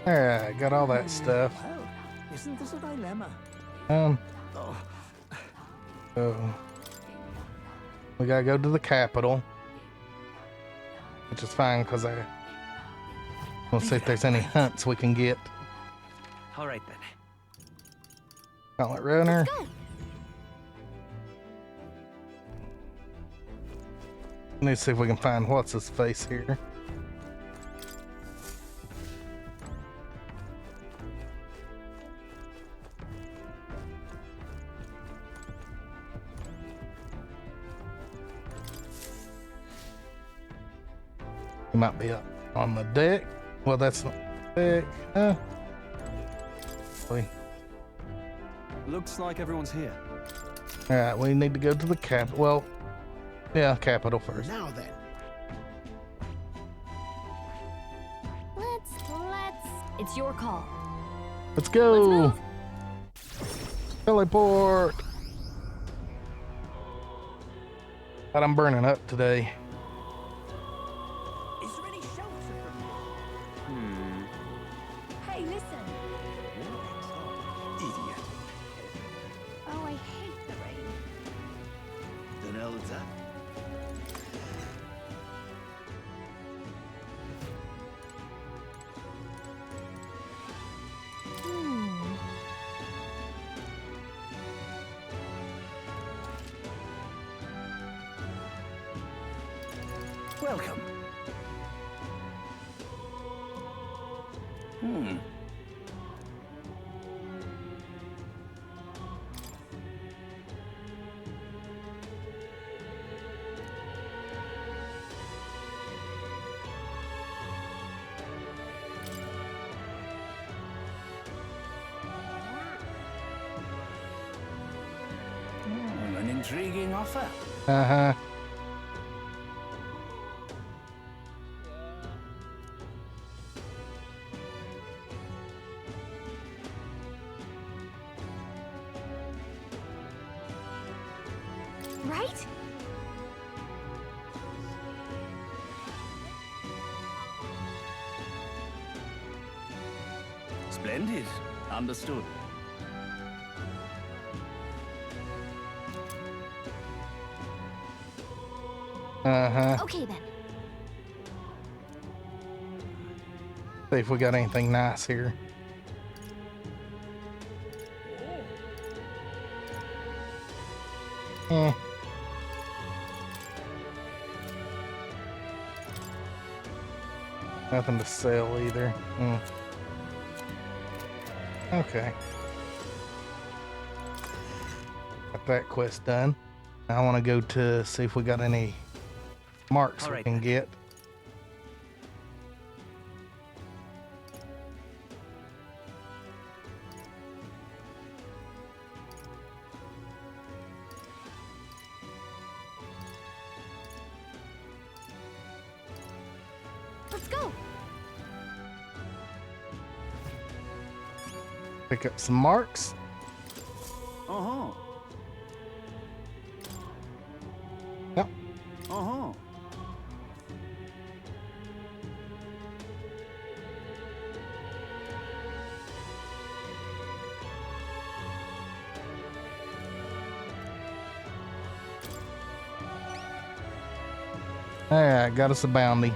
Alright, got all that stuff. Well, isn't this a dilemma? So we gotta go to the capital, which is fine because I want to see if there's any hunts we can get. All right then. Gauntlet runner. Let's see if we can find what's his face here. He might be up on the deck. Well, that's not the deck. Wait. Looks like everyone's here. Alright, we need to go to the capital. Well, yeah, capital first. Now then. Let's. It's your call. Let's go. Teleport. But I'm burning up today. Is there any shelter from here? Hey, listen. Idiot. Oh, I hate the rain. An elder. Welcome. An intriguing offer. Uh-huh. Right? Splendid. Understood. Uh-huh. Okay then. See if we got anything nice here. Nothing to sell either. Okay. Got that quest done. Now I want to go to see if we got any marks we can get. Let's go. Pick up some marks. Uh-huh. Yep. Uh-huh. Alright, got us a bounty.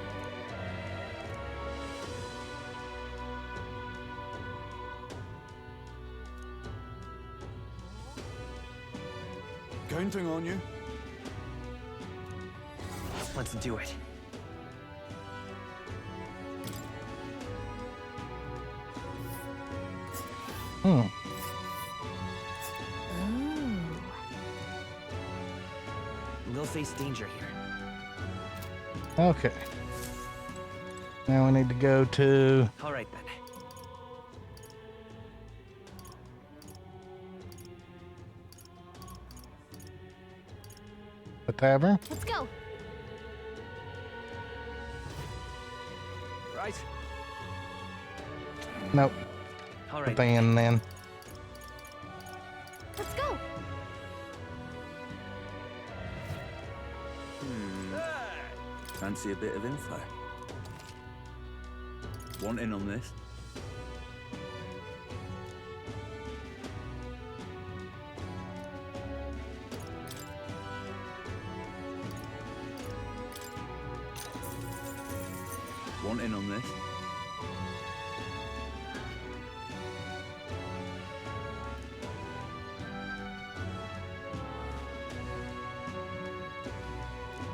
Counting on you. Let's do it. We'll face danger here. Okay. Now we need to go to All right then. the tavern. Let's go. Right. Nope. All The right. van then. Let's go. Fancy a bit of info? Want in on this? Want in on this?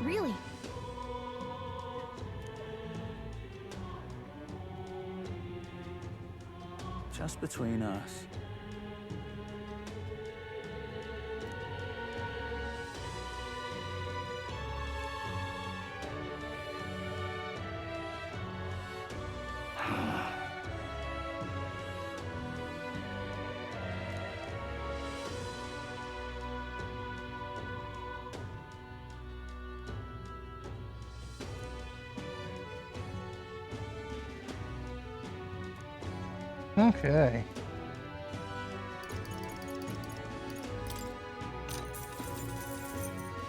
Really? Just between us. Okay.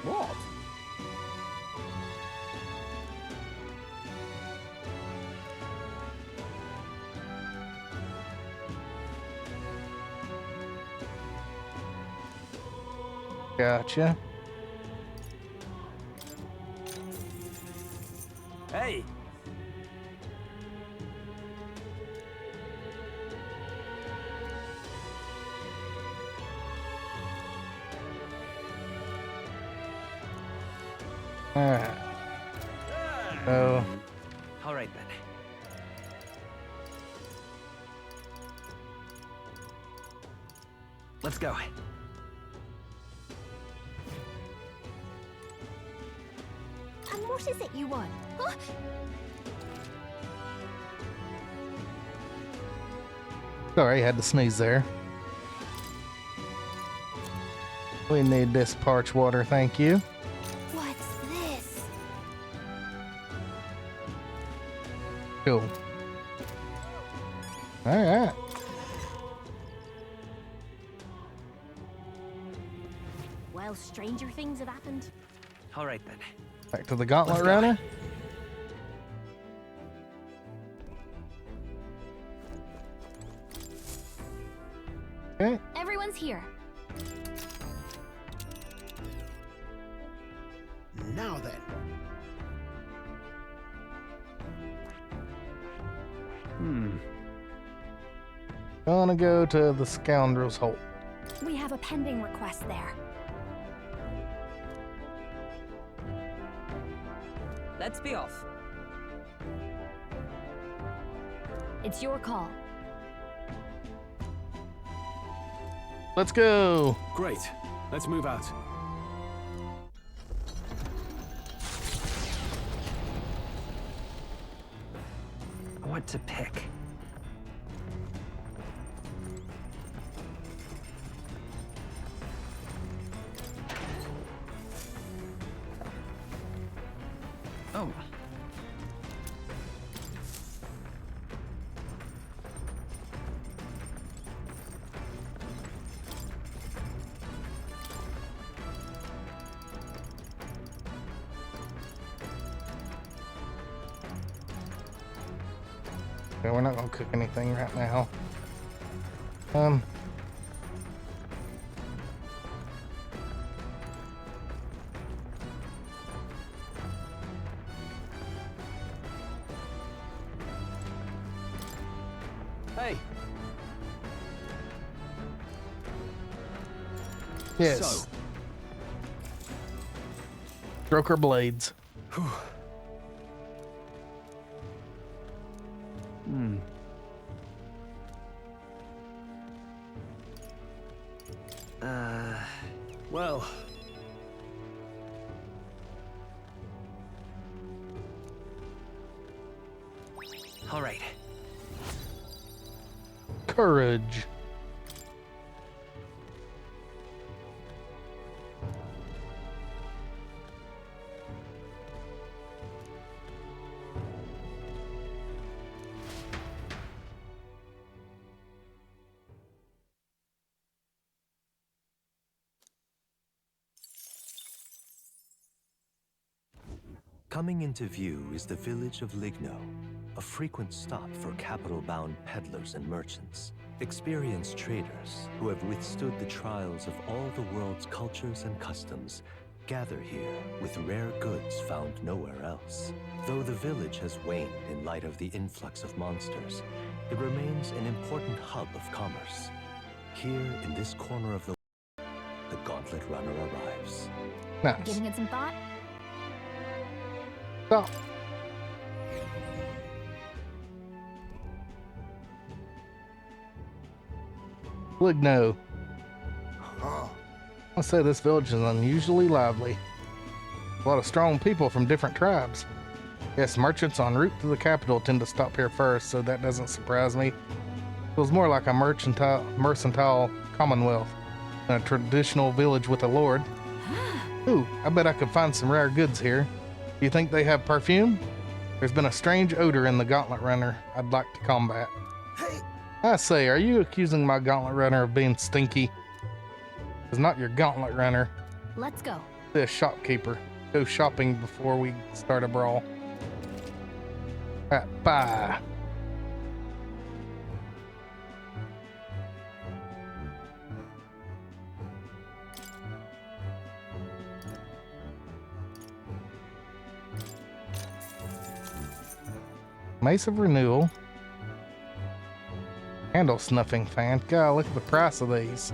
What? Gotcha. Hey! Alright. So, All right then. Let's go. And what is it you want? Huh? sorry, had to sneeze there. We need this parch water, thank you. What's this? Cool. Alright. Well, stranger things have happened. All right then. Back to the gauntlet Let's go. runner. Okay. Everyone's here. Now then. Gonna go to the scoundrel's hole. We have a pending request there. Let's be off. It's your call. Let's go. Great. Let's move out. What to pick? Oh. Okay, we're not gonna cook anything right now. Hey. Yes. So. Stroker blades. Well. All right. Courage. Coming into view is the village of Ligno, a frequent stop for capital-bound peddlers and merchants, experienced traders who have withstood the trials of all the world's cultures and customs gather here with rare goods found nowhere else. Though the village has waned in light of the influx of monsters, it remains an important hub of commerce. Here in this corner of the Gauntlet Runner arrives. Nice. Giving it some thought? Stop. Ligno. I say this village is unusually lively. A lot of strong people from different tribes. Yes, merchants en route to the capital tend to stop here first, so that doesn't surprise me. It feels more like a mercantile commonwealth than a traditional village with a lord. Ooh, I bet I could find some rare goods here. Do you think they have perfume? There's been a strange odor in the Gauntlet Runner I'd like to combat. I say, are you accusing my Gauntlet Runner of being stinky? It's not your Gauntlet Runner. Let's go. The shopkeeper. Go shopping before we start a brawl. Alright, bye. Mace of Renewal. Handle snuffing fan. God, look at the price of these.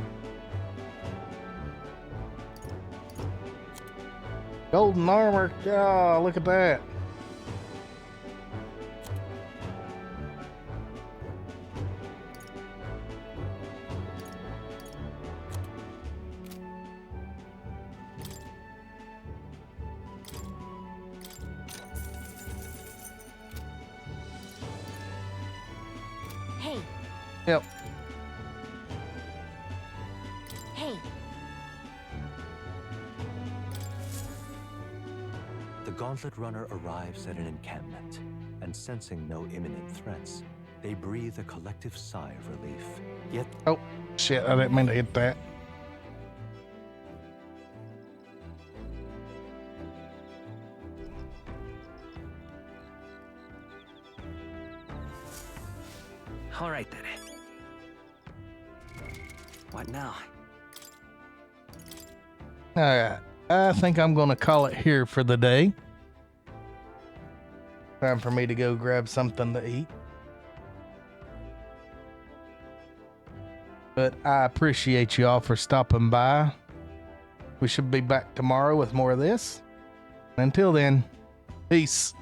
Golden armor. God, look at that. Hey. Yep. Hey. The Gauntlet Runner arrives at an encampment, and sensing no imminent threats, they breathe a collective sigh of relief. Yet, oh, shit, I didn't mean to hit that. All right, then. What now? Alright, I think I'm gonna call it here for the day. Time for me to go grab something to eat. But I appreciate y'all for stopping by. We should be back tomorrow with more of this. Until then, peace.